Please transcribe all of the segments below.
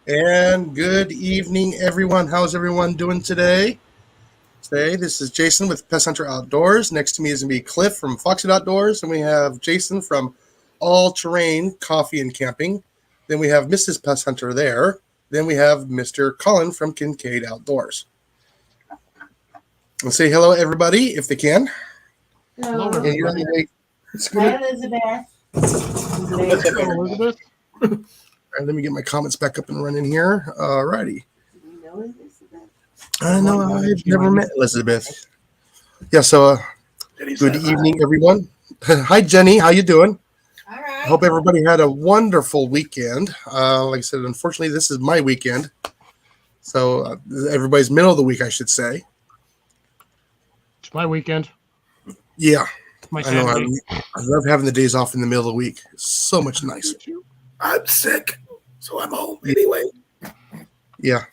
And good evening, everyone. How's everyone doing today? This is Jason with pesthunter Outdoors. Next to me is going to be Cliff from Foxy Outdoors, and we have Jason from All Terrain Coffee and Camping. Then we have Mrs. Pesthunter there. Then we have Mr. Colin from Kincaid Outdoors. And say hello, everybody, if they can. Hello, And you're everybody. Hi, Elizabeth. Elizabeth. All right, let me get my comments back up and running here. All righty. Do you know Elizabeth? I know I've never met Elizabeth. Yeah, so good evening, everyone. Hi, Jenny. How you doing? All right. I hope everybody had a wonderful weekend. Like I said, unfortunately, this is my weekend. So everybody's middle of the week, I should say. It's my weekend. Yeah. My I know. Saturday. I love having the days off in the middle of the week. It's so much nicer. I'm sick, so I'm home anyway. Yeah.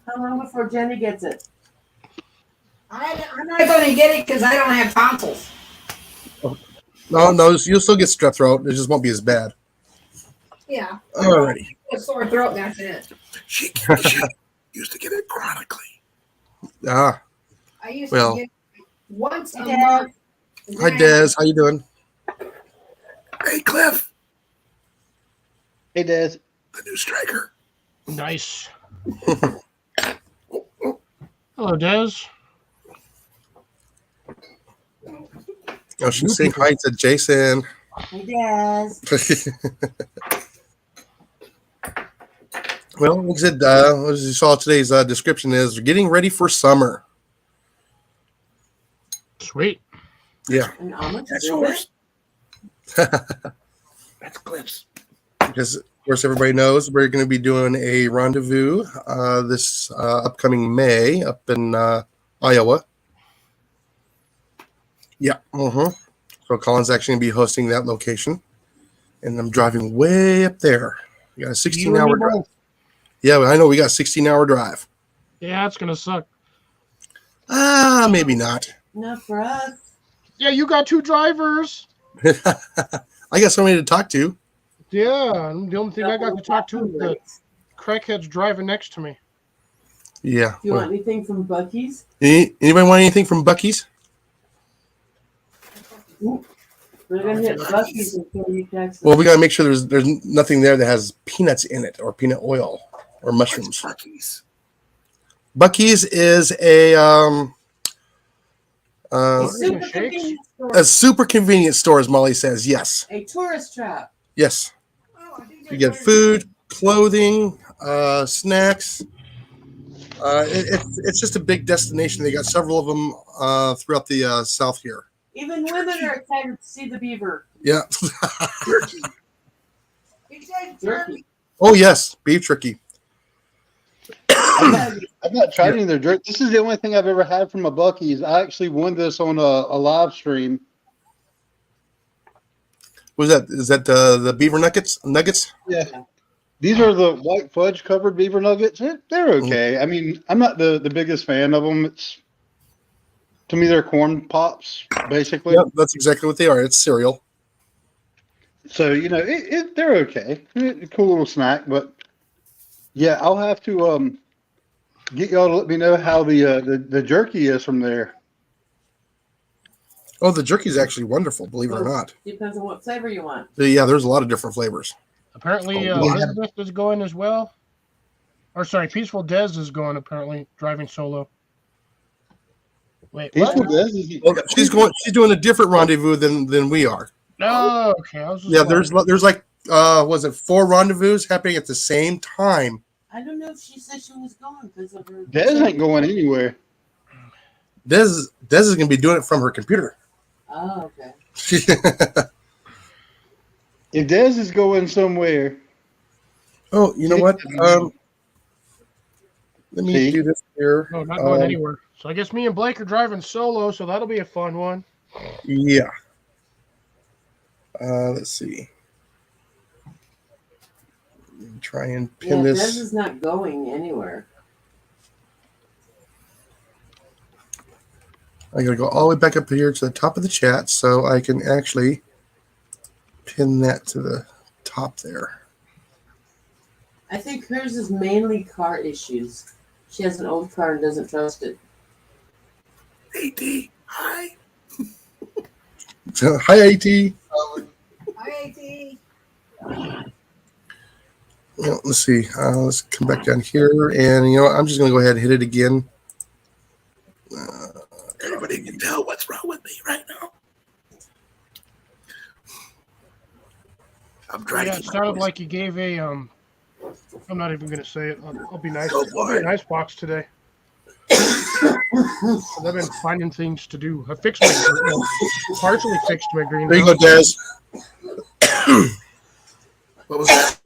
How long before Jenny gets it? I'm not going to get it because I don't have tonsils. No, you'll still get strep throat. It just won't be as bad. Yeah. Alrighty. A sore throat, that's it. She used to get it chronically. Ah. I used Well. to get it once a Hey, month. Hi, Des. How you doing? Hey, Cliff, Hey, Des. the new striker. Nice. Hello, Des. Oh, she's saying hi to Jason. Hey, Des. Well, like I said, as you saw today's description is getting ready for summer. Sweet. Yeah. And almost That's do yours. it. That's Cliff's. Because, of course, everybody knows we're going to be doing a rendezvous this upcoming May up in Iowa. Yeah. So Colin's actually going to be hosting that location. And I'm driving way up there. We got a 16-hour drive. Yeah, I know we got a 16-hour drive. Yeah, it's gonna suck. Maybe not. Not for us. Yeah, you got two drivers. I got somebody to talk to. Yeah, the only thing I got to talk to is the crackheads driving next to me. Yeah. Do you want anything from Bucky's? Anybody want anything from Bucky's? We're going to hit Bucky's until you text us. Well, we got to make sure there's nothing there that has peanuts in it or peanut oil or mushrooms. Bucky's. Bucky's is a Super convenience store. a super convenience store, as Molly says. Yes, A tourist trap. yes. Oh, I think You get food, clothing, snacks. It's just a big destination. They got several of them throughout the south here. Even women are excited to see the beaver. Yeah. Turkey. You said Jerky. Oh yes, beef jerky. I've not tried any of their jerky. This is the only thing I've ever had from a Bucky's. I actually won this on a live stream. What was that? Is that the beaver nuggets? Yeah. These are the white fudge covered beaver nuggets. They're okay. I mean, I'm not the biggest fan of them. To me, they're corn pops, basically. Yep, that's exactly what they are. It's cereal. So, they're okay. A cool little snack, but yeah, I'll have to get y'all to let me know how the jerky is from there. Oh, the jerky is actually wonderful, believe it or not. Depends on what flavor you want. Yeah, there's a lot of different flavors. Apparently, Oh, yeah. Elizabeth is going as well. Or sorry, Peaceful Des is going. Apparently, driving solo. Wait, what? Peaceful Des is- Well, she's doing a different rendezvous than we are. Oh, okay. I was just Yeah, there's like was it 4 rendezvous happening at the same time? I don't know if she said she was going because of her. Des ain't going anywhere. Des is gonna be doing it from her computer. Oh, okay. If Des is going somewhere, Oh, you know what? Let me See? do this here. no, not going anywhere. So I guess me and Blake are driving solo, so that'll be a fun one. Yeah. Let's see. Try and pin Yeah, this. Des is not going anywhere. I gotta go all the way back up here to the top of the chat so I can actually pin that to the top there. I think hers is mainly car issues. She has an old car and doesn't trust it. AT, hi. Hi, AT. Hi, AT. Well, let's see. Let's come back down here, and you know what? I'm just going to go ahead and hit it again. Everybody can tell what's wrong with me right now. I'm trying Yeah, to it keep my sounded voice. like you gave a I'm not even gonna say it. I'll be nice. Go for I'll be a it. nice box today. 'Cause I've been finding things to do. I fixed partially fixed my greenhouse. There you go, Des. What was that?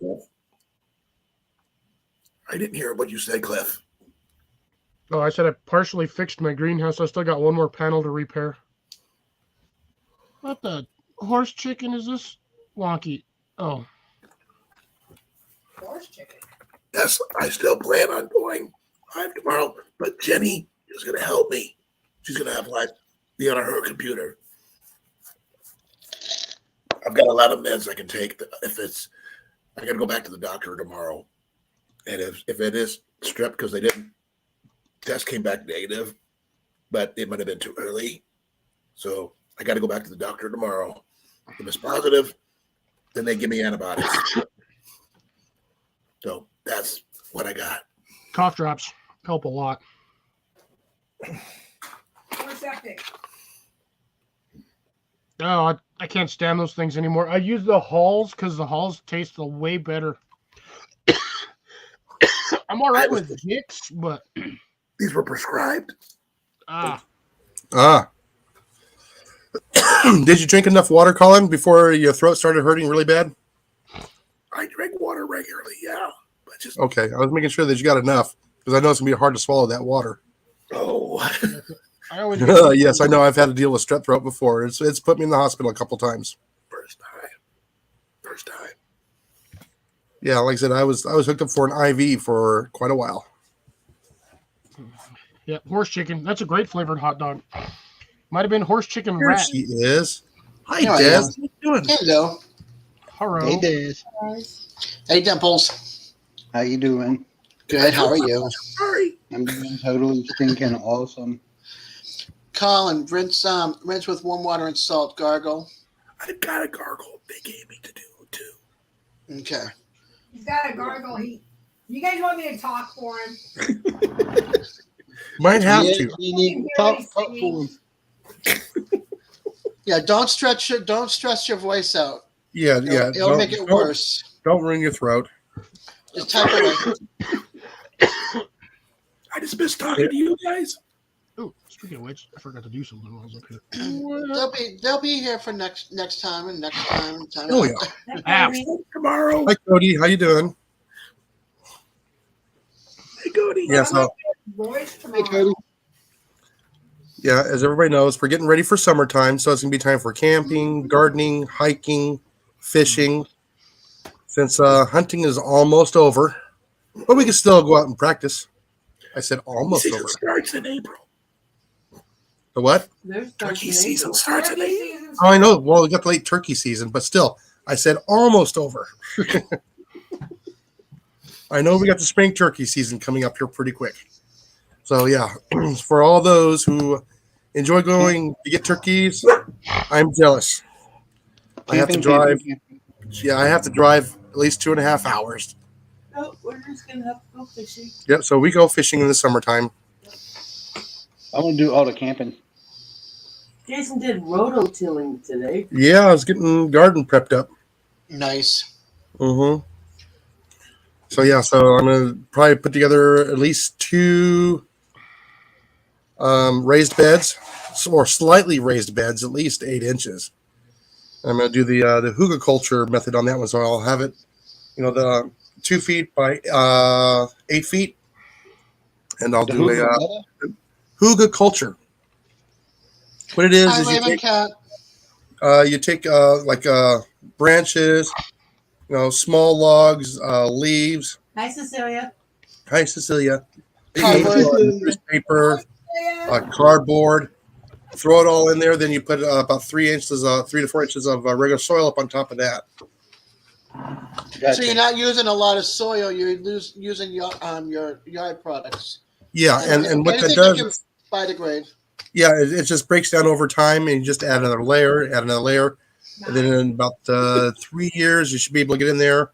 I didn't hear what you said, Cliff. Oh, I said I partially fixed my greenhouse. I still got one more panel to repair. What the horse chicken is this? Wonky. Oh, Horse chicken. Yes, I still plan on going live tomorrow, but Jenny is going to help me. She's going to have live be on her computer. I've got a lot of meds I can take. I got to go back to the doctor tomorrow, and if it is strep because they didn't test came back negative, but it might have been too early, so I got to go back to the doctor tomorrow. If it's positive, then they give me antibiotics. So that's what I got. cough drops help a lot. What's that thing? Oh, I can't stand those things anymore. I use the Halls because the Halls taste way better. I'm all right with Vicks, but These were prescribed. ah, Did you drink enough water, Colin, before your throat started hurting really bad? I drink water regularly, yeah. But just Okay, I was making sure that you got enough because I know it's gonna be hard to swallow that water. I always Yes, I know. I've had to deal with strep throat before. It's put me in the hospital a couple times. First time. Yeah, like I said, I was hooked up for an IV for quite a while. Yeah, horse chicken. That's a great flavored hot dog. Might have been horse chicken Here rat. she is. Hi, Here I Des. am. How you doing? Hello. Hello. Hey, Dave. Hey, Dimples. How you doing? Good. How are you? Sorry. I'm doing totally stinking awesome. Colin, rinse with warm water and salt. Gargle. I've got a gargle they gave me to do too. Okay. He's got a gargle. You guys want me to talk for him? Might have Yeah, to. you need talk for him. Yeah, don't stretch your voice out. Yeah, yeah. It'll make it worse. Don't ruin your throat. Just type it out. I just miss talking to you guys. Oh, speaking of which, I forgot to do something while I was up here. They'll be here for next time and next time and time. Oh yeah. Ah. Tomorrow. Hi, Cody. How you doing? Hey, Cody. Yeah. So Boys Hey, tomorrow. Cody. yeah, as everybody knows, we're getting ready for summertime, so it's gonna be time for camping, gardening, hiking, fishing. Since hunting is almost over, but we can still go out and practice. I said almost Season over. starts in April. The what? There's Turkey season starts in Turkey April. season's Oh, I know. Well, we got the late turkey season, but still, I said almost over. I know we got the spring turkey season coming up here pretty quick. So yeah, for all those who enjoy going to get turkeys, I'm jealous. I have to drive. Yeah, I have to drive at least 2.5 hours. No, we're just gonna have to go fishing. Yep. So we go fishing in the summertime. I want to do all the camping. Jason did rototilling today. Yeah, I was getting garden prepped up. Nice. Mm-hmm. So yeah, so I'm gonna probably put together at least 2 raised beds, or slightly raised beds, at least 8 inches. I'm gonna do the hugelkultur method on that one, so I'll have it, the 2 feet by 8 feet, and I'll do a hugelkultur. What it is Hi, is Raven Cat. you take branches, small logs, leaves. Hi, Cecilia. Hi, Cecilia. Hi, Raven. Newspaper, Yeah. cardboard. Throw it all in there. Then you put about 3 to 4 inches of regular soil up on top of that. Gotcha. So you're not using a lot of soil. You're using your yard products. Yeah, and what that anything does, that can biodegrade. yeah, it just breaks down over time, and you just add another layer, and then in about 3 years, you should be able to get in there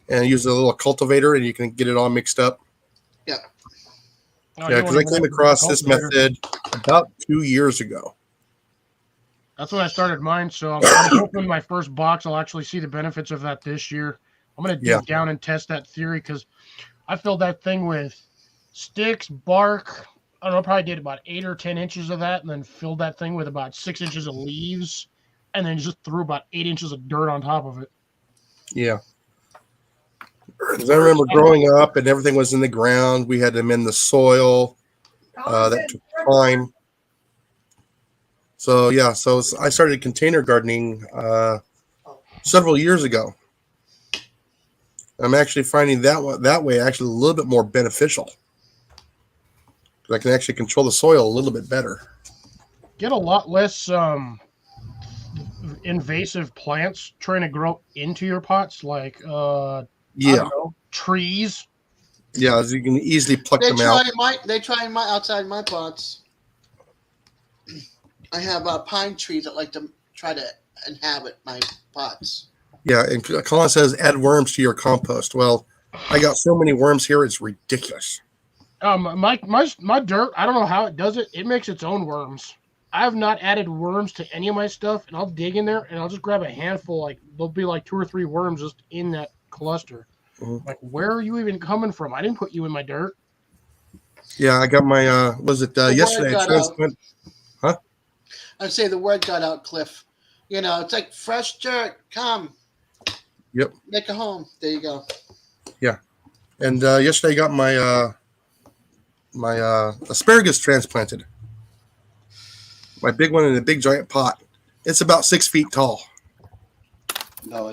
and use a little cultivator, and you can get it all mixed up. Yeah. Oh, Yeah, you because won't I even came have to across use a this cultivator. method about 2 years ago. That's when I started mine. So I'm hoping my first box, I'll actually see the benefits of that this year. I'm going to dig Yeah. down and test that theory because I filled that thing with sticks, bark. I don't know, probably did about 8 or 10 inches of that and then filled that thing with about 6 inches of leaves and then just threw about 8 inches of dirt on top of it. Yeah. Because I remember growing up and everything was in the ground. We had them in the soil. That took time. So, yeah, I started container gardening several years ago. I'm actually finding that way actually a little bit more beneficial. I can actually control the soil a little bit better. Get a lot less invasive plants trying to grow into your pots, like I Yeah, don't know, trees. yeah, as you can easily pluck They them out. try in my outside my pots. I have pine trees that like to try to inhabit my pots. Yeah, and Colin says add worms to your compost. Well, I got so many worms here, it's ridiculous. My dirt, I don't know how it does it. It makes its own worms. I have not added worms to any of my stuff, and I'll dig in there and I'll just grab a handful. Like there'll be like 2 or 3 worms just in that cluster. Mhm. Like, where are you even coming from? I didn't put you in my dirt. Yeah, I got my was it The yesterday? word I got transplanted. I'd say the word got out, Cliff. You know, it's like fresh dirt. Come. Yep. Make a home. There you go. And yesterday I got my asparagus transplanted. My big one in a big giant pot. It's about 6 feet tall, No,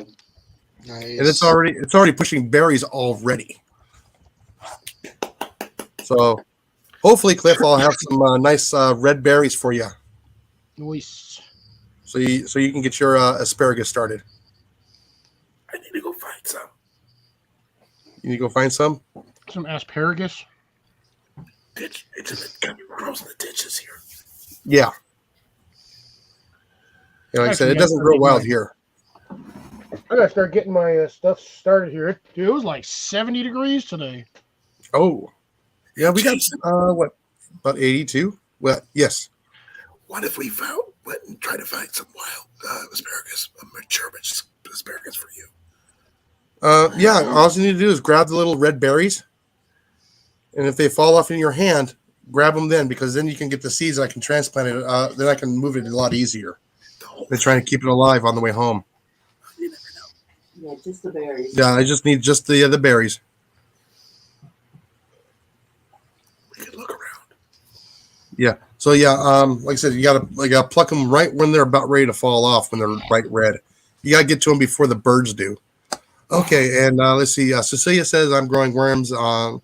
Nice. and it's already pushing berries already. So hopefully, Cliff, I'll have some nice red berries for you, Nice. so you can get your asparagus started. I need to go find some. You need to go find some. Some asparagus. Ditch. It's in the grows in the ditches here. Yeah. Yeah, like I said, it doesn't grow wild here. I gotta start getting my stuff started here. Dude, it was like 70 degrees today. Oh, yeah, we got what, about 82? Well, yes. What if we went and tried to find some wild asparagus, mature asparagus for you? Yeah, all you need to do is grab the little red berries, and if they fall off in your hand, grab them then, because then you can get the seeds and I can transplant it. Then I can move it a lot easier than trying to keep it alive on the way home. You never know. Yeah, just the berries. Yeah, I just need just the berries. We could look around. Yeah. So yeah, like I said, you gotta pluck them right when they're about ready to fall off, when they're bright red. You gotta get to them before the birds do. Okay, and let's see. Cecilia says I'm growing worms on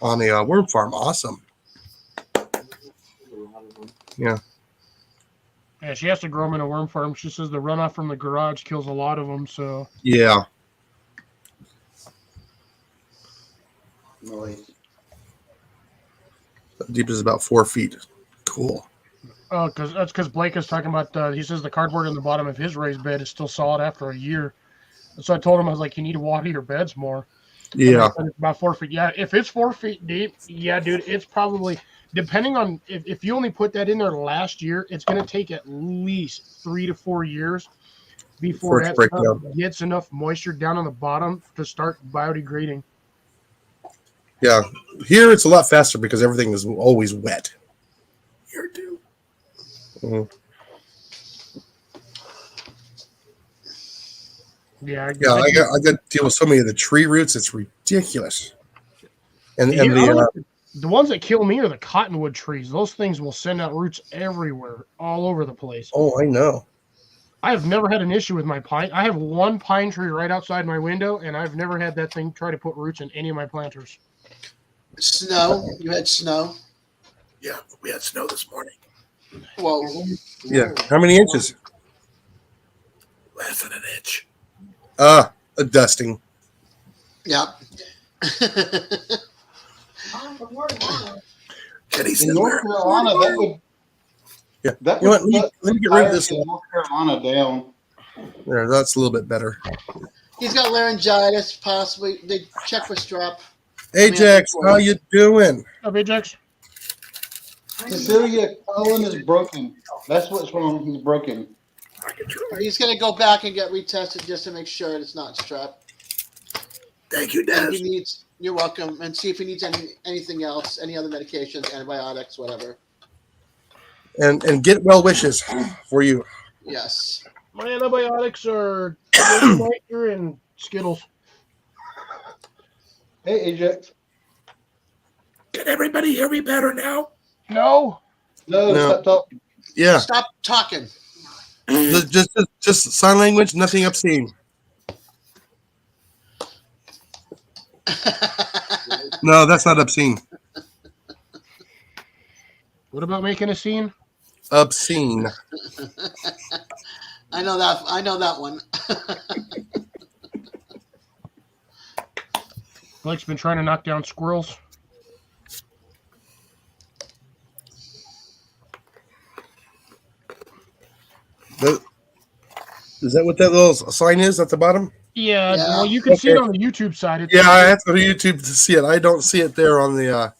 a worm farm. Awesome. Yeah. Yeah, she has to grow them in a worm farm. She says the runoff from the garage kills a lot of them. So Yeah. noise. Deep is about 4 feet. Cool. because Blake is talking about. He says the cardboard in the bottom of his raised bed is still solid after a year. And so I told him, I was like, you need to water your beds more. Yeah. It's about 4 feet. Yeah, if it's 4 feet deep, yeah, dude, it's probably, depending on if you only put that in there last year, it's going to take at least 3 to 4 years before that stuff gets enough moisture down on the bottom to start biodegrading. Yeah. Here it's a lot faster because everything is always wet. Here too. Mhm. Yeah, I got to deal with so many of the tree roots. It's ridiculous. And Yeah, the the ones that kill me are the cottonwood trees. Those things will send out roots everywhere, all over the place. oh, I know. I have never had an issue with my pine. I have one pine tree right outside my window, and I've never had that thing try to put roots in any of my planters. Snow. You had snow. Yeah, we had snow this morning. Well, Yeah. How many inches? Less than an inch. A dusting. Yep. Can he In send North Carolina, that would Yeah. that You know would what? Let me get rid of this. in North Carolina down. There, that's a little bit better. He's got laryngitis, possibly. They check for strep. Ajax, how you doing? Up, Ajax. Cecilia Cullen is broken. That's what's wrong. He's broken. He's going to go back and get retested just to make sure it's not strep. Thank you, And he Des. needs. You're welcome. And see if he needs anything else, any other medications, antibiotics, whatever. And get well wishes for you. Yes. My antibiotics are Jägermeister and Skittles. Hey, Ajax. Can everybody hear me better now? No. No, No. stop talking. Yeah. Stop talking. Just sign language, nothing obscene. No, that's not obscene. What about making a scene? Obscene. I know that one. Blake's been trying to knock down squirrels. Is that what that little sign is at the bottom? Yeah, Yeah. well, you can see it Okay. on the YouTube side. It's, Yeah, I have to go to YouTube to see it. I don't see it there on the.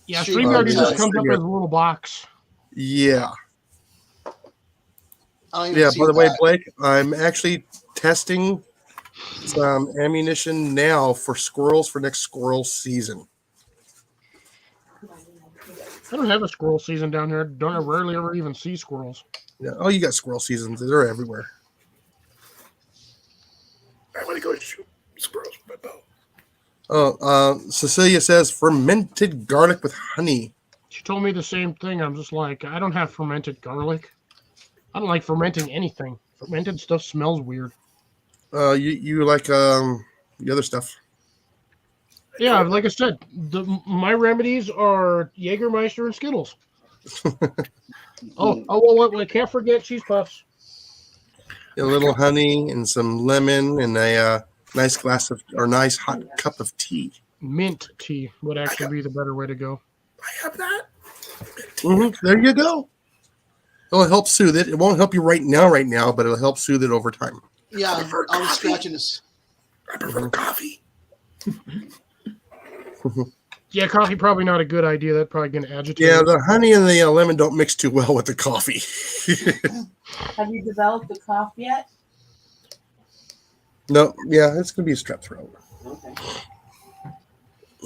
yeah, Stream StreamYard Yard just does. comes up as a little box. Yeah. I don't even Yeah. see By the way, that. Blake, I'm actually testing some ammunition now for squirrels for next squirrel season. I don't have a squirrel season down here. Don't I rarely ever even see squirrels. Yeah. Oh, you got squirrel seasons. They're everywhere. I want to go shoot squirrels with my bow. Oh, Cecilia says fermented garlic with honey. She told me the same thing. I'm just like, I don't have fermented garlic. I don't like fermenting anything. Fermented stuff smells weird. You like the other stuff. Yeah, like I said, my remedies are Jägermeister and Skittles. Well, I can't forget cheese puffs. A little honey and some lemon and a nice glass of or nice hot cup of tea. Mint tea would actually be the better way to go. I have that. There you go. It'll help soothe it. It won't help you right now, but it'll help soothe it over time. Yeah, prefer I was coffee. scratching this. I prefer coffee. Yeah, coffee probably not a good idea. That's probably going to agitate. Yeah, it. the honey and the lemon don't mix too well with the coffee. Have you developed the cough yet? No, yeah, it's gonna be a strep throat. Okay.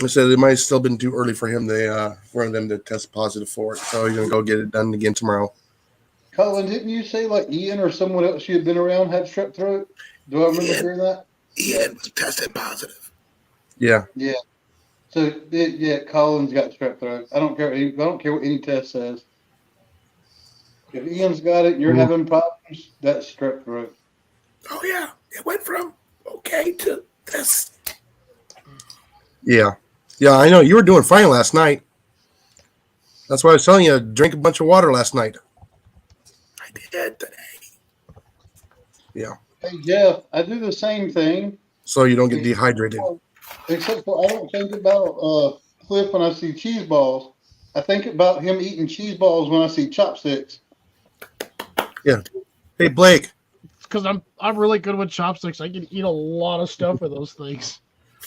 I said it might have still been too early for him for them to test positive for it, so he's gonna go get it done again tomorrow. Colin, didn't you say like Ian or someone else you had been around had strep throat? Do I remember Ian. hearing that? Ian was tested positive. Yeah, Yeah. So yeah, Colin's got strep throat. I don't care. I don't care what any test says. If Ian's got it, and you're Mhm. having problems. That's strep throat. Oh yeah, it went from okay to this. yeah. I know you were doing fine last night. That's why I was telling you, drink a bunch of water last night. I did today. Hey Jeff, I do the same thing, So you don't get dehydrated. except for I don't think about Cliff when I see cheese balls. I think about him eating cheese balls when I see chopsticks. Hey Blake, Because I'm really good with chopsticks. I can eat a lot of stuff with those things.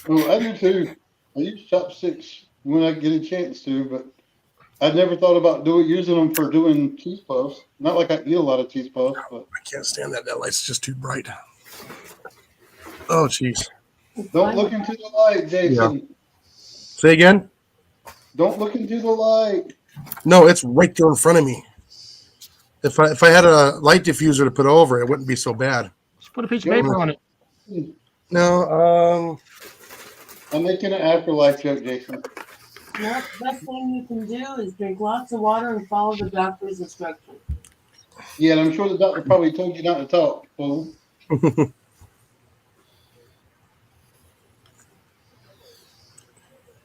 Oh, I do too. I use chopsticks when I get a chance to, but I never thought about using them for doing cheese puffs. Not like I eat a lot of cheese puffs, but I can't stand that. That light's just too bright. Oh, jeez. don't look into the light, Jason. Say again? Don't look into the light. No, it's right there in front of me. If I had a light diffuser to put over, it wouldn't be so bad. Just put a piece of paper on it. No, I'm making an afterlife joke, Jason. No, the best thing you can do is drink lots of water and follow the doctor's instructions. Yeah, and I'm sure the doctor probably told you not to talk, fool.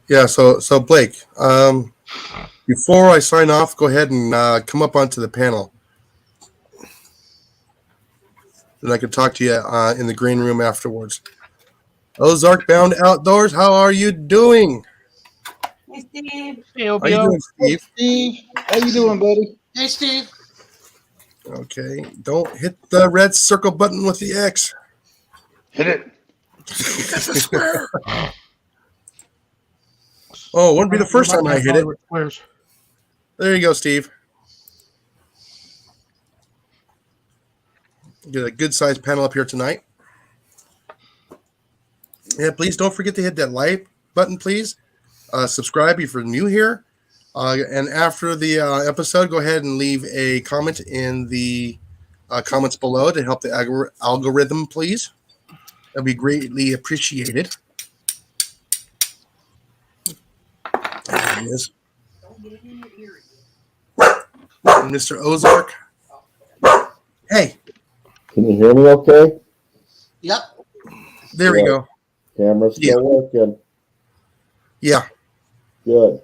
yeah. So Blake, before I sign off, go ahead and come up onto the panel. Then I can talk to you in the green room afterwards. Ozark Bound Outdoors, how are you doing? Hey, Steve. Hey, How you Obio. doing, Steve? Steve, how you doing, buddy? Hey, Steve. Okay, don't hit the red circle button with the X. Hit it. That's a square. Oh, it wouldn't be the first time I hit it. Hollywood Squares. There you go, Steve. Get a good sized panel up here tonight. Yeah, please don't forget to hit that like button, please. Subscribe if you're new here. And after the episode, go ahead and leave a comment in the comments below to help the algorithm, please. That'd be greatly appreciated. There it is. Mr. Ozark. Hey, Can you hear me okay? Yep. there we go. Camera's still working. Yeah. Good.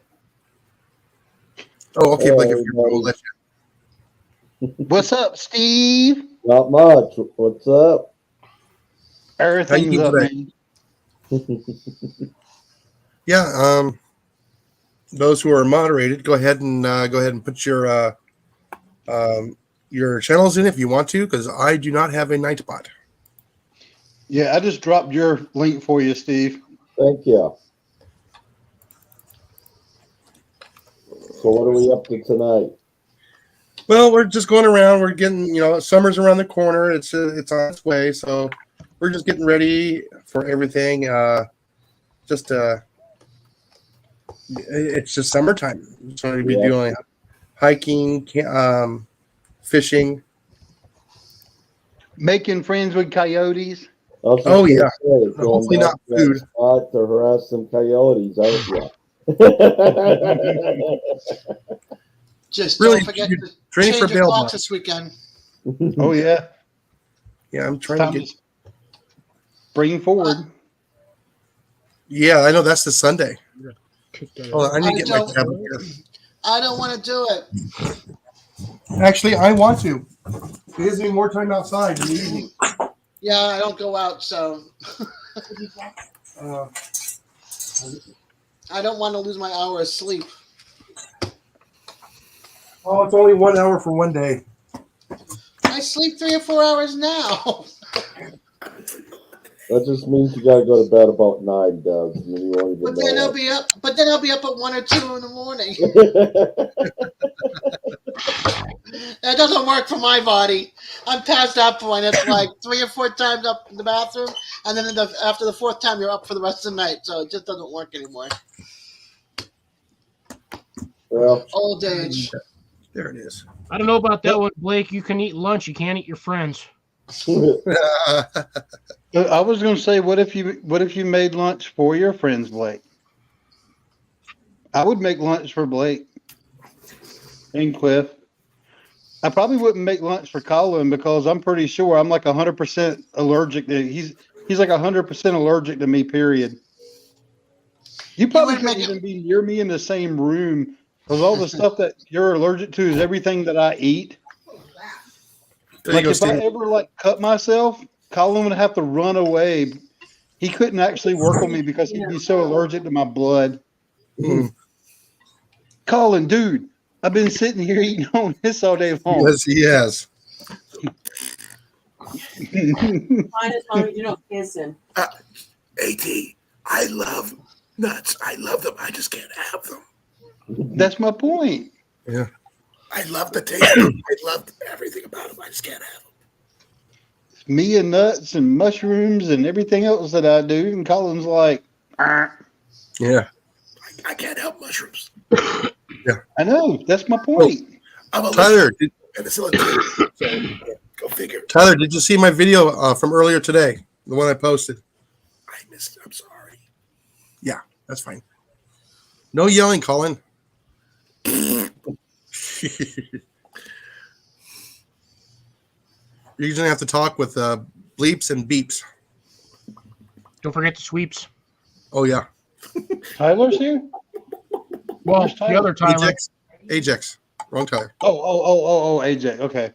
Oh, okay, Hey, Blake, if you're everybody. we'll let you. What's up, Steve? Not much. What's up? Everything's doing up, today? man. Yeah. Those who are moderated, go ahead and put your channels in if you want to, because I do not have a Nightbot. Yeah, I just dropped your link for you, Steve. Thank you. So what are we up to tonight? Well, we're just going around. We're getting, summer's around the corner. It's on its way, so we're just getting ready for everything. It's just summertime, so we'll be Yeah. doing hiking, fishing. Making friends with coyotes. I was just Oh, gonna yeah. say, going Hopefully back not to that food. spot to harass some coyotes, aren't you? Just Really, don't forget you're to training for change your bail clock bonds. this weekend. Oh yeah, Yeah, I'm it's trying time to to get. bring forward. Yeah, I know that's the Sunday. Kick that Hold out. on, I need to I get my don't- tablet here. I don't want to do it. Actually, I want to. It gives me more time outside in the evening. Yeah, I don't go out, so Uh, I don't want to lose my hour of sleep. oh, it's only 1 hour for one day. I sleep 3 or 4 hours now. That just means you gotta go to bed about 9, Doug. And then you won't even But then know I'll be up. But then I'll be up at 1 or 2 in the morning. it. That doesn't work for my body. I'm past that point. It's like 3 or 4 times up in the bathroom, and then after the 4th time, you're up for the rest of the night. So it just doesn't work anymore. Well, Old age. There it is. I don't know about that one, Blake. You can eat lunch. You can't eat your friends. I was going to say, what if you made lunch for your friends, Blake? I would make lunch for Blake and Cliff. I probably wouldn't make lunch for Colin because I'm pretty sure I'm like 100% allergic to he's like 100% allergic to me. Period. You probably wouldn't couldn't make it- even be near me in the same room because all the stuff that you're allergic to is everything that I eat. There Like you go, if I Steve. ever like cut myself, Colin would have to run away. He couldn't actually work on me because he'd be so allergic to my blood. Mm. Colin, dude, I've been sitting here eating on this all day long. Yes, he has. Fine as long as you don't kiss him. AT, I love nuts. I love them. I just can't have them. That's my point. I love the taste. I love everything about them. I just can't have them. Me and nuts and mushrooms and everything else that I do. And Colin's like, "Ah." Yeah. I can't help mushrooms. I know. That's my point. I'm a Tyler, penicillin too. So go figure. Tyler, did you see my video from earlier today? The one I posted. I missed it. I'm sorry. That's fine. No yelling, Colin. You're gonna have to talk with bleeps and beeps. Don't forget the sweeps. Oh yeah, Tyler's here? Well, Where's the Tyler? other Tyler. Ajax. Wrong Tyler. Oh, AJ. Okay.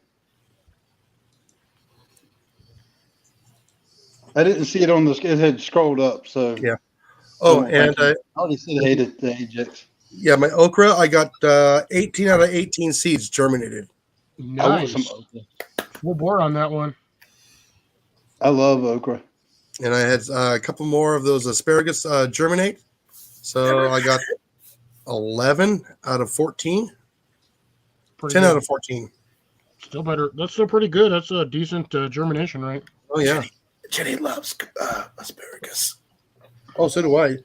I didn't see it on the. It had scrolled up, so Yeah. Oh, and I already said hey to Ajax. yeah, my okra, I got 18 out of 18 seeds germinated. I want some Nice. okra. Full bore on that one. I love okra. And I had a couple more of those asparagus germinate. So I got 11 out of 14. Pretty 10 good. out of 14. Still better. That's still pretty good. That's a decent germination rate. Oh, yeah. Jenny loves asparagus. Oh, so do I. I did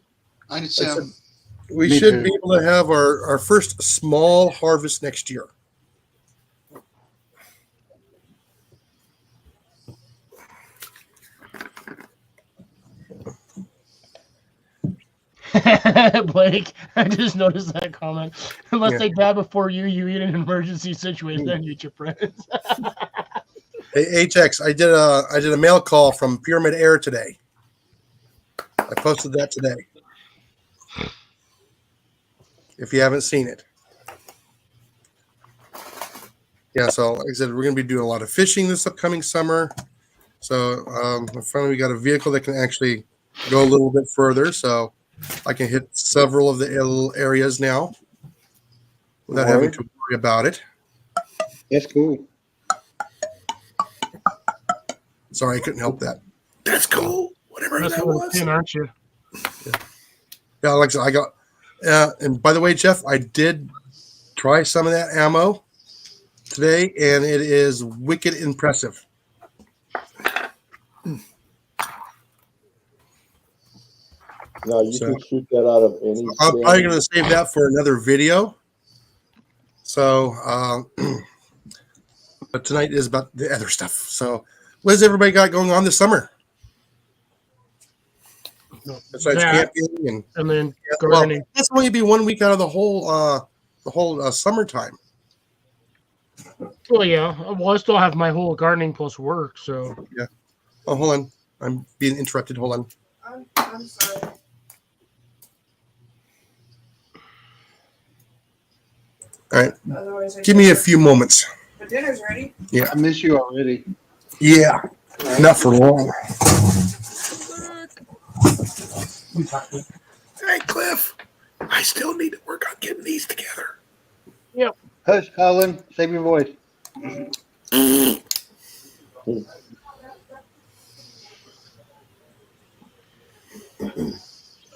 Like I say, said, we Me should too. be able to have our first small harvest next year. Blake, I just noticed that comment. Unless Yeah. they die before you, you eat an emergency situation, then you eat your friends. Hey, HX, I did a mail call from Pyramid Air today. I posted that today. If you haven't seen it. Yeah, so like I said, we're going to be doing a lot of fishing this upcoming summer. So finally we got a vehicle that can actually go a little bit further. So I can hit several of the little areas now without having to worry about it. That's cool. Sorry, I couldn't help that. That's cool. Whatever That's that what was. it's in, aren't you? Yeah, like I said, I got. And by the way, Jeff, I did try some of that ammo today, and it is wicked impressive. Now you can shoot that out of any. I'm probably going to save that for another video. So, but tonight is about the other stuff. So, what has everybody got going on this summer? Besides That, camping and then well, gardening. that's only be 1 week out of the whole summertime. Well, yeah. Well, I still have my whole gardening plus work, so. Yeah. Oh, hold on. I'm being interrupted. Hold on. I'm sorry. All right. Otherwise, Give me a few moments. The dinner's ready. I miss you already. Yeah. Not for long. Hey, Cliff. I still need to work on getting these together. Hush, Colin. Save your voice.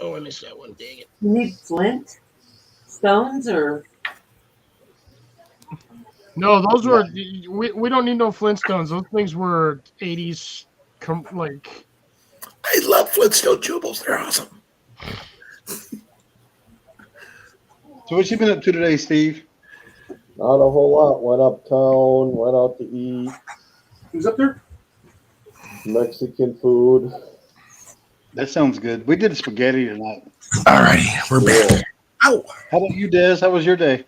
Oh, I missed that one. Dang it. You need flint stones or No, those were. We don't need no Flintstones. Those things were 80s, like. I love Flintstone Jewels. They're awesome. So what you been up to today, Steve? Not a whole lot. Went uptown. Went out to eat Who's up there? Mexican food. That sounds good. We did spaghetti tonight. All righty. We're back. Ow. How about you, Des? How was your day?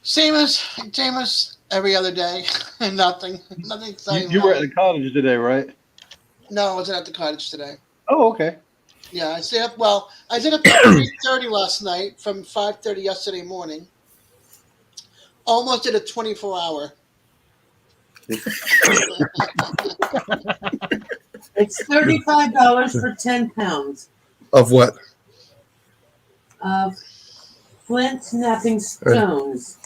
same as every other day. Nothing exciting. You were at the cottage today, right? No, I wasn't at the cottage today. Oh, okay. Yeah, I stayed up. Well, I stayed up till 3:30 last night from 5:30 yesterday morning. Almost did a 24-hour. it's $35 for 10 pounds Of what? of flint snapping stones,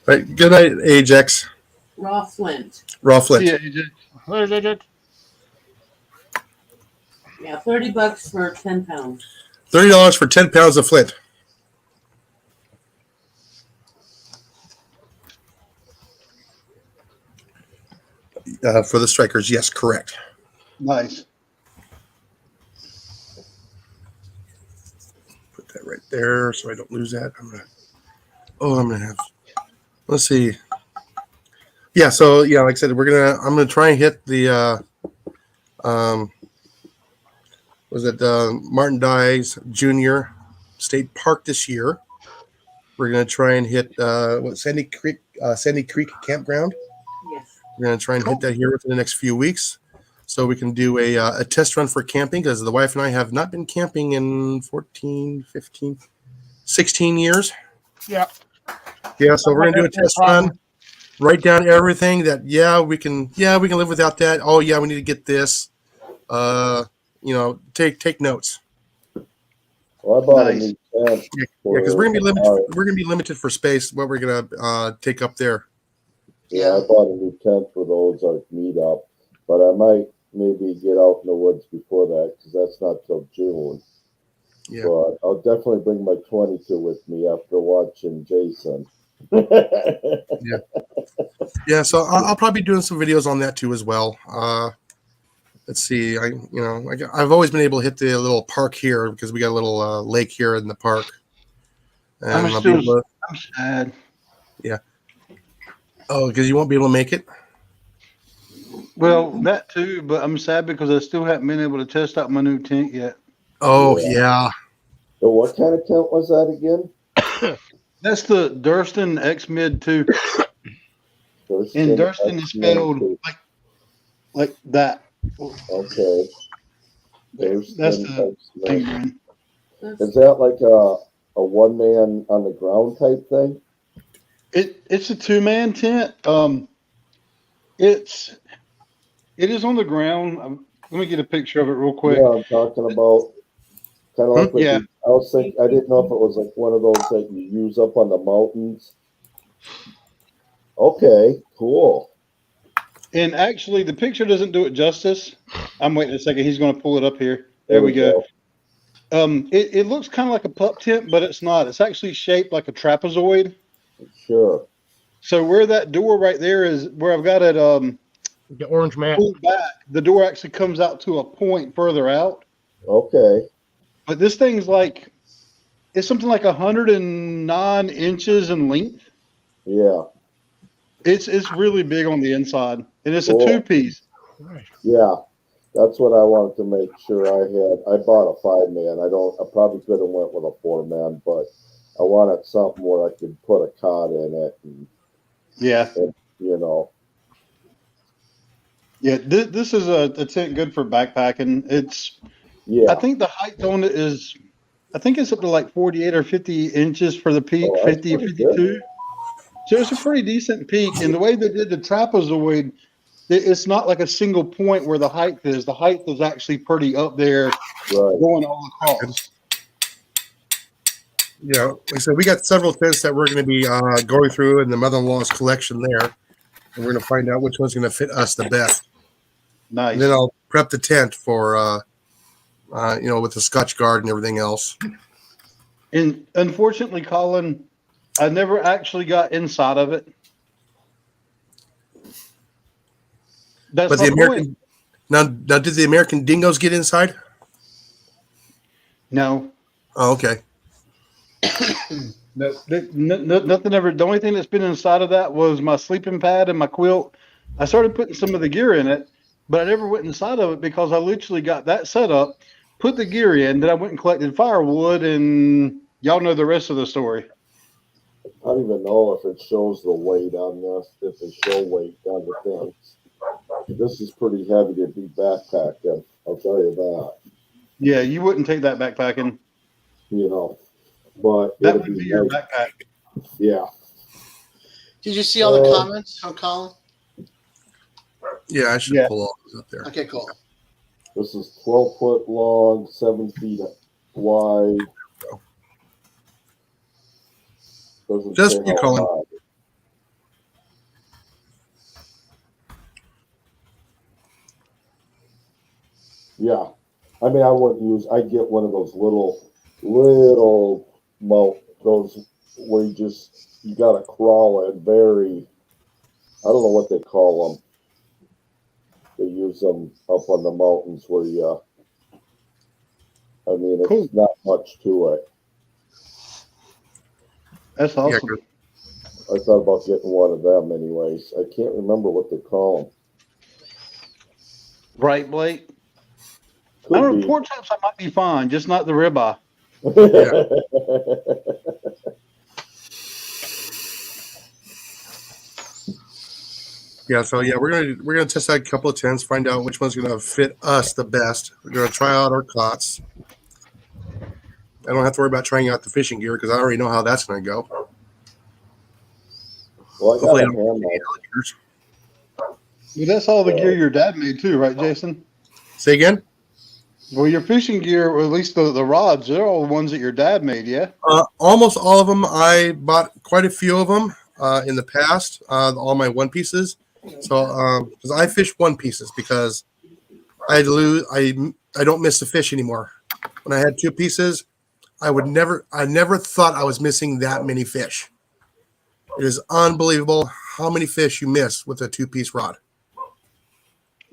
Right. Good night, Ajax. raw flint. Raw flint. See ya, AJ. Where's it? Yeah, $30 for 10 pounds. $30 for 10 pounds of flint. For the strikers, yes, correct. Nice. Put that right there so I don't lose that. I'm gonna have. Let's see. Yeah, so yeah, like I said, I'm gonna try and hit the was it Martin Dyes Jr. State Park this year. We're gonna try and hit Sandy Creek Campground. Yes. We're gonna try and hit that here within the next few weeks, so we can do a test run for camping, because the wife and I have not been camping in 14, 15, 16 years. Yeah. Yeah, so we're gonna do a test run, write down everything that we can live without that. Oh yeah, we need to get this. take notes. Well, I bought Nice. a new tent. Yeah, because we're gonna be limited. We're gonna be limited for space. What we're gonna take up there. Yeah, I bought a new tent for the Ozark meetup, but I might maybe get out in the woods before that because that's not till June. Yeah. But I'll definitely bring my 22 with me after watching Jason. Yeah. So I'll probably be doing some videos on that too as well. Let's see. I've always been able to hit the little park here because we got a little lake here in the park. And I'm I'll be able to, sad. yeah. Oh, because you won't be able to make it. Well, that too, but I'm sad because I still haven't been able to test out my new tent yet. Oh yeah. So what kind of tent was that again? That's the Durston X Mid 2. And Durston is spelled like that. Okay. That's the thing, man. Is that like a one man on the ground type thing? It's a 2-man tent. It is on the ground. Let me get a picture of it real quick. Yeah, I'm talking about kind of like Yeah. I was thinking. I didn't know if it was like one of those that you use up on the mountains. Okay, cool. And actually, the picture doesn't do it justice. I'm waiting a second. He's going to pull it up here. There we go. It looks kind of like a pup tent, but it's not. It's actually shaped like a trapezoid. Sure. So where that door right there is, where I've got it The orange mat. pulled back, the door actually comes out to a point further out. Okay. But this thing's like, it's something like 109 inches in length. Yeah. It's really big on the inside, and it's Cool. a 2-piece. Yeah. That's what I wanted to make sure I had. I bought a 5-man. I probably could have went with a 4-man, but I wanted something where I could put a cot in it and Yeah. you know. Yeah, this is a tent good for backpacking. Yeah. I think the height on it is, I think it's up to like 48 or 50 inches for the peak, Oh, that's 50 or pretty 52. good. So it's a pretty decent peak. And the way they did the trapezoid, it's not like a single point where the height is. The height is actually pretty up there, Right. going all across. Yeah. Like I said, we got several tents that we're going to be going through in the mother-in-law's collection there, and we're going to find out which one's going to fit us the best. Nice. And then I'll prep the tent for, with the Scotch guard and everything else. And unfortunately, Colin, I never actually got inside of it. That's But my the American point. now, did the American dingoes get inside? No. Oh, okay. Nothing ever. The only thing that's been inside of that was my sleeping pad and my quilt. I started putting some of the gear in it, but I never went inside of it because I literally got that set up, put the gear in, then I went and collected firewood, and y'all know the rest of the story. I don't even know if it shows the weight on this, if it show weight on the things. This is pretty heavy to be backpacking, I'll tell you that. Yeah, you wouldn't take that backpacking. You know, but That it'll would be your nice. backpack. Yeah. Did you see all the comments from Colin? Yeah, I should Yeah. pull all those up there. Okay, cool. This is 12 foot long, 7 feet wide. Doesn't Just say you, how Colin. high. Yeah. I mean, I get one of those little mount, those where you got to crawl in very, I don't know what they call them. They use them up on the mountains where it's Cool. not much to it. That's Yeah, awesome. good. I thought about getting one of them anyways. I can't remember what they call Right, Blake? them. I don't know, pork chops I might be fine, just not the ribeye. Yeah, so yeah, we're gonna test out a couple of tents, find out which one's gonna fit us the best. We're gonna try out our cots. I don't have to worry about trying out the fishing gear because I already know how that's gonna go. Well, I got Hopefully, a I don't get hammock. any alligators. Well, that's all the gear your dad made too, right, Jason? Say again? Well, your fishing gear, or at least the rods, they're all the ones that your dad made, yeah? Almost all of them. I bought quite a few of them in the past. All my one pieces. So because I fish one pieces because I lose. I don't miss the fish anymore. When I had two pieces, I never thought I was missing that many fish. It is unbelievable how many fish you miss with a two-piece rod.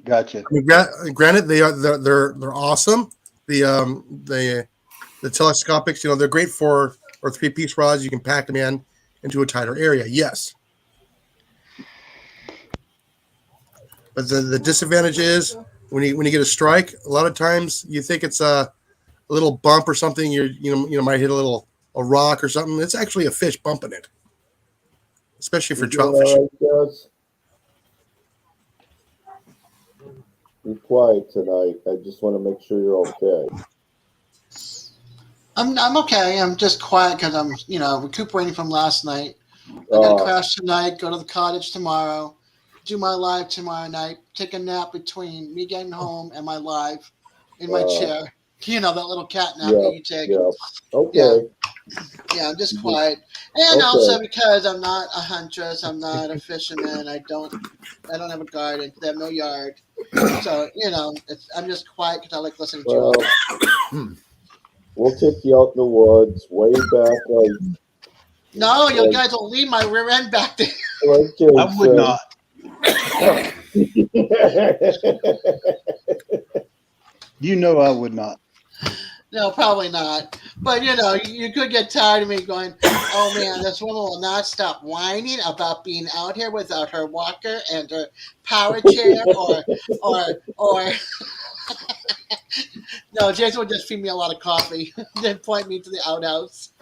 Gotcha. I mean, granted, they're awesome. The telescopics, they're great for or three-piece rods. You can pack them into a tighter area. Yes, but the disadvantage is when you get a strike. A lot of times you think it's a little bump or something. You might hit a rock or something. It's actually a fish bumping it, especially for trout fishing. Guys? Be quiet tonight. I just want to make sure you're okay. I'm okay. I'm just quiet because I'm recuperating from last night. I gotta crash tonight. Go to the cottage tomorrow. Do my live tomorrow night. Take a nap between me getting home and my live in my chair. That little cat nap that you take. Yeah. Okay. Yeah, I'm just quiet. And also because I'm not a huntress, I'm not a fisherman. I don't have a garden. I have no yard. So I'm just quiet because I like listening to you. We'll take you out in the woods, way back. No, you guys will leave my rear end back there. I would not. You know I would not. No, probably not. But you could get tired of me going, oh man, this woman will not stop whining about being out here without her walker and her power chair or No, Jason would just feed me a lot of coffee, then point me to the outhouse.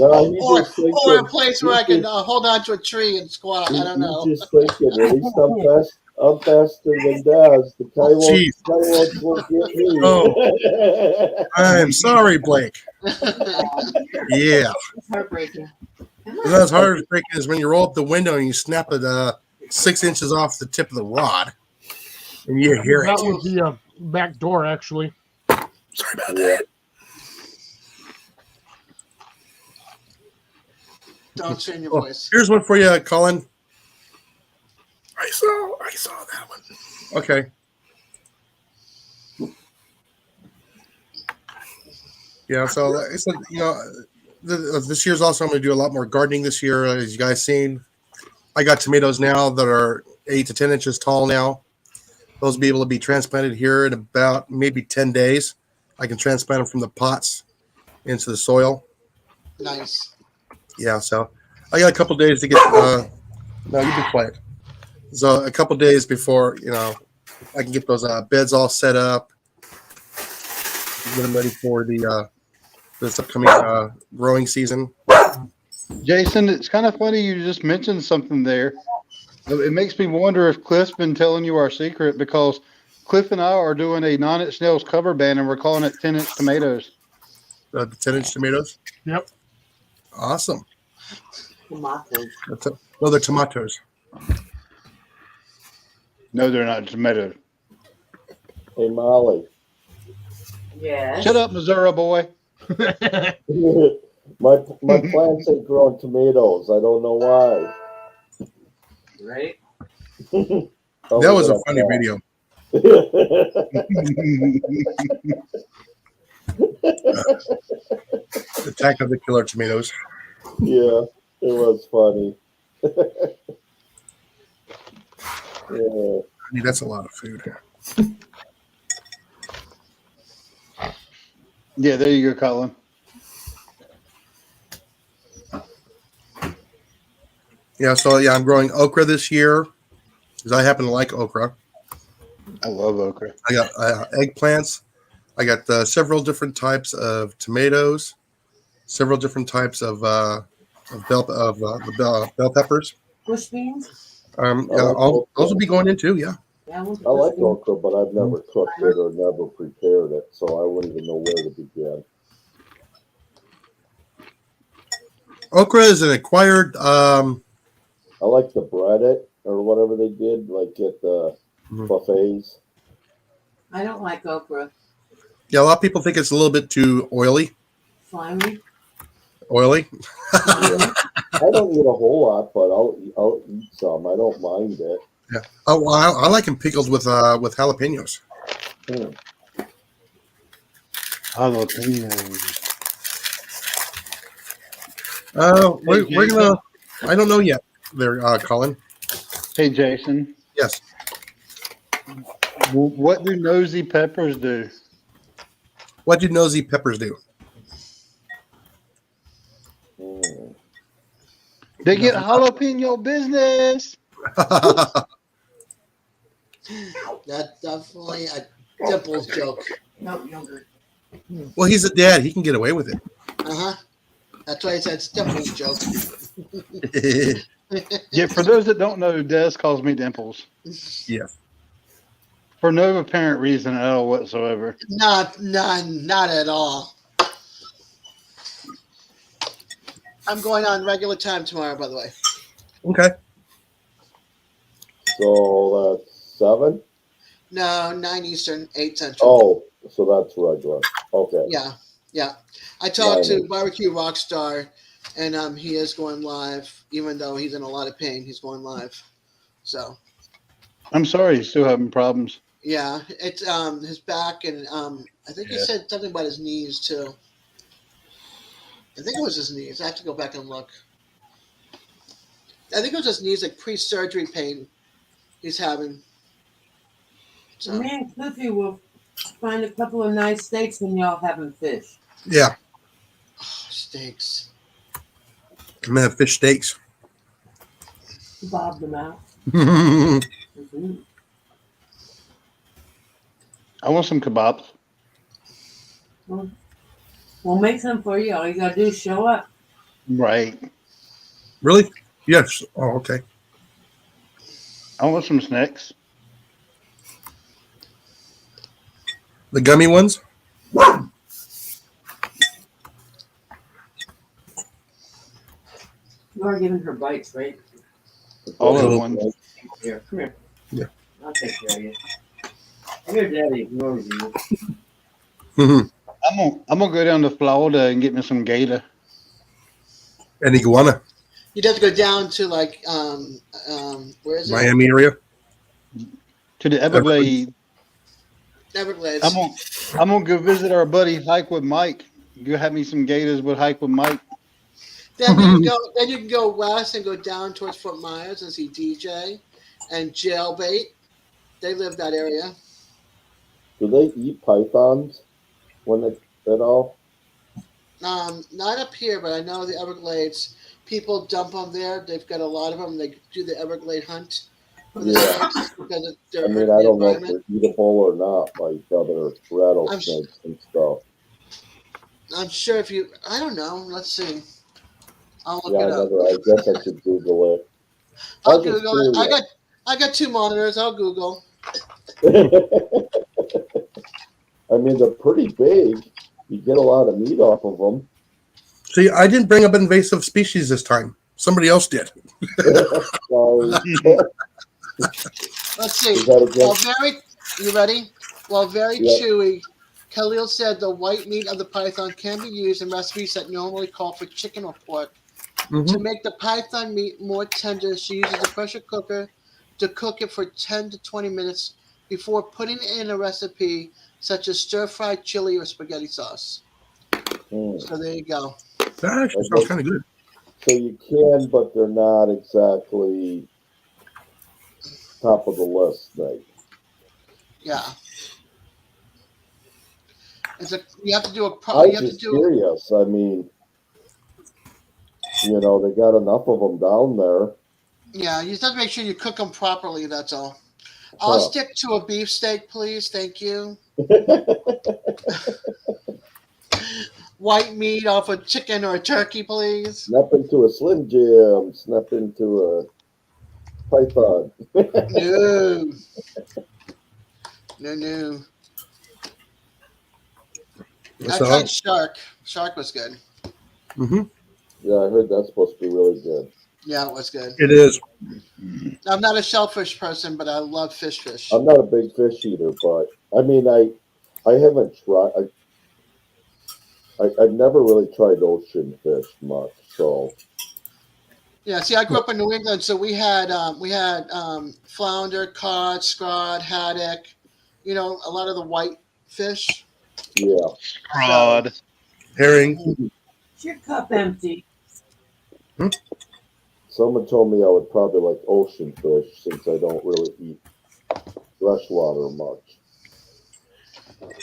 Or a place where I can hold on to a tree and squat. I don't know. He's just thinking, at least I'm faster than Daz. The Coyotes won't get me. Oh, I'm sorry, Blake. Yeah. It's heartbreaking. That's heartbreaking is when you roll up the window and you snap it 6 inches off the tip of the rod, and you hear it. That was the back door, actually. Sorry about that. Don't change your voice. Here's one for you, Colin. I saw that one. Okay. Yeah, so like I said, this year's also I'm going to do a lot more gardening this year, as you guys seen. I got tomatoes now that are 8 to 10 inches tall now. Those will be able to be transplanted here in about maybe 10 days. I can transplant them from the pots into the soil. Nice. Yeah, so I got a couple days to get. No, you be quiet. So a couple days before I can get those beds all set up, get them ready for this upcoming growing season. Jason, it's kind of funny you just mentioned something there. It makes me wonder if Cliff's been telling you our secret, because Cliff and I are doing a 9 Inch Nails cover band and we're calling it 10 Inch Tomatoes. The 10-inch tomatoes? Yep. Awesome. Tomatoes. No, they're tomatoes. No, they're not tomatoes. Hey, Molly. Yes. Shut up, Missouri boy. my plants ain't growing tomatoes. I don't know why. Right? That was a funny video. Attack of the Killer Tomatoes. Yeah, it was funny. Yeah. I mean, that's a lot of food. Yeah, there you go, Colin. Yeah, so I'm growing okra this year because I happen to like okra. I love okra. I got eggplants. I got several different types of tomatoes, several different types of bell peppers. Bush beans? Those will be going in too. Yeah. Yeah, I like okra, but I've never cooked it or never prepared it, so I wouldn't even know where to begin. Okra is an acquired. I like to bread it or whatever they did, like at the buffets. I don't like okra. Yeah, a lot of people think it's a little bit too oily. Slimy. Oily. Slimy. I don't eat a whole lot, but I'll eat some. I don't mind it. Yeah. Oh, well, I like them pickled with jalapenos. Hmm. Jalapenos. We're gonna. I don't know yet. There, Colin. Hey, Jason. Yes. What do nosy peppers do? What do nosy peppers do? Hmm. They get jalapeno business. That's definitely a Dimples joke. No, younger. Well, he's a dad. He can get away with it. Uh-huh. That's why I said it's Dimples joke. Yeah, for those that don't know, Des calls me Dimples. Yes. For no apparent reason at all whatsoever. Not at all. I'm going on regular time tomorrow, by the way. Okay. So that's 7. No, 9 Eastern, 8 Central. Oh, so that's regular. Okay. Yeah. I talked to Right. Barbecue Rockstar, and he is going live, even though he's in a lot of pain. He's going live. So I'm sorry, he's still having problems. yeah, it's his back, and I think he said something about his knees too. I think it was his knees. I have to go back and look. I think it was his knees, like pre-surgery pain he's having. So Me and Cliffy will find a couple of nice steaks when y'all having fish. Yeah. steaks. I'm gonna have fish steaks. Bob them out. Well, Mhm. I want some kebabs. We'll make some for you. All you gotta do is show up. Right. really? Yes. Oh, okay. I want some snacks. The gummy ones. You are giving her bites, right? All Hello. at once. Here, come here. Yeah. I'll take care of you. Your daddy ignores you. And I'm gonna go down to Florida and get me some gator. iguana. You'd have to go down to like where is it? Miami area. To the Everglades. Everglades. I'm gonna go visit our buddy Hike with Mike. You have me some gators with Hike with Mike. Then you can go west and go down towards Fort Myers and see DJ and Jailbait. They live that area. Do they eat pythons when they at all? Not up here, but I know the Everglades. People dump them there. They've got a lot of them. They do the Everglade hunt for the Yeah. snakes because of I their mean, the I don't know if environment. they're eatable or not, like other rattlesnakes and stuff. I'm sure if you, I don't know. Let's see. I'll look Yeah, it up. I guess I should Google it. I'll I was Google it. curious. I got two monitors. I'll Google. I mean, they're pretty big. You get a lot of meat off of them. See, I didn't bring up invasive species this time. Somebody else did. So, Let's see. is that a Well, good? very. You ready? Well, very Yeah. chewy. Khalil said the white meat of the python can be used in recipes that normally call for chicken or pork. Mhm. To make the python meat more tender, she uses a pressure cooker to cook it for 10 to 20 minutes before putting it in a recipe such as stir-fried chili or spaghetti sauce. Hmm. So there you go. That actually sounds kind of good. So you can, but they're not exactly top of the list snake. Yeah. You have to do a I was you have to just do curious. I mean, you know, they got enough of them down there. yeah, you just have to make sure you cook them properly, that's all. I'll stick to a beef steak, please. Thank you. White meat off a chicken or a turkey, please. Snap into a Slim Jim. Snap into a python. No. No. I So, tried shark. Shark was good. mhm. Yeah, I heard that's supposed to be really good. Yeah, it was good. It is. I'm not a shellfish person, but I love fish. I'm not a big fish eater, but I mean, I haven't tried. I've never really tried ocean fish much. So Yeah, see, I grew up in New England, so we had flounder, cod, scrod, haddock, a lot of the white fish. yeah, So Rod. Herring. Is your cup empty? someone told me I would probably like ocean fish since I don't really eat freshwater much.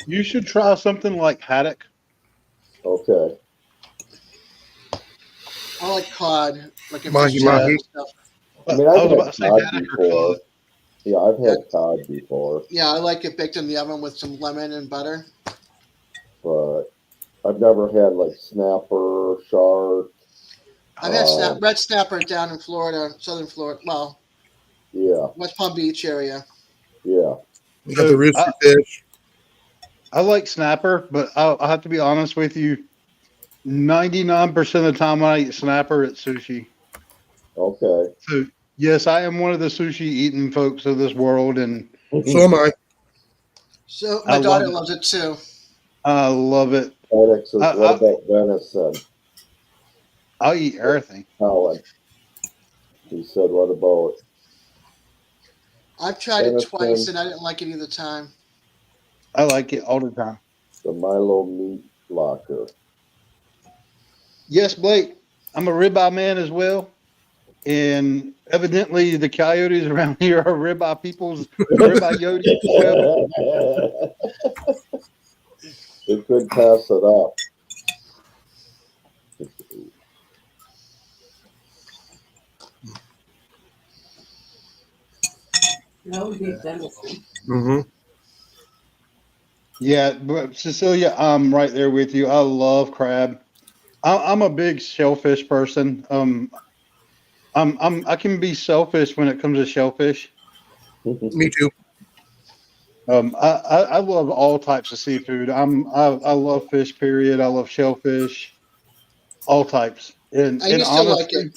You should try something like haddock. Okay. I like cod, like in fish Mahi tacos mahi. and stuff. I mean, I I've was about had to say cod haddock or before. cod. Yeah, I've Yeah, had cod before, yeah, I like it baked in the oven with some lemon and butter. but I've never had like snapper, shark. I've had Um, red snapper down in Florida, southern Florida, well, yeah, West Palm Beach area. yeah. We got the So rooster fish. I like snapper, but I have to be honest with you. 99% of the time when I eat snapper, it's sushi. Okay. So yes, I am one of the sushi eating folks of this world, and So am I. So I my daughter love it. loves it too. I love it. Alex says, I, what I about venison? I'll eat everything. Colin, he said, what about I've tried it twice venison, and I didn't like it either time. I like it all the time. the Milo meat locker? Yes, Blake, I'm a ribeye man as well, and evidently the coyotes around here are ribeye yotes as well. They could pass it up. That would be venison. Mm-hmm. Yeah, but Cecilia, I'm right there with you. I love crab. I'm a big shellfish person. I can be selfish when it comes to shellfish. Me too. I love all types of seafood. I love fish. Period. I love shellfish, all types. I And used to like it. honestly,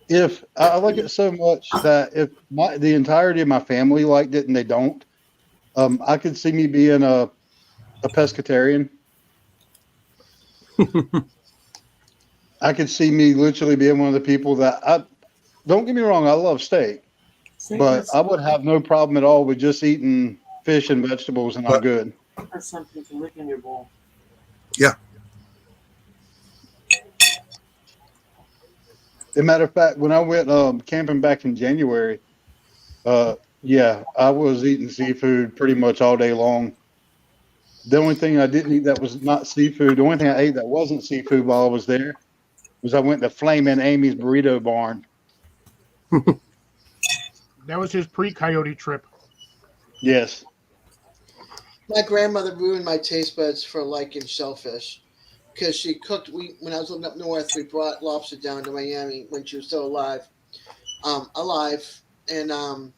if I like it so much that if the entirety of my family liked it and they don't, I could see me being a pescatarian. I could see me literally being one of the people that I don't get me wrong. I love steak, but I would have no problem at all with just eating fish and vegetables, and I'm But good. Or something to lick in your bowl. yeah, As a matter of fact, when I went camping back in January, yeah, I was eating seafood pretty much all day long. The only thing I didn't eat that was not seafood. The only thing I ate that wasn't seafood while I was there was I went to Flamin' Amy's Burrito Barn. That was his pre-coyote trip. Yes. My grandmother ruined my taste buds for liking shellfish because she cooked. When I was living up north, we brought lobster down to Miami when she was still alive, and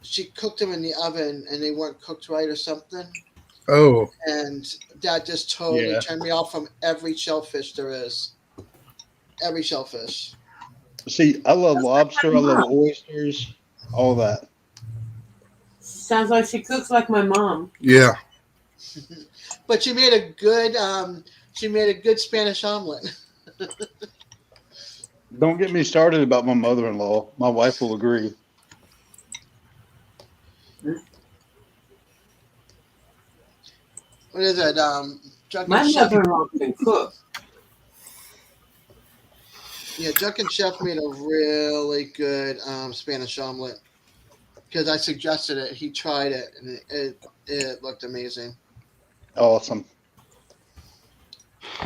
she cooked them in the oven and they weren't cooked right or something. oh, And that just totally Yeah. turned me off from every shellfish there is. Every shellfish. See, I love lobster. I love oysters. All that. Sounds like she cooks like my mom. yeah. But she made a good Spanish omelet. Don't get me started about my mother-in-law. My wife will agree. What is it? Drunken My Chef. mother-in-law can cook. Yeah, Drunken Chef made a really good Spanish omelet because I suggested it. He tried it and it looked amazing. Awesome.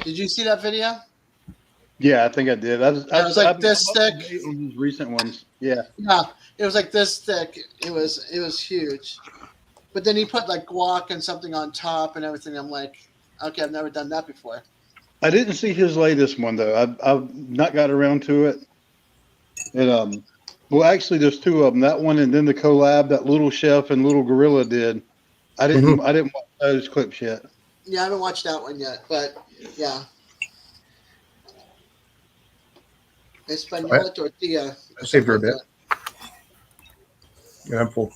Did you see that video? Yeah, I think I did. It was like this I'm up to thick. date on these recent ones. Yeah. Yeah, it was like this thick. It was huge. But then he put like guac and something on top and everything. I'm like, okay, I've never done that before. I didn't see his latest one though. I've not got around to it. And well, actually, there's two of them. That one, and then the collab that Little Chef and Little Gorilla did. I didn't watch those clips yet. Yeah, I haven't watched that one yet, but yeah. Española tortilla. I saved her a bit. Yeah, I'm full.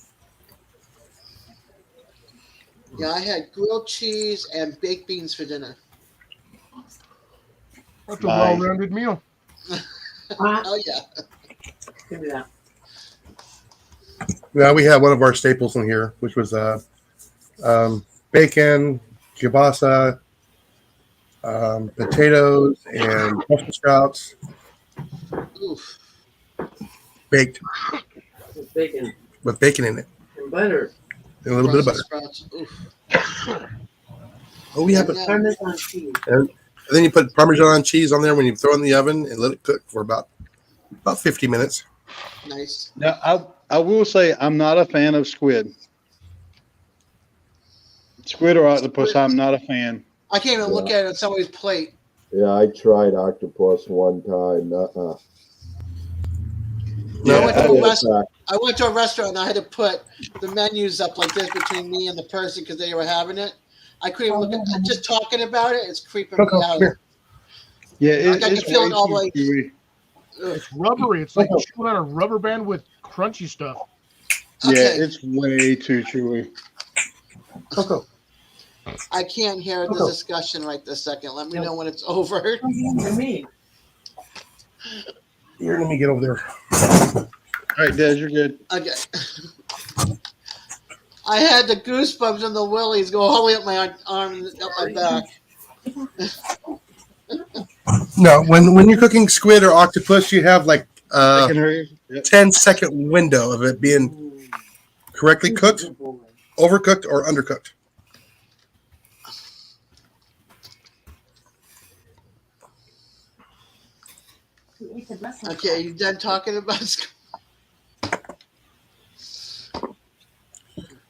Yeah, I had grilled cheese and baked beans for dinner. That's a Nice. well-rounded meal. Oh yeah. Give me that. Now we have one of our staples in here, which was bacon, kielbasa, potatoes, and Brussels sprouts Oof. baked With bacon with bacon in it and butter. and a little bit of butter. Brussels sprouts. Oof. Oh, yeah, but Yeah. Parmesan cheese. and then you put Parmesan cheese on there when you throw it in the oven and let it cook for about 50 minutes. Nice. Now, I will say I'm not a fan of squid. Squid or octopus, I'm not a fan. I can't even look at it on somebody's plate. Yeah, I tried octopus one time. No, I went to a restaurant and I had to put the menus up like this between me and the person because they were having it. I couldn't even look at just talking about it. It's creeping Coco, me come out. here. Yeah, I can it's feel way it all too like. chewy. It's rubbery. It's like chewing on a rubber band with crunchy stuff. Yeah, Okay. it's way too chewy. Coco. I can't hear the discussion right this second. Let me know when it's over. For me. Here, let me get over there. All right, Des, you're good. Okay. I had the goosebumps and the willies go all the way up my arm and up my back. No, when you're cooking squid or octopus, you have like I can hear you. Yep. 10-second window of it being correctly cooked, overcooked, or undercooked. Okay, you done talking about?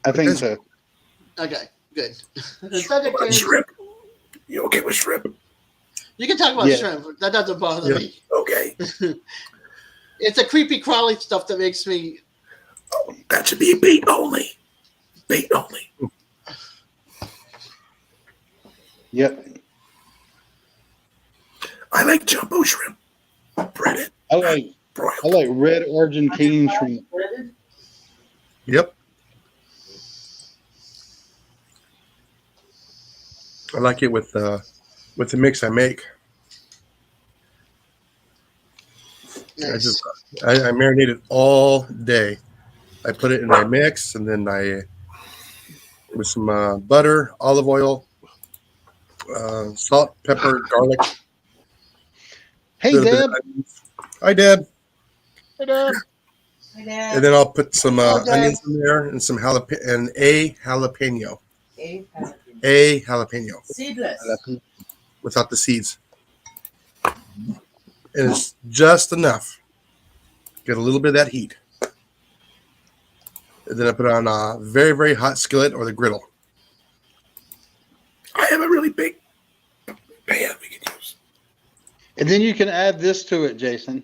I think so. Okay, good. The subject What about is, shrimp? You okay with shrimp? you can talk about Yeah. shrimp. That doesn't bother Yeah. me. Okay. It's the creepy crawly stuff that makes me. That should be bait only. Bait only. Yep. I like jumbo shrimp. Breaded. I like red Argentine shrimp. Yep. I like it with the mix I make. Nice. I marinate it all day. I put it in my mix, and then with some butter, olive oil, salt, pepper, garlic. Hey, little bit Deb. of onions. Hi, Deb. Hey, Dad. And then I'll put some Hello, Deb. onions in there and some jalapeno. A Jalapeno seedless. without the seeds. And it's just enough. Get a little bit of that heat. And then I put it on a very, very hot skillet or the griddle. I have a really big pan we can use. And then you can add this to it, Jason.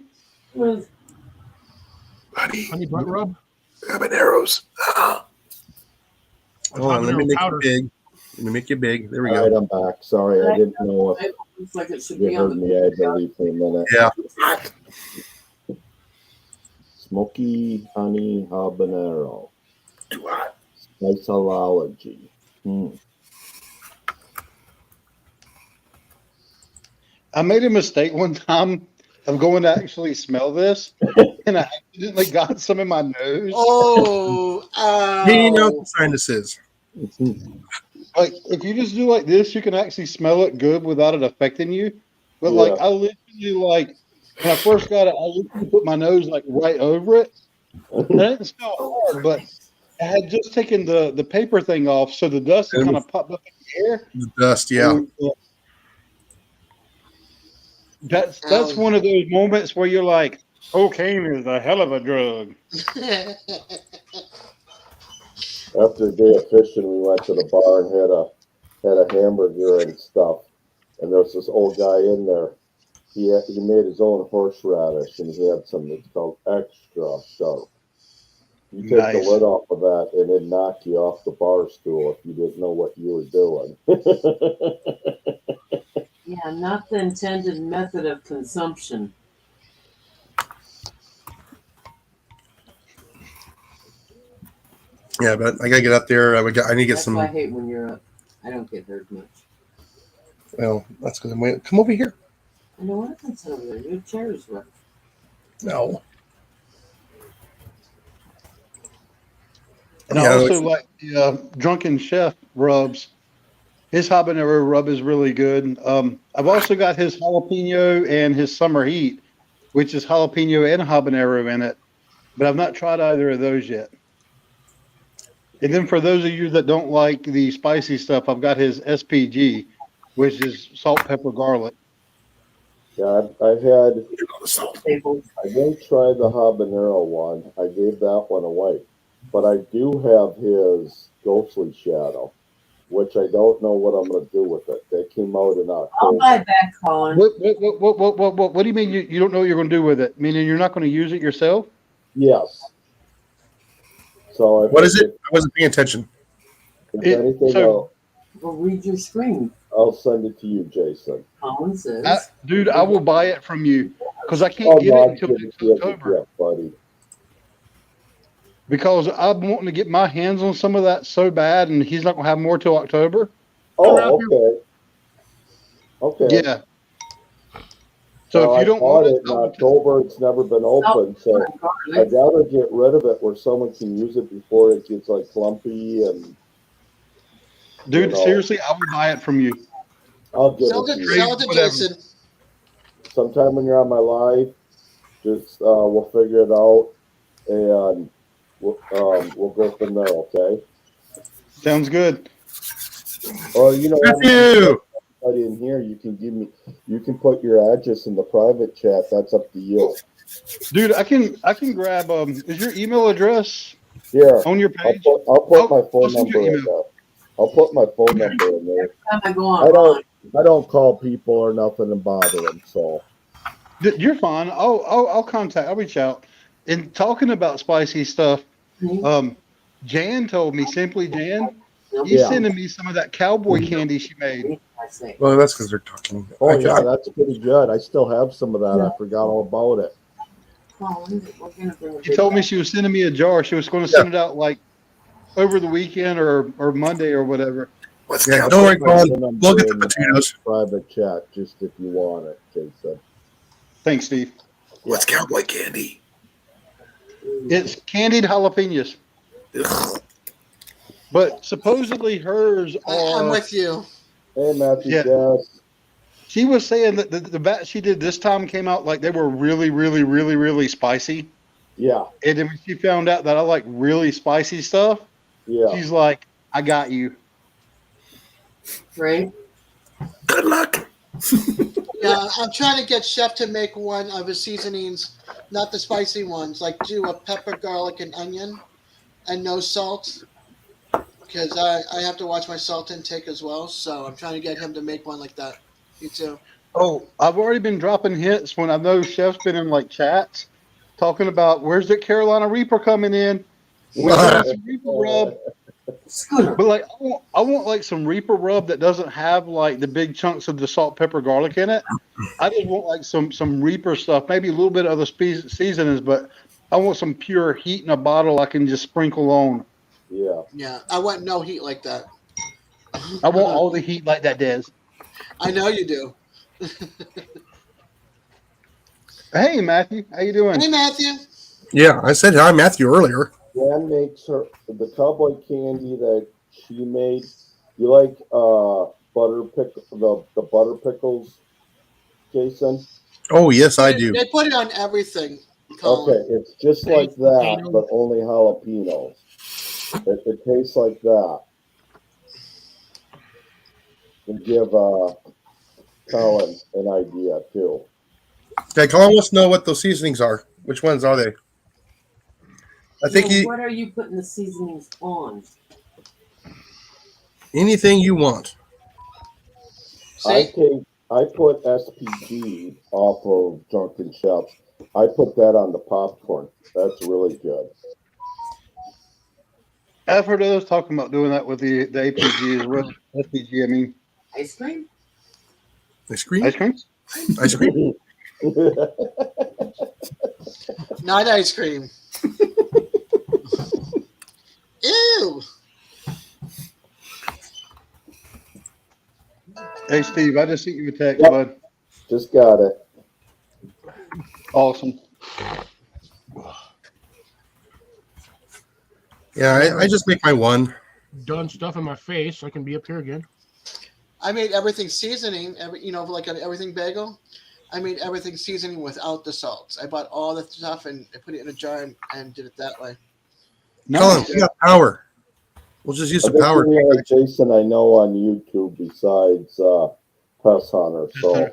With Honey butt rub. Habaneros. Hold on, let me Habanero make powder. it big. Let me make it big. There we All right, go. I'm back. Sorry, I didn't know if it looks like it should you be on heard the me. I had to leave for a minute. Yeah. Smoky honey habanero. Too hot. Spiceology. I made a mistake one time of going to actually smell this, and I accidentally got some in my nose. Oh, You know what the sign this is. Like, if you just do like this, you can actually smell it good without it affecting you. But like, Yeah. I literally like when I first got it, I literally put my nose like right over it. And it didn't smell hard, but I had just taken the paper thing off, so the dust had kind of popped up in the air. The dust, yeah. That's one of those moments where you're like, cocaine is a hell of a drug. After a day of fishing, we went to the bar and had a hamburger and stuff. And there was this old guy in there. He made his own horseradish, and he had some that's called extra sharp. You take the Nice. lid off of that, and it'd knock you off the bar stool if you didn't know what you were doing. Yeah, not the intended method of consumption. Yeah, but I gotta get up there. I need to get That's some. why I hate when you're up. I don't get hurt much. Well, that's because I'm waiting. Come over here. I know what happens over there. Your chair is rough. No. And I Yeah, also like the Drunken Chef rubs. His habanero rub is really good. I've also got his jalapeno and his summer heat, which is jalapeno and habanero in it, but I've not tried either of those yet. And then for those of you that don't like the spicy stuff, I've got his SPG, which is salt, pepper, garlic. Yeah, I've had. Staples. I didn't try the habanero one. I gave that one away, but I do have his ghostly shadow, which I don't know what I'm going to do with it. They came out in I'll October. buy it back, Colin. What do you mean you don't know what you're going to do with it? Meaning you're not going to use it yourself? Yes. So what is it? I wasn't paying attention. If anything, Well, read your screen. I'll send it to you, Jason. Colin says. Dude, I will buy it from you because I can't get it until next October. Yeah, buddy. Because I'm wanting to get my hands on some of that so bad, and he's not going to have more till October. Oh, okay. Okay. Yeah. So if you don't bought want it in October, it's never been open, so I'd rather get rid of it where someone can use it before it gets like clumpy and. Dude, seriously, I will buy it from you. I'll get Sell it. it to Jason. Sometime when you're on my live, just we'll figure it out, and we'll go from there. Okay. Sounds good. Or you know, Matthew! anybody in here, you can put your address in the private chat. That's up to you. Dude, I can grab. Is your email address Here on your page? I'll put my phone number in there. I'll put my phone number in there. Time I go on. I don't call people or nothing and bother them. So You're fine. I'll reach out. And talking about spicy stuff, Jan told me, Simply Jan, he's sending me some of that cowboy candy she made. Well, that's because they're talking. Oh yeah, that's pretty good. I still have some of that. I forgot all about it. She told me she was sending me a jar. She was going to send it out like over the weekend or Monday or whatever. Yeah, don't worry, Colin. We'll get the potatoes. Private chat, just if you want it, Jason. Thanks, Steve. What's cowboy candy? It's candied jalapenos. But supposedly hers are. I'm with you. Hey, Matthew. Yeah. Yes. She was saying that the batch she did this time came out like they were really, really, really, really spicy. Yeah. And then when she found out that I like really spicy stuff, she's like, I got you. Right? Good luck. Yeah, I'm trying to get Chef to make one of his seasonings, not the spicy ones, like do a pepper, garlic, and onion, and no salt, because I have to watch my salt intake as well. So I'm trying to get him to make one like that. You too. Oh, I've already been dropping hints when I know Chef's been in like chats talking about where's the Carolina Reaper coming in. We got some Reaper rub. But like I want like some Reaper rub that doesn't have like the big chunks of the salt, pepper, garlic in it. I just want like some Reaper stuff, maybe a little bit of other seasonings, but I want some pure heat in a bottle I can just sprinkle on. Yeah. Yeah, I want no heat like that. I want all the heat like that, Des. I know you do. Hey, Matthew, how you doing? Hey, Matthew. Yeah, I said hi, Matthew, earlier. Jan makes the cowboy candy that she made. You like the butter pickles, Jason? Oh yes, I do. They put it on everything. Colin. Okay, it's just like that, but only jalapenos. It tastes like that. And give Colin an idea too. Okay, Colin wants to know what those seasonings are. Which ones are they? I think What are you putting the seasonings on? Anything you want. I put SPG off of Drunken Chefs. I put that on the popcorn. That's really good. I've heard others talking about doing that with the APG as well. SPG, I mean. Ice cream? Ice cream? Ice cream? Ice cream? Not ice cream. Ew. Hey, Steve, I just sent you a text, Yep. bud. Just got it. Awesome. Yeah, I just make my one. Done stuff in my face. I can be up here again. I made everything seasoning, like an everything bagel. I made everything seasoning without the salts. I bought all the stuff and I put it in a jar and did it that way. Colin, Nice. we got power. We'll just use I the think power. the only Jason I know on YouTube besides Pest Hunter. So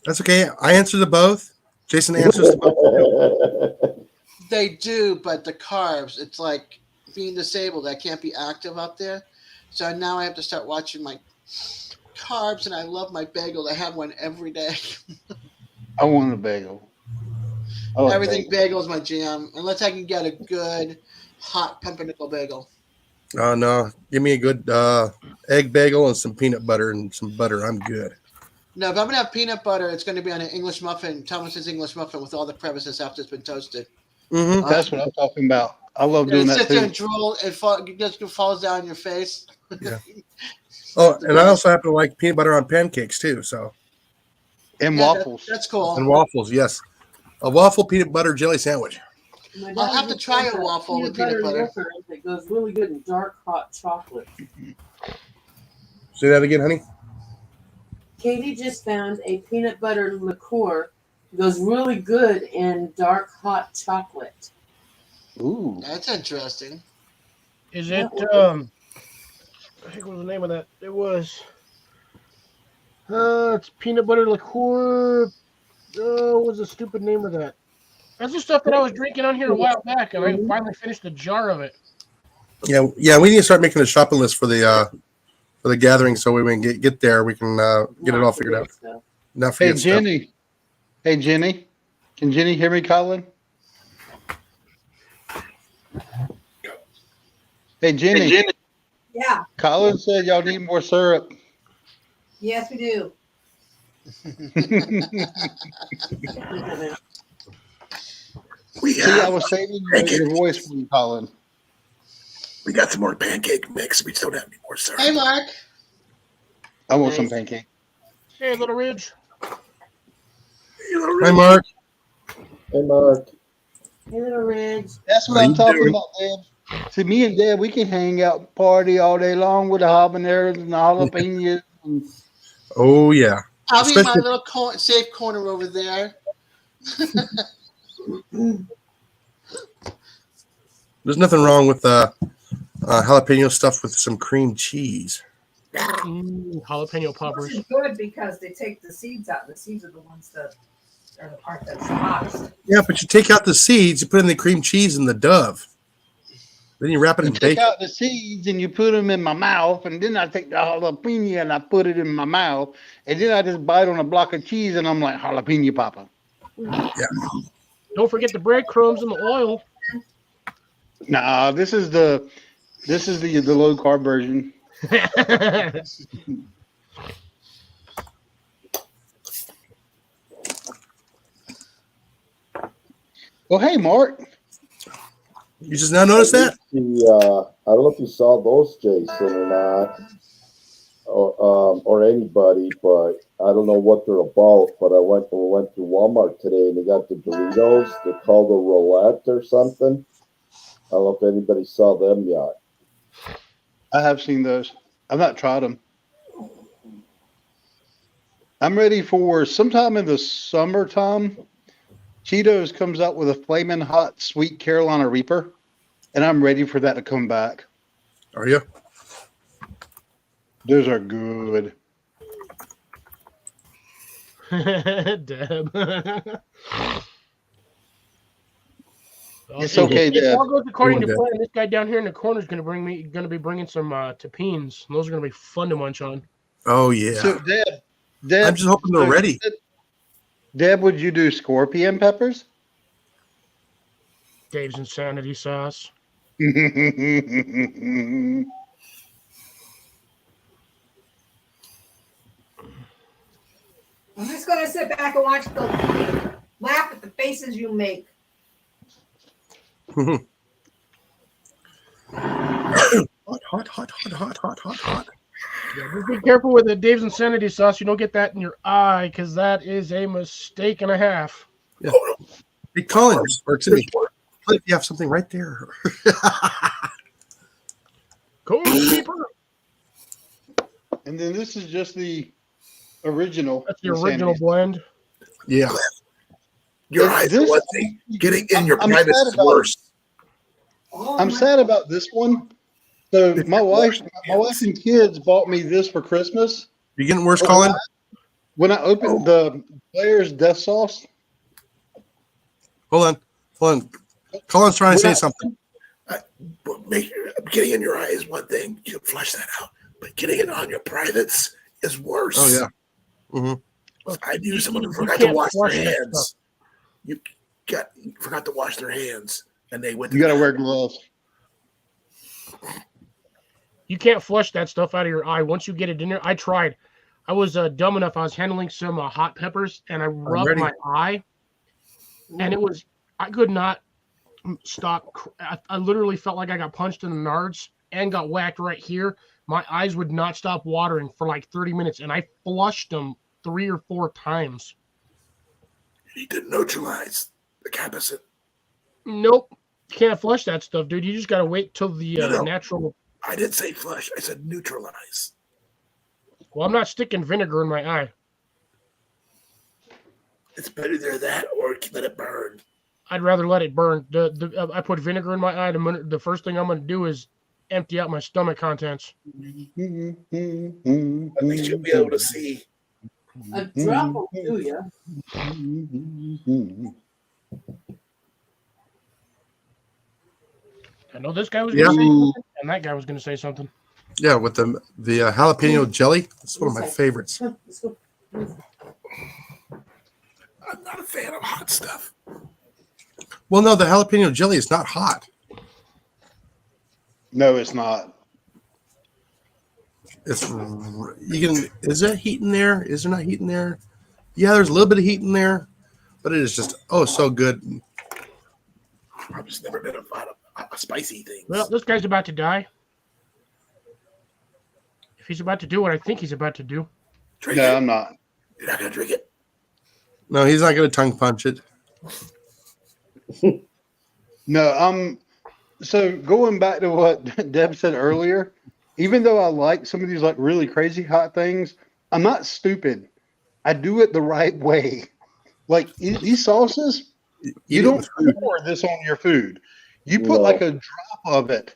That's okay. I answer to both. Jason answers to both. They do, but the carbs, it's like being disabled. I can't be active up there. So now I have to start watching my carbs, and I love my bagel. I have one every day. I want a bagel. I like Everything bagels. bagel is my jam, unless I can get a good hot pumpernickel bagel. Oh no, give me a good egg bagel and some peanut butter and some butter. I'm good. No, if I'm gonna have peanut butter, it's gonna be on an English muffin, Thomas's English muffin, with all the crevices after it's been toasted. Mm-hmm. That's what I'm talking about. I love doing It that sits there too. and drool. It just falls down your face. Yeah. Oh, and I also happen to like peanut butter on pancakes too. So And Yeah, waffles. that's cool. and waffles, yes, a waffle peanut butter jelly sandwich. My I'll dad have to just try has a waffle with peanut peanut butter. liquor that goes really good in dark hot chocolate. Say that again, honey. Katie just found a peanut butter liqueur. It goes really good in dark hot chocolate. Ooh. That's interesting. Is Yeah, it? well- I think what was the name of that? It was. It's peanut butter liqueur. What was the stupid name of that? That's the stuff that I was drinking on here a while back, and I finally finished a jar of it. Yeah. We need to start making a shopping list for the gathering, so we can get there. We can get it all figured out. Stuff. Not Hey, forget stuff. Jenny. Hey, Jenny. Can Jenny hear me, Colin? Hey, Jenny. Yeah. Colin said y'all need more syrup. Yes, we do. We See, I have, was saving your voice for you, Colin. we got some more pancake mix. We just don't have any more syrup. Hey, Mark. I want some Nice. pancake. Hey, Little Ridge. Hi, Mark. hey, Mark. Hey, little Ridge. That's what How I'm you talking doing? about, Dad. See, me and Dad, we can hang out and party all day long with the habaneros and the jalapenos. And Oh yeah. I'll be in my Especially- little safe corner over there. There's nothing wrong with jalapeno stuff with some cream cheese. Jalapeno Which poppers. is good because they take the seeds out. The seeds are the ones that are the part that's hottest. Yeah, but you take out the seeds, you put in the cream cheese and the Dove. Then you wrap it you in take bacon. out the seeds and you put them in my mouth, and then I take the jalapeno and I put it in my mouth, and then I just bite on a block of cheese, and I'm like jalapeno papa. Don't forget the breadcrumbs and the oil. Nah, this is the low carb version. Well, hey, Mark. You just now noticed that? I don't know if you saw those, Jason, or not, or anybody, but I don't know what they're about. But we went to Walmart today, and they got the Doritos. They're called a roulette or something. I don't know if anybody saw them yet. I have seen those. I've not tried them. I'm ready for sometime in the summertime. Cheetos comes out with a flaming hot sweet Carolina Reaper, and I'm ready for that to come back. Are you? Those are good. Deb. It's okay, If Deb. all goes according to Deb. plan, this guy down here in the corner is going to be bringing some tapines. Those are going to be fun to munch on. Oh yeah. So, Deb, I'm just hoping they're ready. Deb, would you do scorpion peppers? Dave's insanity sauce. I'm just going to sit back and laugh at the faces you make. Hot. Yeah, just be careful with the Dave's Insanity sauce. You don't get that in your eye because that is a mistake and a half. Hey, Colin, or excuse me, Cliff, you have something right there. Code Keeper. And then this is just the original. That's the original blend. Yeah. Your And eyes this- are one thing. Getting in your I'm privacy sad is about worse. I'm sad about this one. So my wife and kids bought me this for Christmas. You getting worse, But Colin? When I opened the Blair's Death Sauce, Hold on. Colin's trying to When say something. But getting in your eye is one thing. You can flush that out. But getting it on your privates is worse. Oh, yeah. I knew someone who You forgot to can't wash their flush that hands. You forgot to wash their hands, and they went. you got to wear gloves. You can't flush that stuff out of your eye once you get it in there. I tried. I was dumb enough. I was handling some hot peppers, and I rubbed ready. my eye, and I could not stop. I literally felt like I got punched in the nards and got whacked right here. My eyes would not stop watering for like 30 minutes, and I flushed them 3 or 4 times. You need to neutralize the capacin. Nope. Can't flush that stuff, dude. You just got to wait till the No. natural. I didn't say flush. I said neutralize. Well, I'm not sticking vinegar in my eye. It's better there that or let it burn. I'd rather let it burn. I put vinegar in my eye. The first thing I'm going to do is empty out my stomach contents. At least you'll be able to see. A drop will do you. I know this guy was going to say something, and that guy was going to say something. Yeah, with the jalapeno jelly. It's one of my favorites. Let's go. I'm not a fan of hot stuff. Well, no, the jalapeno jelly is not hot. No, it's not. It's is there heat in there? Is there not heat in there? Yeah, there's a little bit of heat in there, but it is just so good. I've just never been a fan of spicy things. Well, this guy's about to die. If he's about to do what I think he's about to do. Drink No, it. I'm not. You're not gonna drink it. No, he's not going to tongue punch it. No, so going back to what Deb said earlier, even though I like some of these like really crazy hot things, I'm not stupid. I do it the right way. Like these sauces, you don't pour this on your food. You put like a drop of it,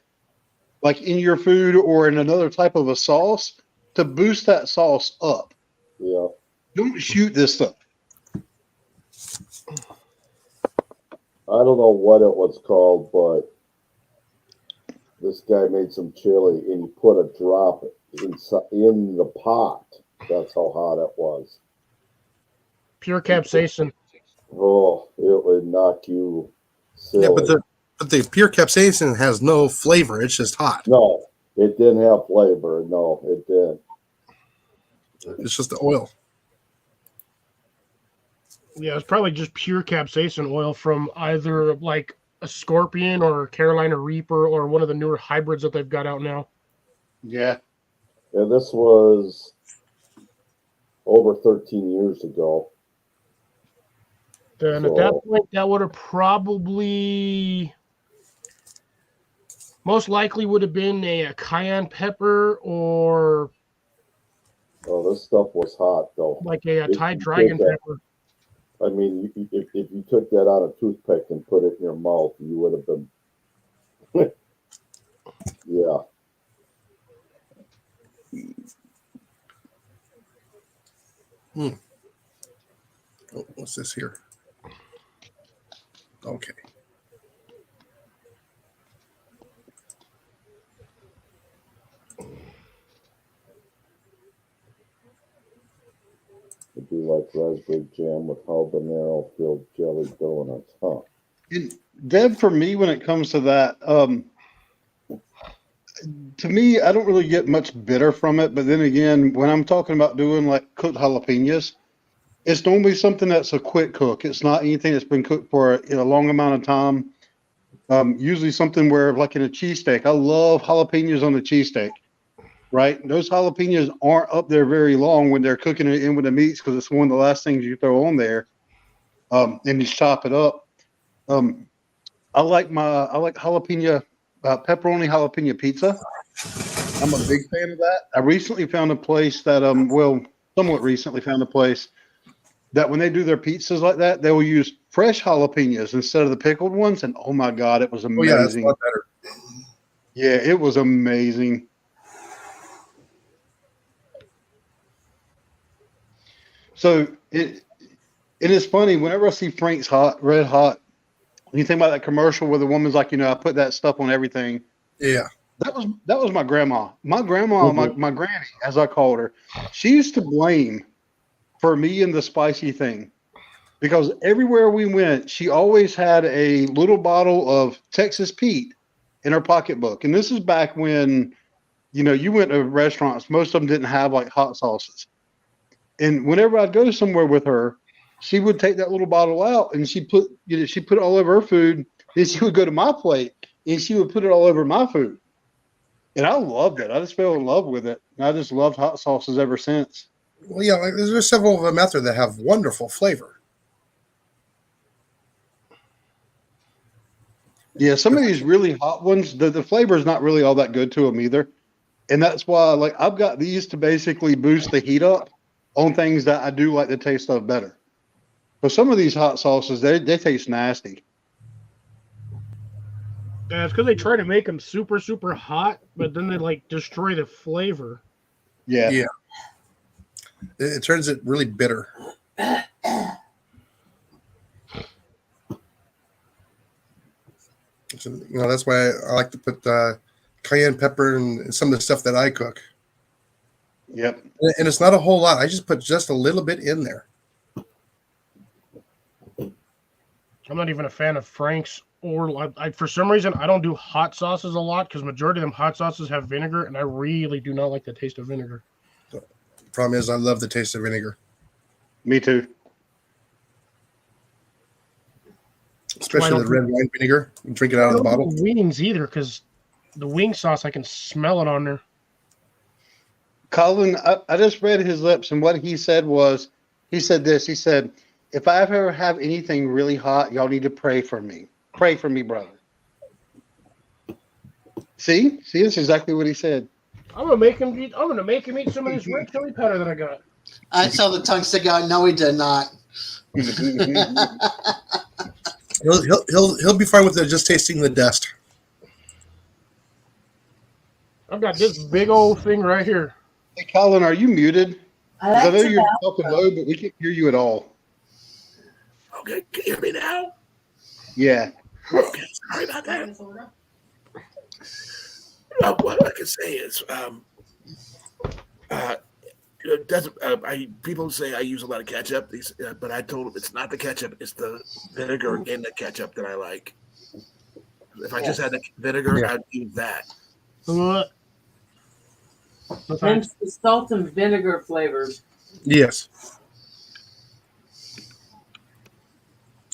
like in your food or in another type of a sauce to boost that sauce up. Yeah. Don't shoot this stuff. I don't know what it was called, but this guy made some chili and he put a drop in the pot. That's how hot it was. Pure capsaicin. Oh, it would knock you silly. Yeah, but the pure capsaicin has no flavor. It's just hot. No, it didn't have flavor. No, it didn't. It's just the oil. Yeah, it's probably just pure capsaicin oil from either like a Scorpion or Carolina Reaper or one of the newer hybrids that they've got out now. Yeah. And this was over 13 years ago. Then at that point, that would have probably most likely would have been a cayenne pepper or Oh, this stuff was hot, though. like a If Thai you dragon did that- pepper. I mean, if you took that out of a toothpick and put it in your mouth, you would have been. Yeah. Oh, what's this here? Okay. It'd be like raspberry jam with habanero filled jelly donuts, huh? And Deb, for me, when it comes to that, to me, I don't really get much bitter from it. But then again, when I'm talking about doing like cooked jalapenos, it's normally something that's a quick cook. It's not anything that's been cooked for a long amount of time. Usually something where, like in a cheesesteak, I love jalapenos on the cheesesteak, right? Those jalapenos aren't up there very long when they're cooking it in with the meats because it's one of the last things you throw on there. And you chop it up. I like jalapeno, pepperoni jalapeno pizza. I'm a big fan of that. I recently found a place that, somewhat recently found a place that when they do their pizzas like that, they will use fresh jalapenos instead of the pickled ones. And oh my God, it was Oh yeah, that's a amazing. lot better. Yeah, it was amazing. So it is funny whenever I see Frank's Red Hot. When you think about that commercial where the woman's like, I put that stuff on everything. Yeah. That was my grandma. My grandma, my granny, as I called her, she used to blame for me and the spicy thing. Because everywhere we went, she always had a little bottle of Texas Pete in her pocketbook. And this is back when, you went to restaurants, most of them didn't have like hot sauces. And whenever I'd go somewhere with her, she would take that little bottle out and she put it all over her food. Then she would go to my plate and she would put it all over my food. And I loved it. I just fell in love with it. And I just loved hot sauces ever since. Well, yeah, like, there's several of them out there that have wonderful flavor. Yeah, some of these really hot ones, the flavor is not really all that good to them either. And that's why, like, I've got these to basically boost the heat up on things that I do like the taste of better. But some of these hot sauces, they taste nasty. Yeah, it's because they try to make them super, super hot, but then they like destroy the flavor. Yeah. Yeah. It turns it really bitter. So, that's why I like to put cayenne pepper in some of the stuff that I cook. Yep. And it's not a whole lot. I just put just a little bit in there. I'm not even a fan of Frank's, or for some reason I don't do hot sauces a lot because majority of them hot sauces have vinegar, and I really do not like the taste of vinegar. The problem is I love the taste of vinegar. Me too. Especially the red wine vinegar. You drink it out of the bottle. Wings either, because the wing sauce, I can smell it on there. Colin, I just read his lips, and what he said was, he said, if I ever have anything really hot, y'all need to pray for me. Pray for me, brother. See, that's exactly what he said. I'm gonna make him eat some of this red chili powder that I got. I saw the tongue stick out. No, he did not. He'll be fine with it just tasting the dust. I've got this big old thing right here. Hey, Colin, are you muted? I I know like you're talking low, but we can't hear you at all. Okay, can you hear me now? Yeah. Okay, sorry about that. What I can say is, it doesn't. People say I use a lot of ketchup, but I told them it's not the ketchup; it's the vinegar in the ketchup that I like. If I just had the vinegar, I'd use that. What? Hence the salt and vinegar flavors. Yes.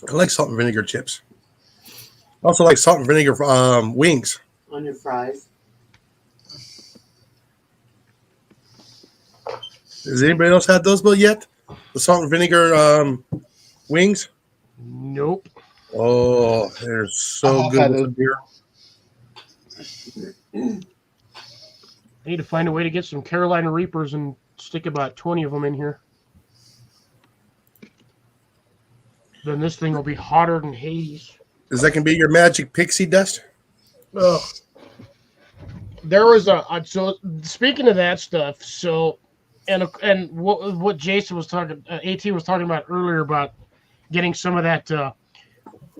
I like salt and vinegar chips. I also like salt and vinegar wings. On your fries. Has anybody else had those yet? The salt and vinegar wings? Nope. Oh, they're so good with beer. I need to find a way to get some Carolina Reapers and stick about 20 of them in here. Then this thing will be hotter than Hades. Is that going to be your magic pixie dust? Oh. There was so speaking of that stuff, so and what Jason was talking, AT was talking about earlier about getting some of that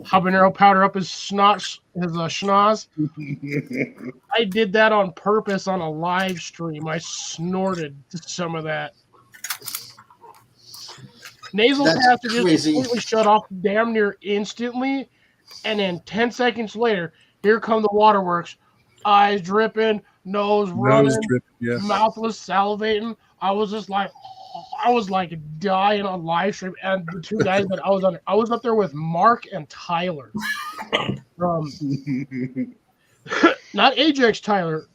habanero powder up his schnoz. I did that on purpose on a live stream. I snorted some of that. Nasal passages completely shut off damn near instantly, and then 10 seconds later, here come the waterworks. Eyes dripping, nose running, mouth was salivating. I was like dying on live stream. And the two guys that I was up there with, Mark and Tyler. Not Ajax Tyler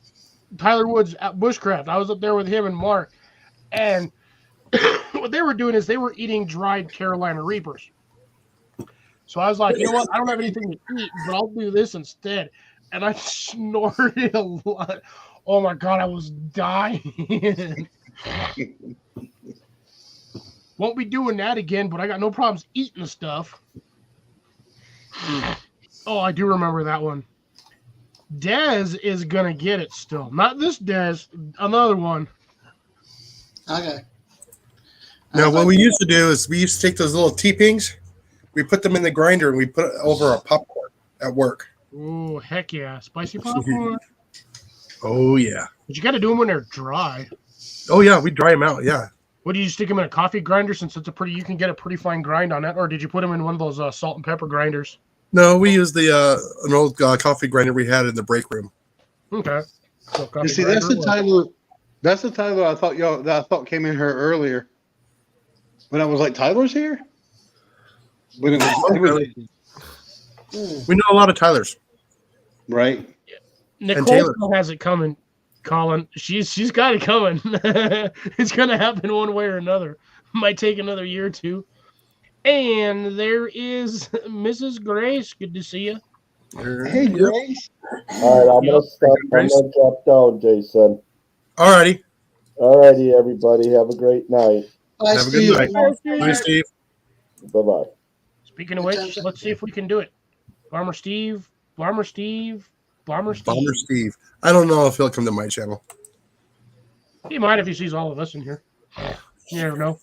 Woods at Bushcraft. I was up there with him and Mark, and what they were doing is they were eating dried Carolina Reapers. So I was like, you know what? I don't have anything to eat, but I'll do this instead. And I snorted a lot. Oh my God, I was dying. Won't be doing that again, but I got no problems eating the stuff. Oh, I do remember that one. Dez is going to get it still. Not this Dez, another one. Okay. Now, what we used to do is we used to take those little T-pings, we put them in the grinder, and we put it over a popcorn at work. Oh, heck yeah. Spicy popcorn. Oh, yeah. But you got to do them when they're dry. Oh, yeah, we dry them out, yeah. What do you stick them in a coffee grinder since it's you can get a pretty fine grind on that, or did you put them in one of those salt and pepper grinders? No, we used an old coffee grinder we had in the break room. Okay. So You see, that's the Tyler. That's the Tyler I thought came in here earlier. When I was like, Tyler's here. When it was We know a lot of Tylers. right. Nicole still has it coming, Colin. She's got it coming. It's gonna happen one way or another. Might take another year or two. And there is Mrs. Grace. Good to see you. Hey, Grace. All right, I'm gonna stop. I'm gonna drop down, Jason. All righty. All righty, everybody. Have a great night. Bye, Have a good Steve. night. Bye, Steve. Bye bye. Speaking of which, let's see if we can do it. Farmer Steve. Bomber Steve. I don't know if he'll come to my channel. He might if he sees all of us in here. You never know.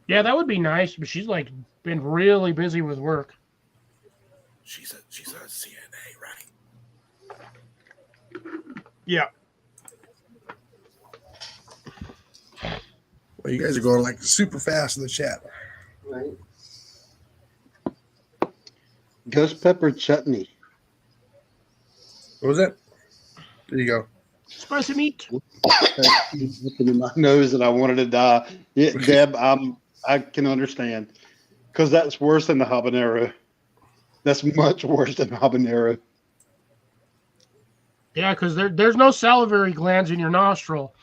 Yeah, that would be nice, but she's like been really busy with work. She's a CNA, right? Yeah. Well, you guys are going like super fast in the chat. Right. Ghost pepper chutney. What was that? There you go. Spicy meat. Looking in my nose, and I wanted to die. Yeah, Deb, I can understand because that's worse than the habanero. That's much worse than habanero. Yeah, because there's no salivary glands in your nostril.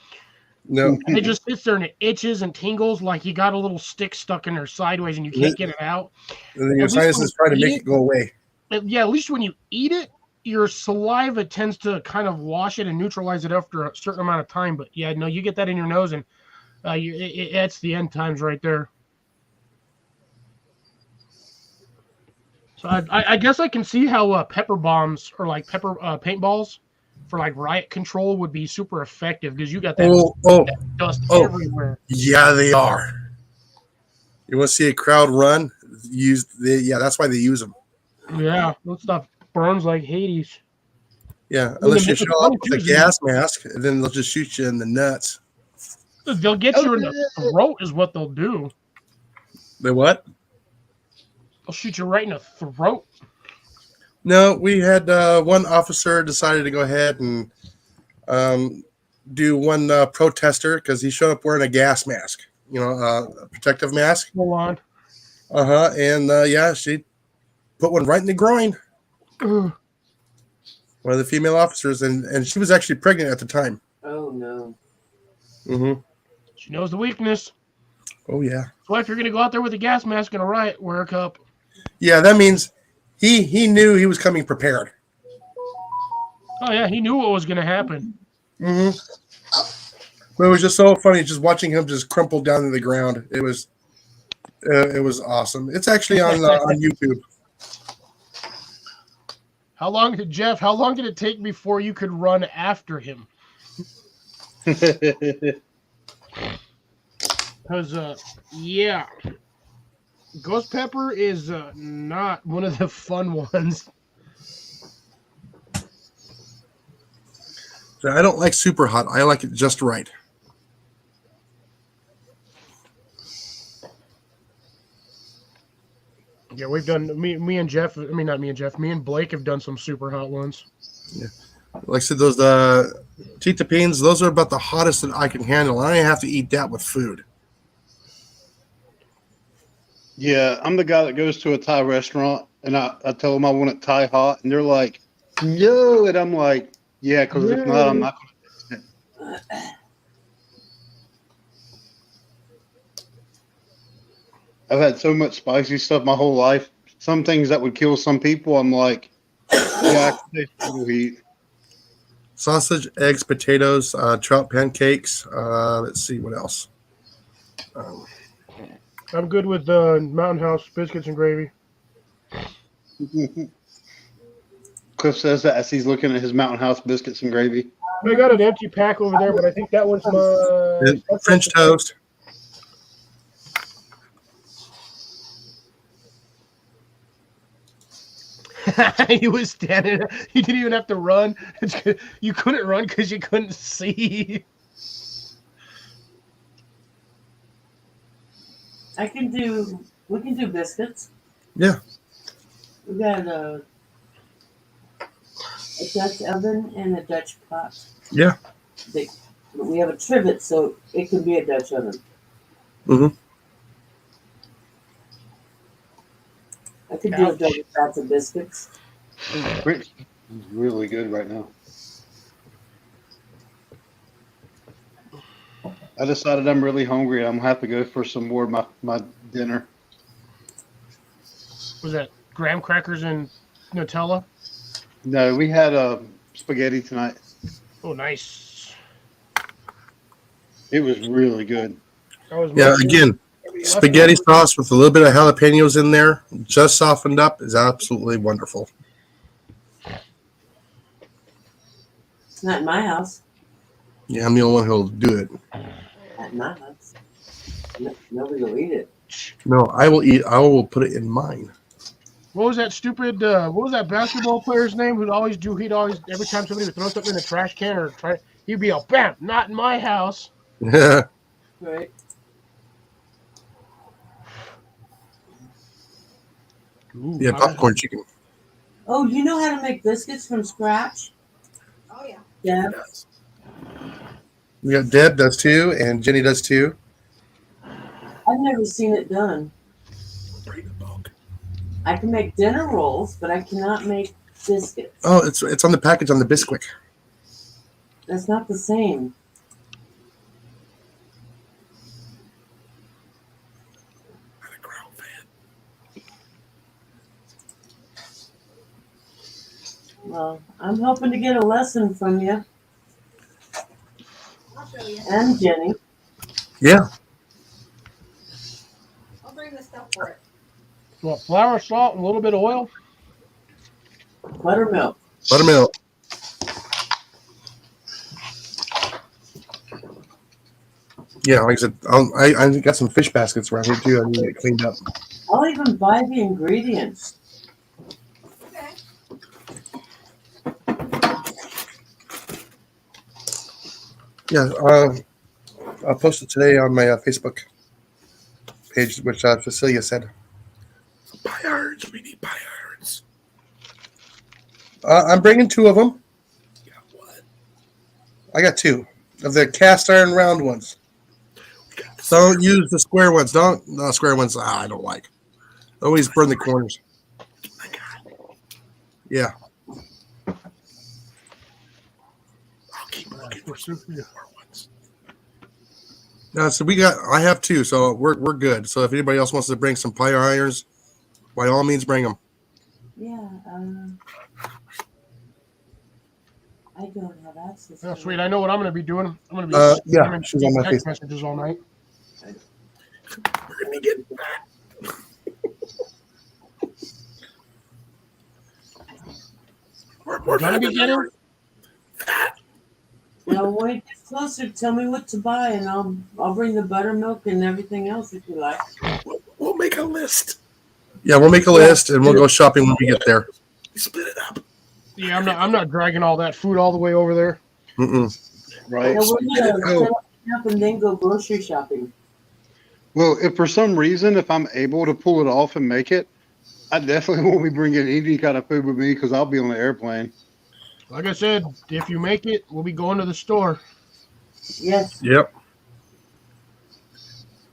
No. It just sits there and it itches and tingles like you got a little stick stuck in there sideways and you can't get it out. And then your sinuses try to make it go away. Yeah, at least when you eat it, your saliva tends to kind of wash it and neutralize it after a certain amount of time. But yeah, no, you get that in your nose and it's the end times right there. So I guess I can see how pepper bombs or like pepper paintballs for like riot control would be super effective because you got that dust everywhere. Yeah, they are. You want to see a crowd run? That's why they use them. Yeah, that stuff burns like Hades. Yeah, unless you show up with a gas mask, and then they'll just shoot you in the nuts. They'll get you in the throat is what they'll do. They what? They'll shoot you right in the throat. No, we had one officer decided to go ahead and do one protester because he showed up wearing a gas mask, a protective mask. Hold on. And she put one right in the groin. One of the female officers, and she was actually pregnant at the time. Oh no. Mm-hmm. She knows the weakness. Oh yeah. So if you're gonna go out there with a gas mask and a riot, wear a cup. Yeah, that means he knew he was coming prepared. Oh yeah, he knew what was gonna happen. Mm-hmm. But it was just so funny just watching him just crumple down to the ground. It was awesome. It's actually on YouTube. How long did it take before you could run after him? Because Ghost Pepper is not one of the fun ones. So I don't like super hot. I like it just right. Yeah, we've done me and Jeff. I mean, not me and Jeff. Me and Blake have done some super hot ones. Yeah, like I said, those Tita Beans. Those are about the hottest that I can handle. I have to eat that with food. Yeah, I'm the guy that goes to a Thai restaurant and I tell them I want it Thai hot, and they're like, no. And I'm like, yeah, because if not, I'm not going to. I've had so much spicy stuff my whole life. Some things that would kill some people, I'm like, yeah, I can taste a little heat. Sausage, eggs, potatoes, trout pancakes. Let's see what else. I'm good with Mountain House biscuits and gravy. Cliff says that as he's looking at his Mountain House biscuits and gravy. I got an empty pack over there, but I think that was my French toast. He was standing. You didn't even have to run. You couldn't run because you couldn't see. We can do biscuits. Yeah. We got a Dutch oven and a Dutch pot. Yeah. We have a trivet, so it can be a Dutch oven. Mm-hmm. I could do a double batch of biscuits. It's really good right now. I decided I'm really hungry. I'm going to have to go for some more of my dinner. Was that graham crackers and Nutella? No, we had spaghetti tonight. Oh, nice. It was really good. Yeah, again, spaghetti sauce with a little bit of jalapenos in there, just softened up, is absolutely wonderful. It's not in my house. Yeah, I'm the only one who'll do it. Not in my house. Nobody will eat it. No, I will eat. I will put it in mine. What was that stupid? What was that basketball player's name? He'd always every time somebody would throw something in the trash can or he'd be all bam, not in my house. Yeah. Right. Ooh, Yeah, popcorn chicken. Oh, you know how to make biscuits from scratch? Oh yeah. Yeah. We got Deb does too, and Jenny does too. I've never seen it done. I can make dinner rolls, but I cannot make biscuits. Oh, it's on the package on the Bisquick. That's not the same. Well, I'm hoping to get a lesson from you I'll show you. and Jenny. Yeah. I'll bring the stuff for it. What, flour, salt, and a little bit of oil? Buttermilk. Buttermilk. Yeah, like I said, I got some fish baskets around here too. I need to get cleaned up. I'll even buy the ingredients. Okay. Yeah, I'll post it today on my Facebook page, which Cecilia said. Pie irons. We need pie irons. I'm bringing 2 of them. Yeah, what? I got 2 of the cast iron round ones. Don't use the square ones. The square ones. I don't like. Always burn the corners. Yeah. I'll keep looking for some more ones. No, so I have 2, so we're good. So if anybody else wants to bring some pie irons, by all means, bring them. Yeah. I don't have access. Oh, to sweet. it. I know what I'm going to be doing. I'm going to be Yeah, spamming she's on my text Facebook. messages all night. We're gonna be getting fat. We're We're going to be fat getting. than fat. Now, when it gets closer, tell me what to buy, and I'll bring the buttermilk and everything else if you like. We'll make a list. Yeah, we'll make a list and we'll go shopping when we get there. We split it up. Yeah, I'm not dragging all that food all the way over there. Right. Now, we're gonna Oh. set up and then go grocery shopping. Well, if for some reason, if I'm able to pull it off and make it, I definitely won't be bringing any kind of food with me because I'll be on the airplane. Like I said, if you make it, we'll be going to the store. Yes. Yep.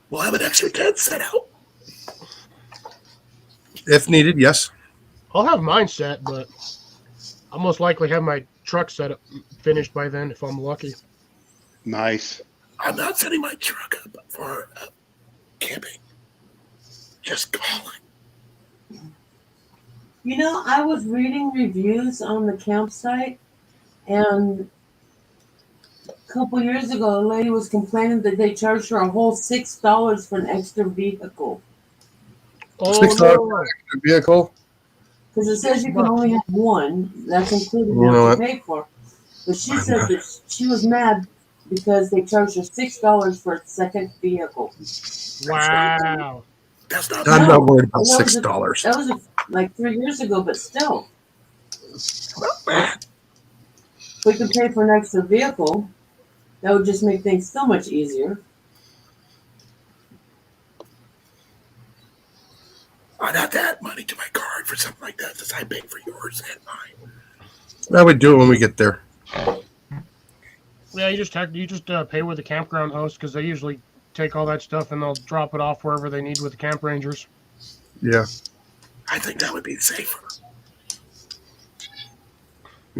We'll have an extra tent set out. If needed, yes. I'll have mine set, but I'll most likely have my truck set up finished by then if I'm lucky. Nice. I'm not setting my truck up for camping. Just calling. You know, I was reading reviews on the campsite, and a couple years ago, a lady was complaining that they charged her a whole $6 for an extra vehicle. Oh $6 for no! an extra vehicle. Because it says you can $6. only have one. That's including You what know you what? pay for. But she I'm said not- that she was mad because they charged her $6 for a second vehicle. Wow. That's not I'm bad. not worried about That was $6. That was like 3 years ago, but still, Not bad. if we could pay for an extra vehicle, that would just make things so much easier. I'd have to add money to my card for something like that since I pay for yours and mine. I would do it when we get there. Yeah, you just pay with the campground host because they usually take all that stuff and they'll drop it off wherever they need with the camp rangers. Yeah, I think that would be safer.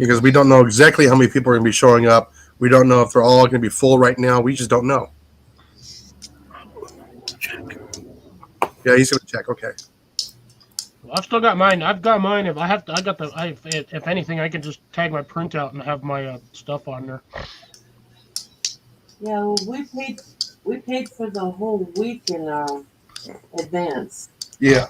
because we don't know exactly how many people are going to be showing up. We don't know if they're all going to be full right now. We just don't know. Check. Yeah, he's going to check. Okay. Well, I've still got mine. I've got mine. If I have to, I got the. If anything, I can just tag my printout and have my stuff on there. Yeah, well, we paid for the whole week in advance. Yeah.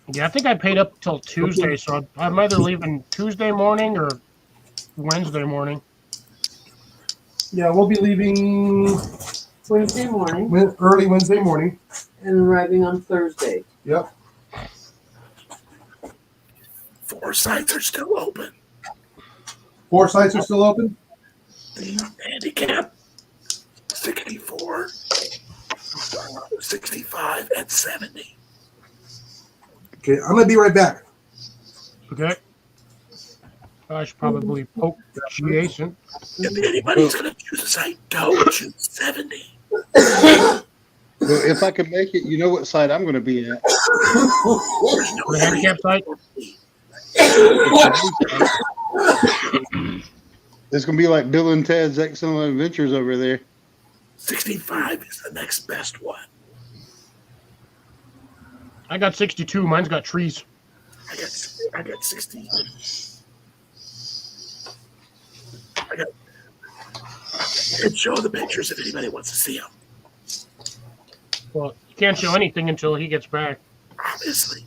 Yeah, I think I paid up till Tuesday, so I'm either leaving Tuesday morning or Wednesday morning. Yeah, we'll be leaving Wednesday morning early Wednesday morning. and arriving on Thursday. Yep. 4 sites are still open. 4 sites are still open? The handicap 64, 65, and 70. Okay, I'm going to be right back. Okay. I should probably poke Jason. If anybody's going to choose a site, don't choose 70. Well, if I can make it, you know what site I'm going to be at. There's no The handicap site? It's going to be like Bill and Ted's Excellent Adventures over there. 65 is the next best one. I got 62. Mine's got trees. I got 60. I can show the pictures if anybody wants to see them. Well, you can't show anything until he gets back. Obviously.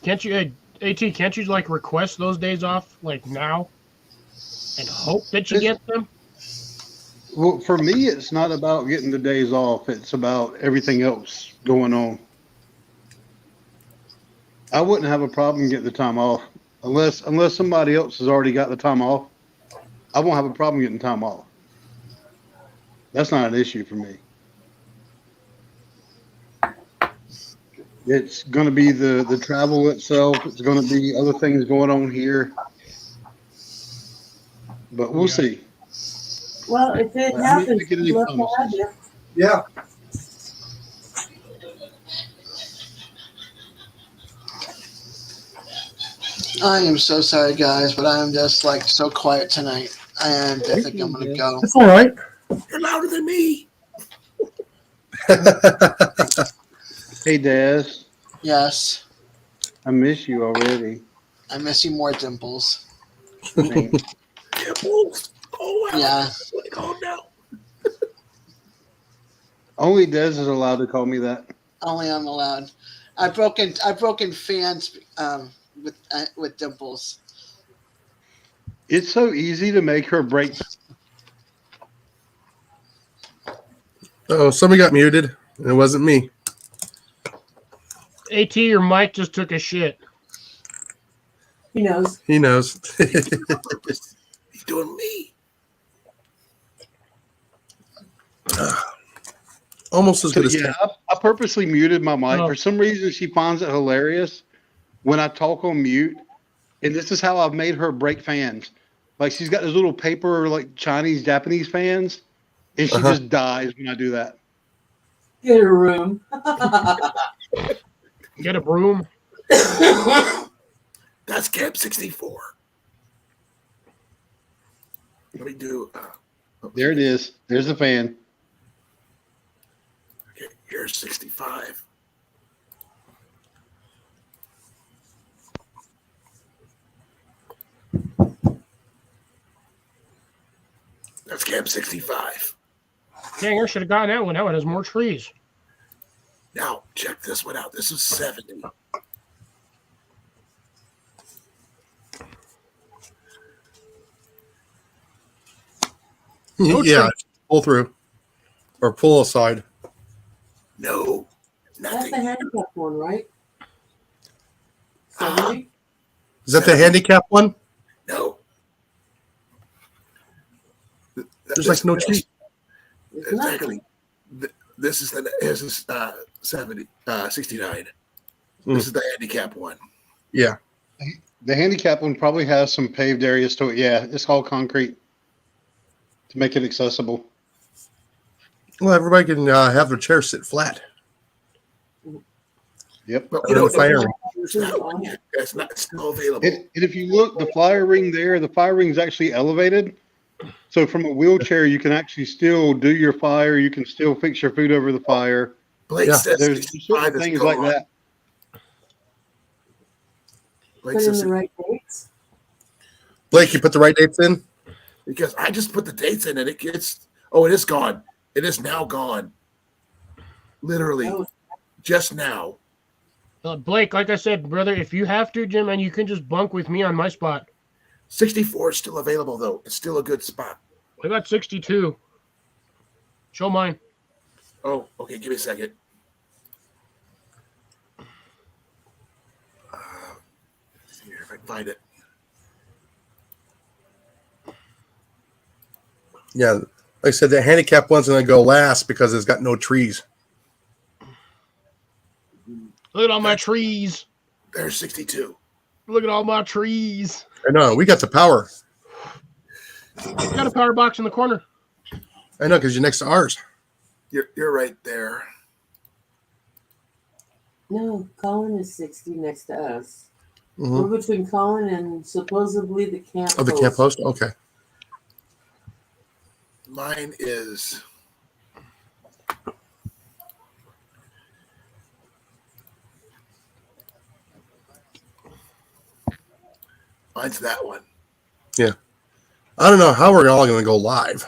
Can't you, AT? Can't you like request those days off like now, and hope that you get them? Well, for me, it's not about getting the days off. It's about everything else going on. I wouldn't have a problem getting the time off unless somebody else has already got the time off. I won't have a problem getting time off. That's not an issue for me. It's going to be the travel itself. It's going to be other things going on here. But we'll see. Well, if it Let me happens, make it any we'd love to promises. have you. Yeah. I am so sorry, guys, but I am just like so quiet tonight. And I think I'm gonna go. It's all right. You're louder than me. Hey, Daz, Yes, I miss you already. I miss you more, Dimples. Thanks. Dimples. Oh, wow. Yeah. That's what they call them now. Only Dez is allowed to call me that. Only I'm allowed. I've broken fans with Dimples. It's so easy to make her break. Oh, somebody got muted, and it wasn't me. AT, your mic just took a shit. He knows. He knows. He's doing me. Almost as So, good as yeah, I purposely muted my mic. Oh. For some reason, she finds it hilarious when I talk on mute And this is how I've made her break fans. Like she's got those little paper, like Chinese, Japanese fans, and she just dies when I do that. Get a room. Get a broom. That's Camp 64. Let me do. There it is. There's the fan. Okay, here's 65. That's Camp 65. Dang, I should have gotten that one. That one has more trees. Now, check this one out. This is 70. No Yeah, tree. pull through or pull aside. No, That's nothing. the handicap one, right? Ah. 70? Is that the handicap one? No. There's like no tree. It's nothing. Exactly. This is 70, 69. Mm. This is the handicap one. Yeah. The handicap one probably has some paved areas to it. Yeah, it's all concrete to make it accessible. Well, everybody can have their chair sit flat. Yep. But Or the fire ring. it's not it's still available. And if you look, the fire ring there, the fire ring is actually elevated. So from a wheelchair, you can actually still do your fire. You can still fix your food over the fire. Blake Yeah, says There's 65 certain is things gone. like that. Blake Put in says the right dates. Blake, you put the right dates in? because I just put the dates in and it gets. Oh, it is gone. It is now gone. Literally, Oh. just now. Blake, like I said, brother, if you have to, Jim, and you can just bunk with me on my spot. 64 is still available though. It's still a good spot. I got 62. Show mine. Oh, okay. Give me a second. See here if I can find it. Yeah. Like I said, the handicap one's going to go last because it's got no trees. Look at all my trees. There's 62. Look at all my trees. I know. We got the power. Got a power box in the corner. I know because you're next to ours. You're right there. No, Colin is 60 next to us. Mm-hmm. We're between Colin and supposedly the camp. Oh, the camp host? Okay. Mine is. Mine's that one. I don't know how we're all going to go live.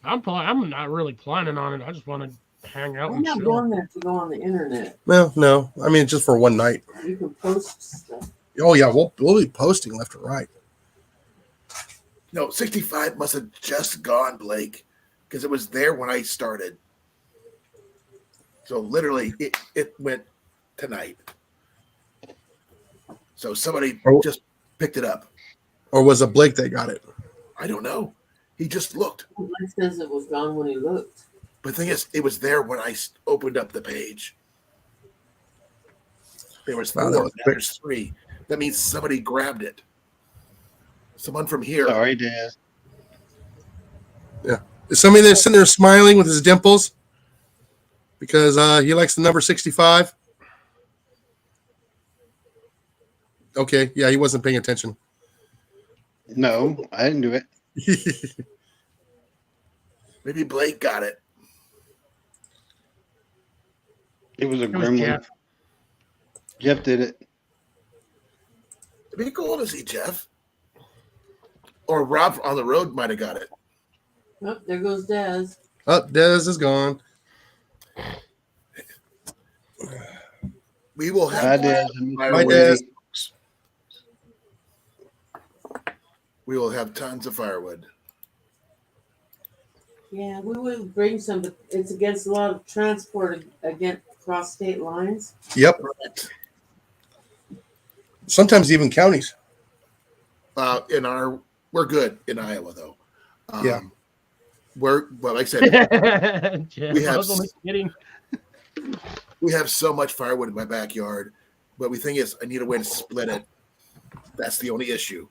I'm not really planning on it. I just want to hang out I'm and not chill. going there to go on the internet. Well, no. I mean, just for one night. You can post stuff. Oh, yeah. We'll be posting left and right. No, 65 must have just gone, Blake, because it was there when I started. So literally, it went tonight. So somebody just picked it up. Or was it Blake that got it? I don't know. He just looked. Blake says it was gone when he looked. But the thing is, it was there when I opened up the page. There was Wow, 4. that was Now quick. there's 3. That means somebody grabbed it. Someone from here. Sorry, Dad. Is somebody that's sitting there smiling with his dimples? Because he likes the number 65? Okay. Yeah, he wasn't paying attention. No, I didn't do it. Maybe Blake got it. It was a It was gremlin. Jeff. Jeff did it. It'd be cool to see Jeff. Or Rob on the road might have got it. Oh, there goes Daz. Oh, Dez is gone. We will I have did. Bye, Dez. we will have tons of firewood. Yeah, we would bring some, but it's against a lot of transport against cross state lines. Yep. Correct. Sometimes even counties. We're good in Iowa though. Yeah. Well, like I said, Jeff, We have I was only kidding. we have so much firewood in my backyard, but the thing is, I need a way to split it That's the only issue.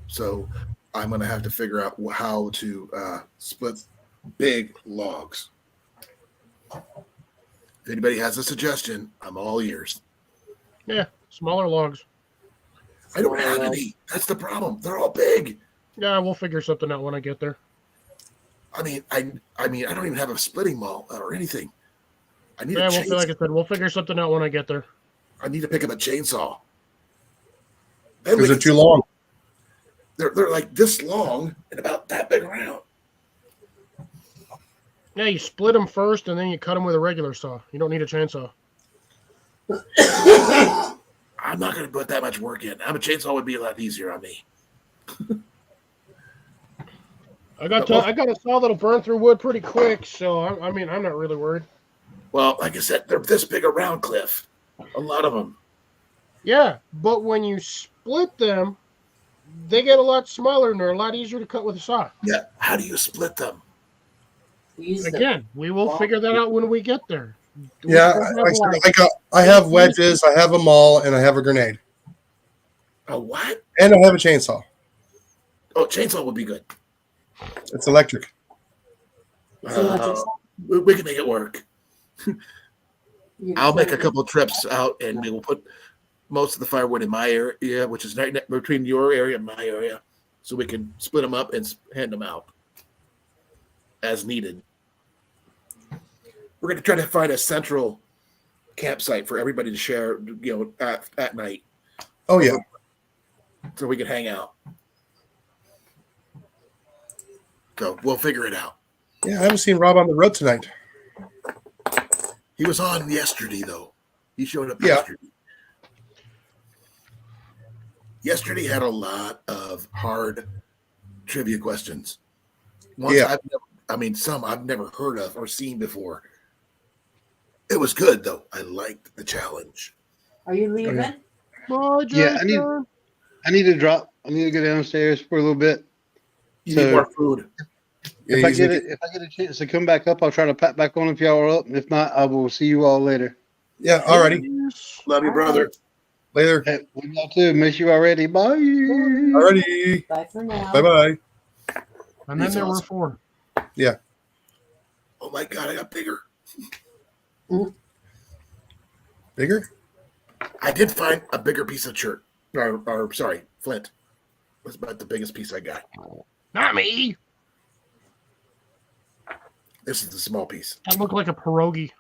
So I'm going to have to figure out how to split big logs. If anybody has a suggestion, I'm all ears. Yeah, smaller logs. I don't have any. That's the problem. They're all big. Yeah, we'll figure something out when I get there. I mean, I don't even have a splitting maul or anything. I need a Yeah, chainsaw. like I said, we'll figure something out when I get there. I need to pick up a chainsaw. Because they're too long. They're like this long and about that big around. Yeah, you split them first, and then you cut them with a regular saw. You don't need a chainsaw. I'm not going to put that much work in. A chainsaw would be a lot easier on me. I got a saw that'll burn through wood pretty quick, so I'm not really worried. Well, like I said, they're this big around, Cliff. A lot of them. Yeah, but when you split them, they get a lot smaller and they're a lot easier to cut with a saw. Yeah. How do you split them? Again, we will figure that out when we get there. I have wedges, I have a maul, and I have a grenade. A what? And I have a chainsaw. Oh, chainsaw would be good. It's electric. We can make it work. I'll make a couple of trips out, and we will put most of the firewood in my area, which is right between your area and my area, so we can split them up and hand them out as needed. We're going to try to find a central campsite for everybody to share, at night. Oh, yeah. So we can hang out. So we'll figure it out. Yeah, I haven't seen Rob on the road tonight. He was on yesterday, though. He showed up yesterday. Yesterday had a lot of hard trivia questions. Some I've never heard of or seen before. It was good, though. I liked the challenge. Are you leaving? Yeah, I need to drop. I need to go downstairs for a little bit. You need more food. If I get a chance to come back up, I'll try to pack back on if y'all are up. And if not, I will see you all later. Yeah, alrighty. Love you, brother. Later. Hey, we y'all too. Miss you already. Bye. Alrighty. Bye for now. Bye-bye. And then there were 4. Yeah. Oh, my God, I got bigger. Bigger? I did find a bigger piece of flint. That's about the biggest piece I got. Not me. This is the small piece. That looked like a pierogi.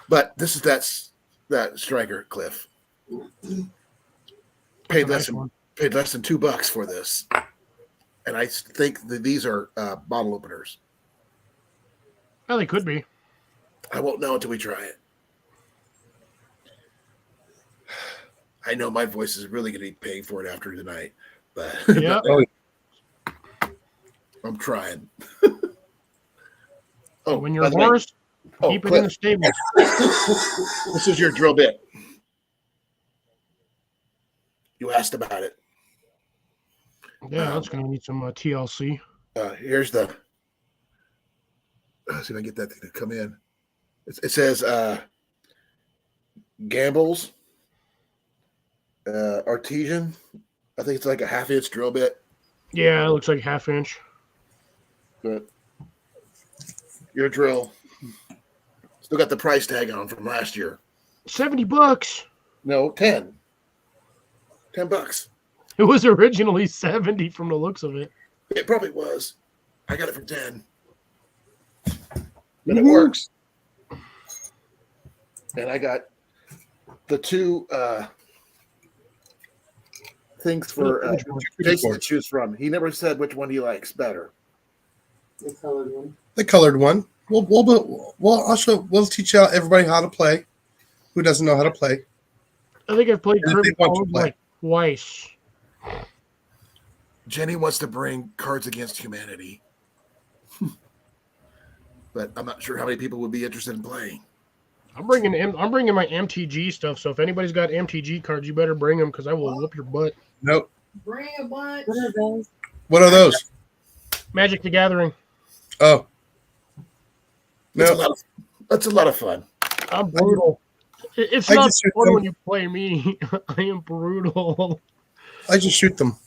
But this is that striker, Cliff. Paid less than $2 for this. And I think that these are bottle openers. Well, they could be. I won't know until we try it. I know my voice is really going to be paying for it after tonight, but Yeah. I'm trying. When you're hoarse, keep it in the stable. This is your drill bit. You asked about it. Yeah, that's going to need some TLC. Here's the. Let's see if I can get that thing to come in. It says Gamble's Artesian. I think it's like a 1/2-inch drill bit. Yeah, it looks like 1/2 inch. But your drill still got the price tag on from last year. $70. No, 10. $10. It was originally 70 from the looks of it. It probably was. I got it for 10. But it works. And I got the 2 things for Jason to choose from. He never said which one he likes better. The colored one. The colored one. We'll teach everybody how to play. Who doesn't know how to play? I think I've played And if they want to play. like twice. Jenny wants to bring Cards Against Humanity. But I'm not sure how many people would be interested in playing. I'm bringing my MTG stuff, so if anybody's got MTG cards, you better bring them because I will whoop your butt. Nope. Bring a bunch. What are those? What are those? Magic the Gathering. Oh. That's a lot of fun. I'm brutal. It's I not just shoot fun them. when you play me. I am brutal. I just shoot them.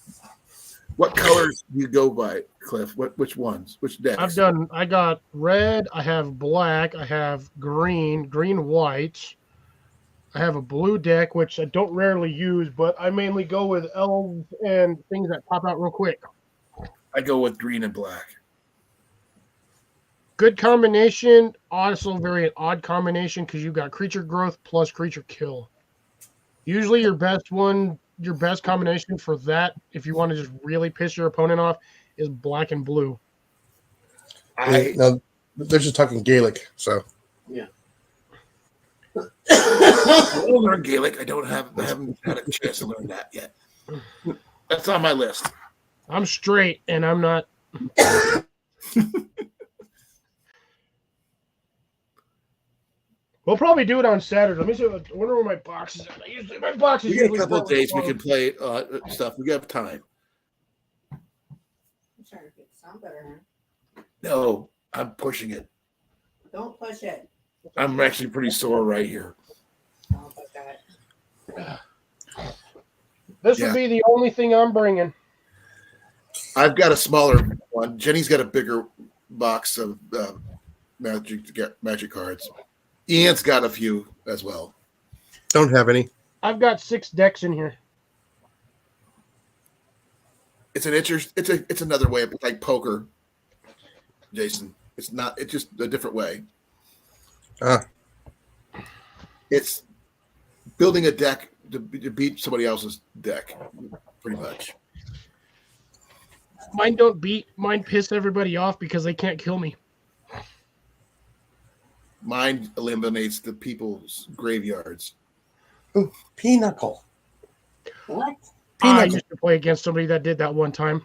What colors do you go by, Cliff? Which ones? Which decks? I got red, I have black, I have green, white. I have a blue deck, which I don't rarely use, but I mainly go with elves and things that pop out real quick. I go with green and black. Good combination, also very odd combination because you've got creature growth plus creature kill. Usually your best combination for that, if you want to just really piss your opponent off, is black and blue. No, they're just talking Gaelic, so. I will learn Gaelic. I haven't had a chance to learn that yet. That's on my list. I'm straight and I'm not. We'll probably do it on Saturday. Let me see. I wonder where my box is at. My box is We got a usually couple of days we closed. can play stuff. We got time. I'm trying to get the sound better, huh? No, I'm pushing it. Don't push it. I'm actually pretty sore right here. Oh, that. This would be the only thing I'm bringing. I've got a smaller one. Jenny's got a bigger box of magic cards. Ian's got a few as well. Don't have any. I've got 6 decks in here. It's an it's another way of like poker, Jason. It's just a different way. It's building a deck to beat somebody else's deck, pretty much. Mine don't beat. Mine piss everybody off because they can't kill me. Mine eliminates the people's graveyards. Ooh, Pinnacle. What? I used to play against somebody that did that one time.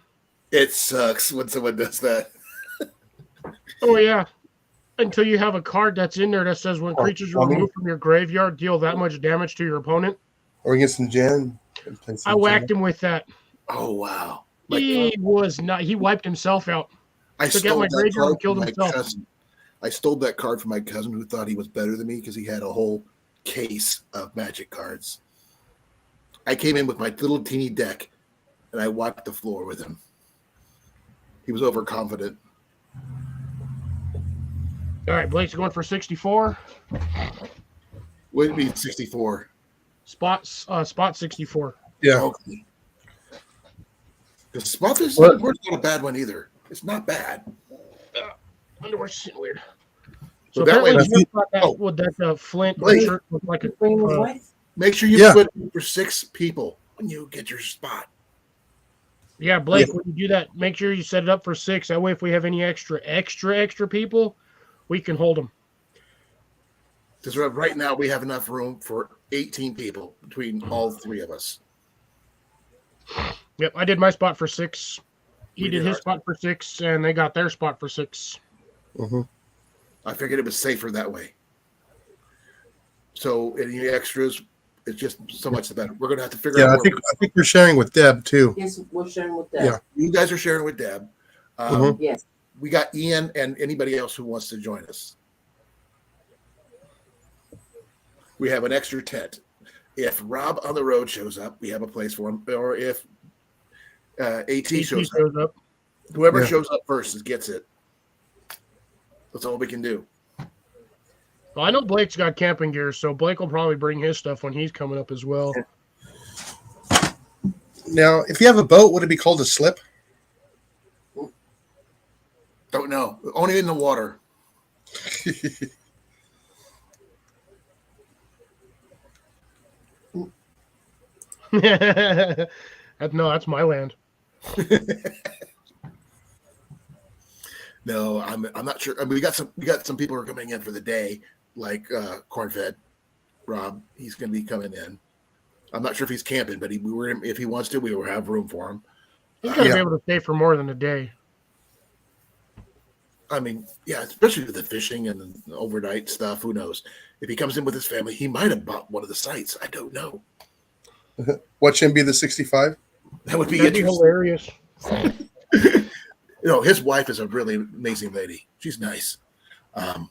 It sucks when someone does that. Oh, yeah. Until you have a card that's in there that says when creatures are removed from your graveyard, deal that much damage to your opponent. Or we get some Jen. I whacked him with that. Oh, wow. He wiped himself out. I Took out stole my that graveyard card and killed from my himself. cousin. I stole that card from my cousin who thought he was better than me because he had a whole case of magic cards. I came in with my little teeny deck and I wiped the floor with him. He was overconfident. All right, Blake's going for 64. What do you mean 64? Spot 64. Yeah. Okay. The spot is not a bad one either. It's not bad. Underwear's sitting weird. So that way, apparently Jeff got that with that Flint Blake, shirt looked like a make sure you put for 6 people when you get your spot. Yeah, Blake, when you do that, make sure you set it up for 6. That way, if we have any extra people, we can hold them. Because right now we have enough room for 18 people between all 3 of us. Yep, I did my spot for 6. He did his spot for 6, and they got their spot for 6. Mm-hmm. I figured it was safer that way. So any extras, it's just so much the better. We're gonna have to figure out. I think we're sharing with Deb too. Yes, we're sharing with Deb. Yeah, you guys are sharing with Deb. Yes. We got Ian and anybody else who wants to join us. We have an extra tent. If Rob on the road shows up, we have a place for him. Or if AT shows up, whoever shows up first gets it. That's all we can do. Well, I know Blake's got camping gear, so Blake will probably bring his stuff when he's coming up as well. Now, if you have a boat, would it be called a slip? Don't know. Only in the water. That's my land. No, I'm not sure. I mean, we got some people who are coming in for the day, like Cornfed Rob. He's going to be coming in. I'm not sure if he's camping, but if he wants to, we will have room for him. He's going to be able to stay for more than a day. I mean, yeah, especially with the fishing and the overnight stuff. Who knows? If he comes in with his family, he might have bought one of the sites. I don't know. Watch him be the 65. That would be That'd be hilarious. His wife is a really amazing lady. She's nice. Oh,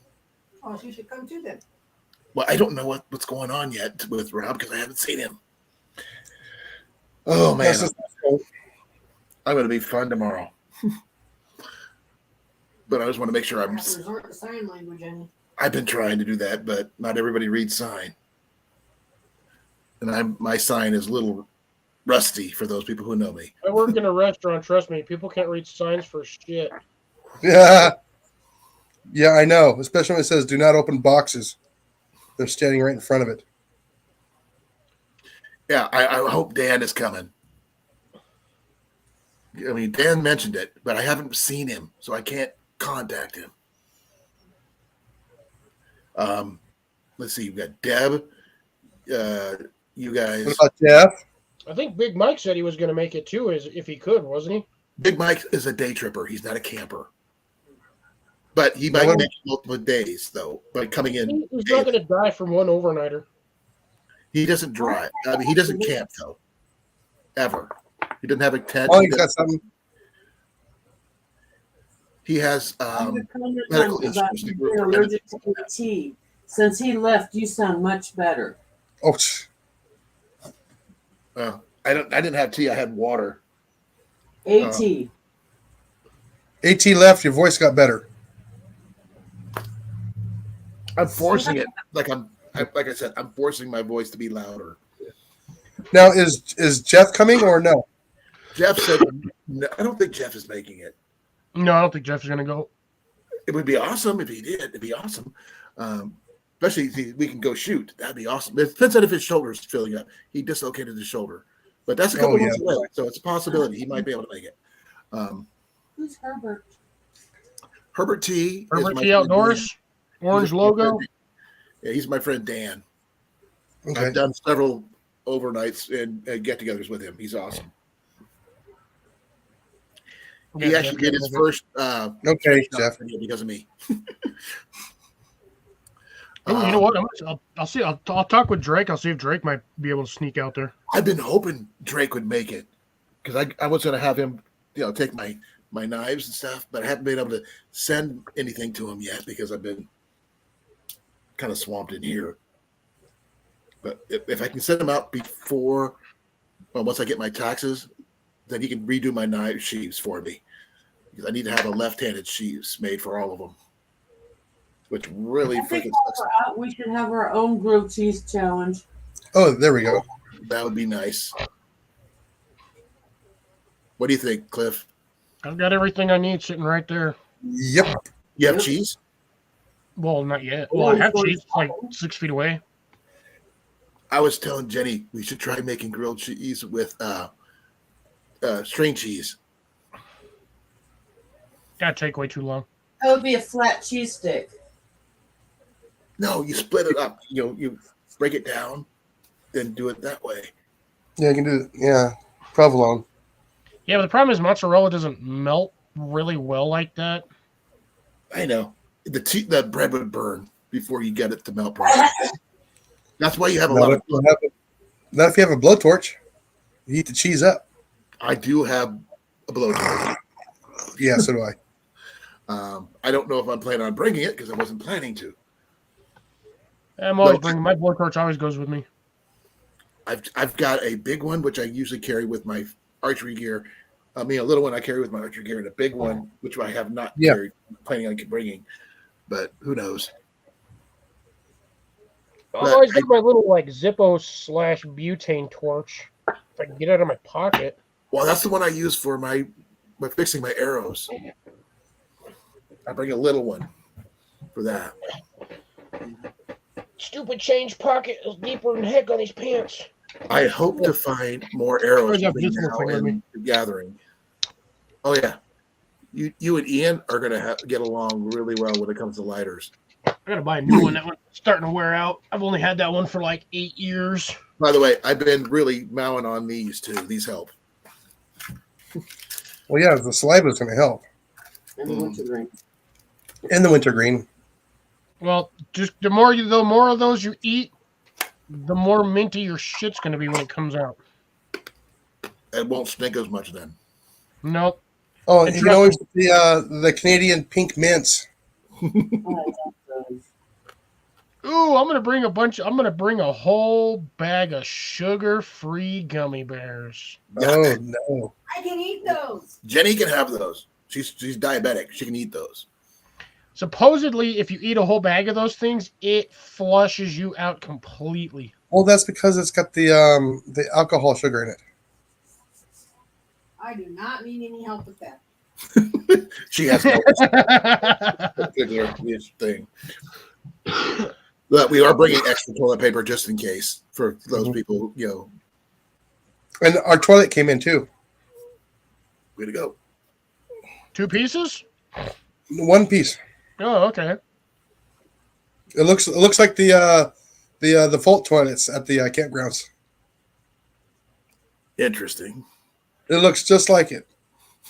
she should come too then. Well, I don't know what's going on yet with Rob because I haven't seen him. Oh man, I'm going to be fun tomorrow. But I just want to make sure I'm. Resort to sign language, Jenny. I've been trying to do that, but not everybody reads sign, and my sign is a little rusty for those people who know me. I work in a restaurant. Trust me, people can't read signs for shit. Yeah. Yeah, I know. Especially when it says "Do not open boxes." They're standing right in front of it. Yeah, I hope Dan is coming. I mean, Dan mentioned it, but I haven't seen him, so I can't contact him. Let's see. We've got Deb. You guys. What about Jeff? I think Big Mike said he was going to make it too, if he could, wasn't he? Big Mike is a day tripper. He's not a camper. But he might make multiple days, though, by coming in. He's not going to die from one overnighter. He doesn't drive. I mean, he doesn't camp, though. Ever. He doesn't have a tent. Oh, he's got something. He has medical issues. You're allergic to AT. Since he left, you sound much better. Oh, I didn't have tea. I had water. AT. AT left. Your voice got better. I'm forcing it. Like I said, I'm forcing my voice to be louder. Now, is Jeff coming or no? Jeff said, no, I don't think Jeff is making it. No, I don't think Jeff's going to go. It would be awesome if he did. It'd be awesome. Especially if we can go shoot. That'd be awesome. It depends on if his shoulder's filling up. He dislocated his shoulder. But that's a couple months away, so it's a possibility. He might be able to make it. Who's Herbert? Herbert T. Herbert T. Outdoors. Orange logo. Yeah, he's my friend Dan. Okay. I've done several overnights and get-togethers with him. He's awesome. He actually did his first Jeff, because of me. Oh, you know what? I'll see. I'll talk with Drake. I'll see if Drake might be able to sneak out there. I've been hoping Drake would make it because I was going to have him, take my knives and stuff, but I haven't been able to send anything to him yet because I've been kind of swamped in here. But if I can send him out before, once I get my taxes, then he can redo my knife sheaths for me because I need to have a left-handed sheaths made for all of them. Which really freaking sucks. We should have our own grilled cheese challenge. Oh, there we go. That would be nice. What do you think, Cliff? I've got everything I need sitting right there. Yep. You have cheese? Well, not yet. Well, I have cheese like 6 feet away. I was telling Jenny we should try making grilled cheese with string cheese. That'd take way too long. That would be a flat cheese stick. No, you split it up. You break it down, then do it that way. Yeah, you can do it. Yeah, provolone. Yeah, but the problem is mozzarella doesn't melt really well like that. I know. The bread would burn before you get it to melt properly. That's why you have a lot of. Not if you have a blowtorch. You heat the cheese up. I do have a blowtorch. Yeah, so do I. I don't know if I'm planning on bringing it because I wasn't planning to. I'm always bringing my blowtorch. Always goes with me. I've got a big one which I usually carry with my archery gear. I mean, a little one I carry with my archery gear, and a big one which I have not carried, planning on bringing. But who knows? I always got my little Zippo/butane torch. If I can get it out of my pocket. Well, that's the one I use for my fixing my arrows. I bring a little one for that. Stupid change pocket is deeper than heck on these pants. I hope to find more arrows between now and the gathering. Oh yeah, you and Ian are going to get along really well when it comes to lighters. I got to buy a new one. That one's starting to wear out. I've only had that one for like 8 years. By the way, I've been really mowing on these too. These help. Well, yeah, the saliva is going to help. And the wintergreen. And the wintergreen. Well, just the more of those you eat, the more minty your shit's going to be when it comes out. It won't stink as much then. Nope. Oh, you can always the Canadian pink mints. Ooh, ooh, I'm gonna bring a whole bag of sugar-free gummy bears. Oh no! I can eat those. Jenny can have those. She's diabetic. She can eat those. Supposedly, if you eat a whole bag of those things, it flushes you out completely. Well, that's because it's got the alcohol sugar in it. I do not need any help with that. She has no particular thing. But we are bringing extra toilet paper just in case for those people, And our toilet came in too. Way to go. 2 pieces? One piece. Oh, okay. It looks like the Volt toilets at the campgrounds. Interesting. It looks just like it.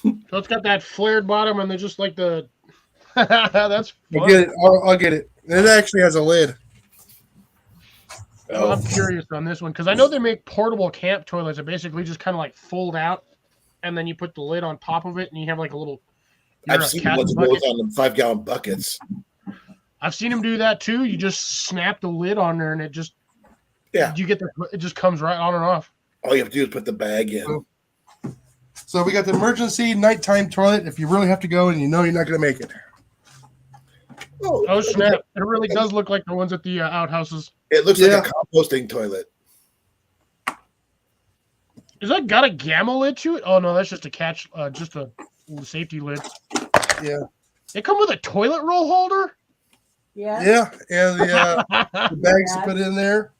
So it's got that flared bottom, and they're just like the. That's I'll fun. get it. I'll get it. And it actually has a lid. Oh, I'm curious on this one because I know they make portable camp toilets that basically just kind of like fold out, and then you put the lid on top of it, and you have like a little. I've seen ones that goes on them 5-gallon buckets. I've seen them do that too. You just snap the lid on there, and it just it just comes right on and off. All you have to do is put the bag in. So we got the emergency nighttime toilet if you really have to go and you know you're not going to make it. Oh snap! It really does look like the ones at the outhouses. It looks like a composting toilet. Is that got a gamma lid to it? Oh no, that's just a catch, just a safety lid. Yeah. They come with a toilet roll holder. Yeah. Yeah, and the bags to put in there,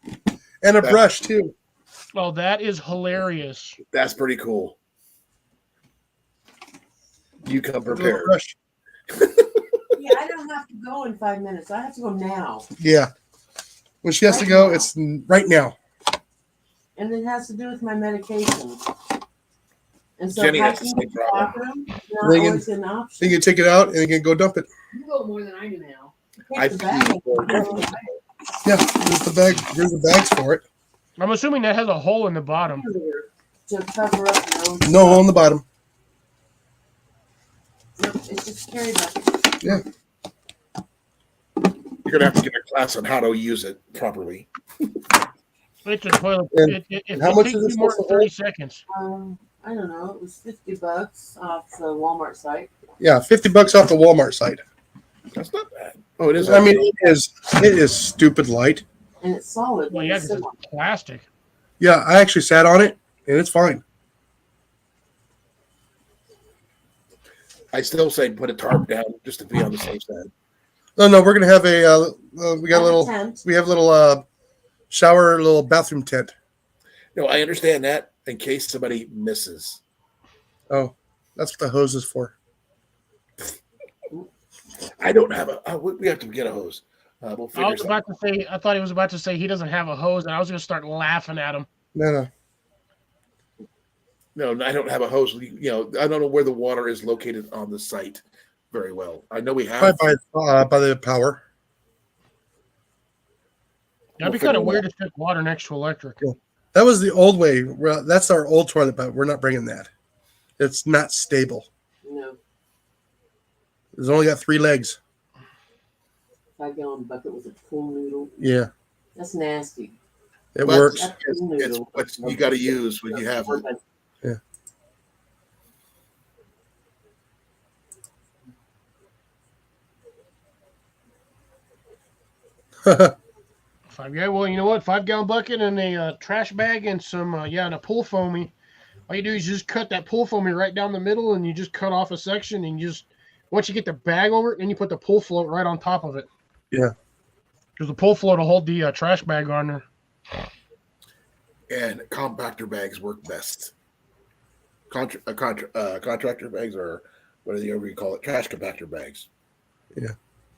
and a brush too. Oh, that is hilarious. That's pretty cool. You come prepared. Brush. Yeah, I don't have to go in 5 minutes. I have to go now. Yeah. When she has to go, it's right now. And it has to do with my medication. And so Jenny has the packing same the problem. bathroom is not They can- always an option. You can take it out and you can go dump it. You go more than I do now. I Take the bag. Yeah, there's the bag. There's the bags for it. I'm assuming that has a hole in the bottom. To cover up your own. No hole in the bottom. It's just carry bucket. Yeah. You're gonna have to get a class on how to use it properly. It's a toilet. And It how much takes is you this more than supposed to 30 seconds. I don't know. It was $50 off the Walmart site. Yeah, $50 off the Walmart site. That's not bad. Oh, it is. I mean, it is stupid light. And it's solid. Well, when yeah, you 'cause sit it's on it. plastic. Yeah, I actually sat on it and it's fine. I still say put a tarp down just to be on the safe side. No, we're gonna have we got a little Tent. we have a little shower, little bathroom tent. No, I understand that in case somebody misses. Oh, that's what the hose is for. I don't have a. We have to get a hose. We'll figure I was something. about to say. I thought he was about to say he doesn't have a hose, and I was going to start laughing at him. No. No, I don't have a hose. I don't know where the water is located on the site very well. I know we have. By the power. That'd be figure kind of it weird to stick water next to electric. Yeah. That was the old way. Well, that's our old toilet, but we're not bringing that. It's not stable. No. It's only got 3 legs. 5-gallon bucket with a pool noodle. Yeah, That's nasty. it Well, works. That's It's pool noodle. what you got to use when you have it. Well, you know what? 5-gallon bucket and a trash bag and some and a pool foamy. All you do is just cut that pool foamy right down the middle, and you just cut off a section, and you just once you get the bag over it, then you put the pool float right on top of it. Yeah. Because the pool float will hold the trash bag on there. And compactor bags work best. Contractor bags, or whatever you call it, trash compactor bags.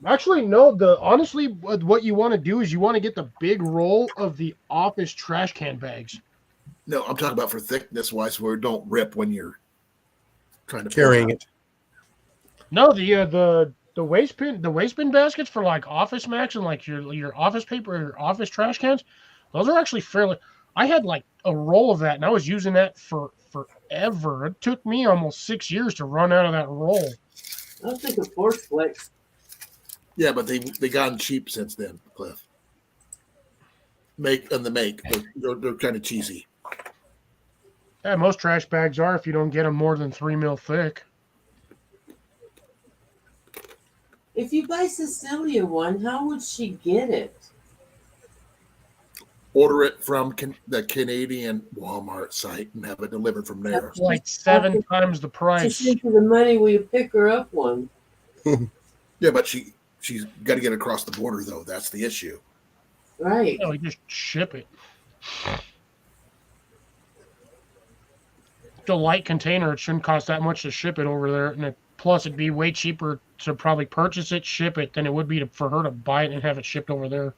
Actually, no. Honestly, what you want to do is you want to get the big roll of the office trash can bags. No, I'm talking about for thickness wise, where it don't rip when you're trying to Carrying it. No, the waste bin baskets for like Office Max and like your office paper or your office trash cans. Those are actually fairly. I had like a roll of that, and I was using that for forever. It took me almost 6 years to run out of that roll. I was thinking Force Flex. Yeah, but they gotten cheap since then, Cliff. make. They're kind of cheesy. Yeah, most trash bags are if you don't get them more than 3 mil thick. If you buy Cecilia one, how would she get it? Order it from the Canadian Walmart site and have it delivered from there. Like 7 times the To price. send her the money, will you pick her up one? Yeah, but she's got to get across the border though. That's the issue. Right. No, you just ship it. It's a light container. It shouldn't cost that much to ship it over there. And plus, it'd be way cheaper to probably purchase it, ship it, than it would be for her to buy it and have it shipped over there.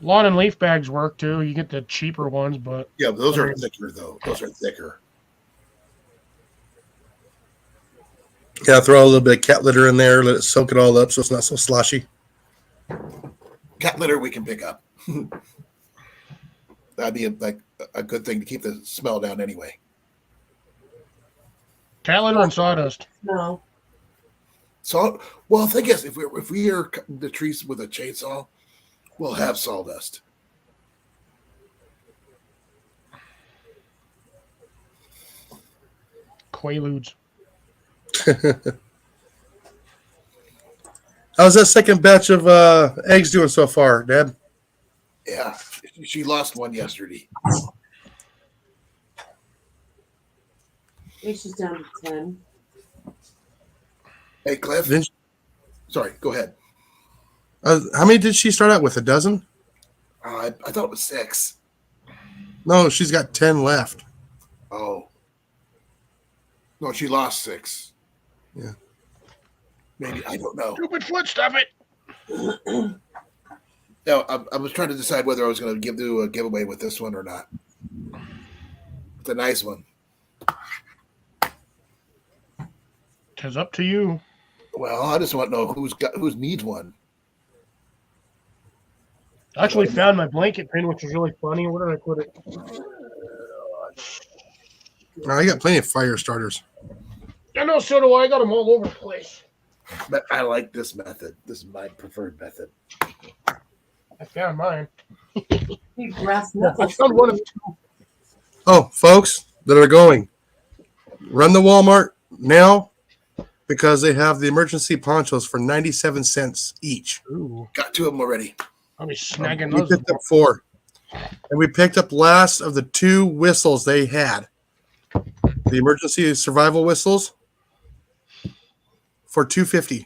Lawn and leaf bags work too. You get the cheaper ones, but Yeah, those are thicker though. Those are thicker. Yeah, throw a little bit of cat litter in there, let it soak it all up so it's not so sloshy. Cat litter we can pick up. That'd be a good thing to keep the smell down anyway. cat litter and sawdust. No. So, well, the thing is, if we are cutting the trees with a chainsaw, we'll have sawdust. Quaaludes. How's that second batch of eggs doing so far, Deb? Yeah, she lost one yesterday. I think she's down to 10. Hey, Cliff. Sorry, go ahead. How many did she start out with? A dozen? I thought it was 6. No, she's got 10 left. Oh. No, she lost 6. Yeah. Maybe, I don't know. Stupid foot, stop it. No, I was trying to decide whether I was going to do a giveaway with this one or not. It's a nice one. It's up to you. Well, I just want to know who's needs one. I actually found my blanket pin, which is really funny. Where did I put it? I got plenty of fire starters. I know, so do I. I got them all over the place. But I like this method. This is my preferred method. I found mine. Brass I knuckles. found one of two. Oh, folks that are going, run the Walmart now because they have the emergency ponchos for 97 cents each. Ooh, Got 2 of them already. I'll be snagging We those. picked up 4. And we picked up last of the 2 whistles they had. The emergency survival whistles for $2.50.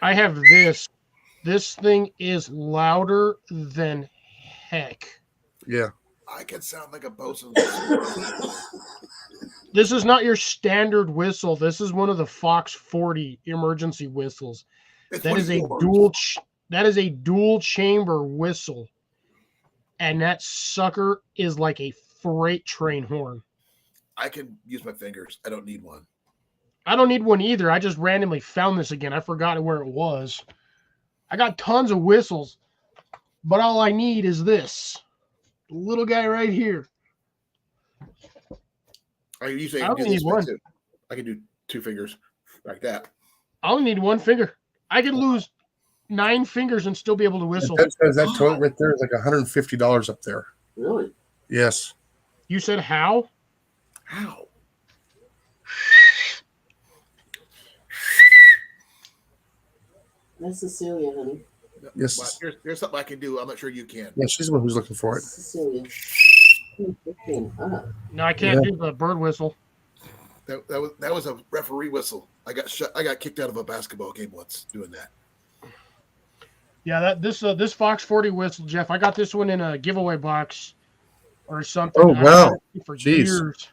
I have this. This thing is louder than heck. Yeah. I can sound like a bosun. This is not your standard whistle. This is one of the Fox 40 emergency whistles. That is a dual chamber whistle. And that sucker is like a freight train horn. I can use my fingers. I don't need one. I don't need one either. I just randomly found this again. I forgot where it was. I got tons of whistles, but all I need is this little guy right here. I usually I can only do this need way one. too. I can do 2 fingers like that. I only need one finger. I could lose 9 fingers and still be able to whistle. That says that toilet right there is like $150 up there. Really? Yes. You said how? How? That's Cecilia, honey. Yes. Well, here's something I can do. I'm not sure you can. Yeah, she's the one who's looking for it. Cecilia. 15 up. No, I can't do the bird whistle. That was a referee whistle. I got kicked out of a basketball game once doing that. Yeah, this Fox 40 whistle, Jeff. I got this one in a giveaway box or something. Oh, I've wow. had it for Jeez. years.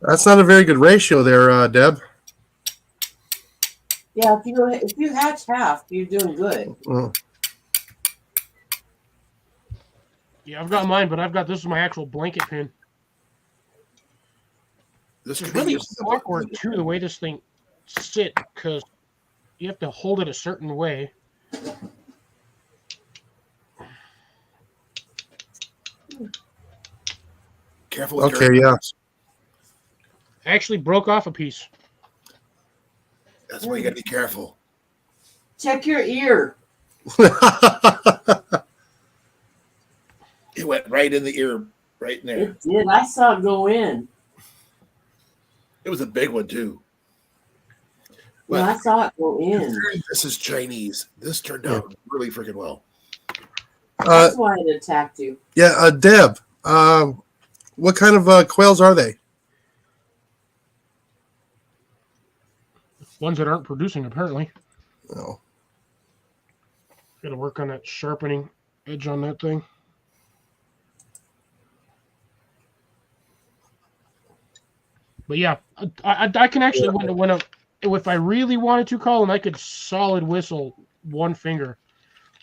That's not a very good ratio there, Deb. Yeah, if you hatch half, you're doing good. Yeah, I've got mine, but I've got this is my actual blanket pin. This It's could be really used as a- awkward too the way this thing sits because you have to hold it a certain way. Careful with Okay, your yeah. I actually broke off a piece. That's why you got to be careful. Check your ear. It went right in the ear, right in there. It did. I saw it go in. It was a big one too. Well, I saw it go in. This is Chinese. This turned out really freaking well. That's why it attacked you. Yeah, Deb. What kind of quails are they? Ones that aren't producing, apparently. Oh. Got to work on that sharpening edge on that thing. But yeah, I can actually when if I really wanted to, Colin, I could solid whistle one finger.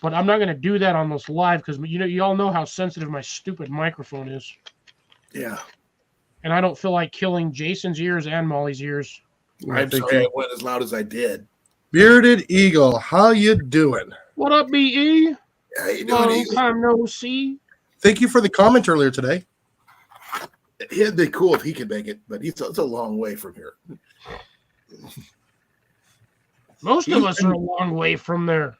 But I'm not going to do that on this live because you all know how sensitive my stupid microphone is. Yeah. And I don't feel like killing Jason's ears and Molly's ears. I'm sorry I went as loud as I did. Bearded Eagle, how you doing? What up, BE? How you doing, Long Eagle? time no see. Thank you for the comment earlier today. It'd be cool if he could make it, but it's a long way from here. Most of us are a long way from there.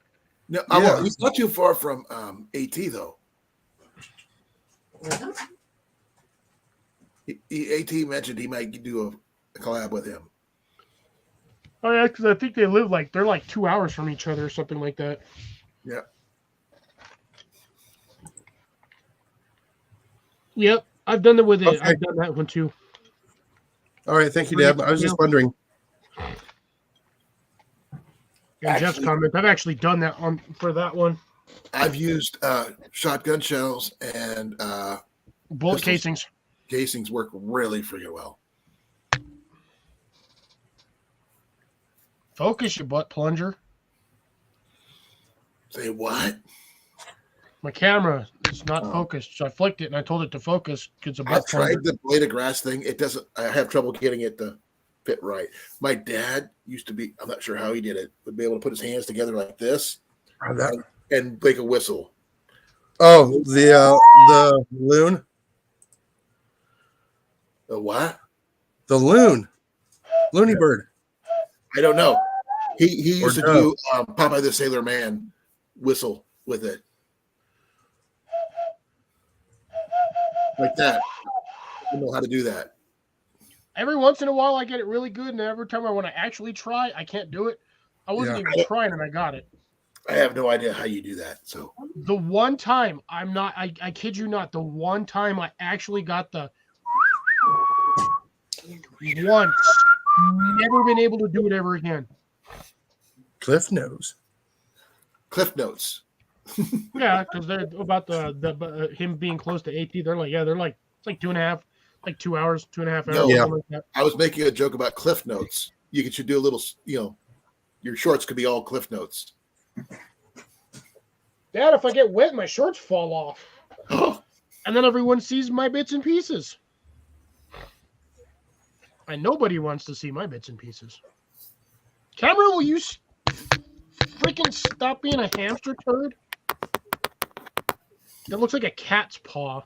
No, Yeah. he's not too far from AT though. AT mentioned he might do a collab with him. Oh yeah, because I think they're like 2 hours from each other or something like that. Yeah. Yep, I've done it with it. Okay. I've done that one too. All right, thank you, Deb. I was just wondering. And Jeff's comment, I've actually done that for that one. I've used shotgun shells and Bullet pistols. casings. Casings work really freaking well. Focus, you butt plunger. Say what? My camera is not focused, so I flicked it and I told it to focus because it's a butt I've plunger. tried the blade of grass thing. It doesn't. I have trouble getting it to fit right. My dad used to be. I'm not sure how he did it. Would be able to put his hands together like this and make a whistle. Oh, the loon. The what? The loon. Looney bird. I don't know. He used to Or do Popeye the Sailor Man whistle with it. Like that. I don't know how to do that. Every once in a while, I get it really good, and every time I want to actually try, I can't do it. I wasn't even trying, and I got it. I have no idea how you do that. So the one time I kid you not, the one time I actually got the once, never been able to do it ever again. Cliff knows. Cliff Notes. Yeah, because they're about the him being close to AT. They're like it's like 2.5, like 2 hours, 2.5 hours. No, Yeah. Like that. I was making a joke about Cliff Notes. You should do a little, your shorts could be all Cliff Notes. Dad, if I get wet, my shorts fall off, and then everyone sees my bits and pieces. And nobody wants to see my bits and pieces. Camera, will you freaking stop being a hamster turd? It looks like a cat's paw.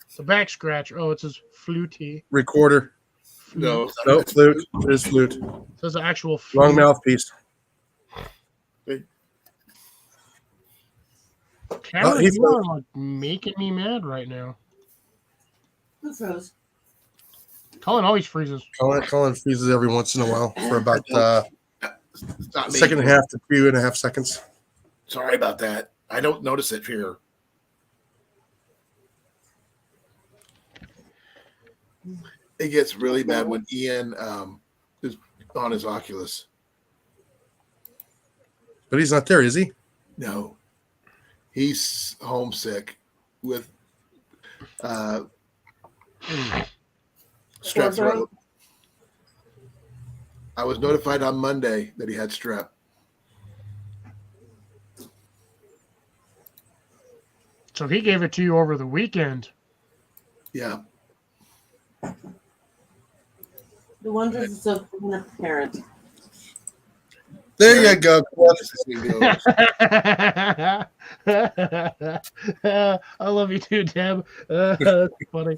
It's a back scratch. Oh, it says fluty. Recorder. No, No, flute. It is flute. It says an actual flute. Long mouthpiece. Camera, he's you are like making me mad right now. Who froze? Colin always freezes. Colin freezes every once in a while for about It's not me. second and a half to 2.5 seconds. Sorry about that. I don't notice it here. It gets really bad when Ian is on his Oculus. But he's not there, is he? No, he's homesick with strep throat. I was notified on Monday that he had strep. So he gave it to you over the weekend. Yeah. The wonders is of being a parent. There you go. I love you too, Deb. That's funny.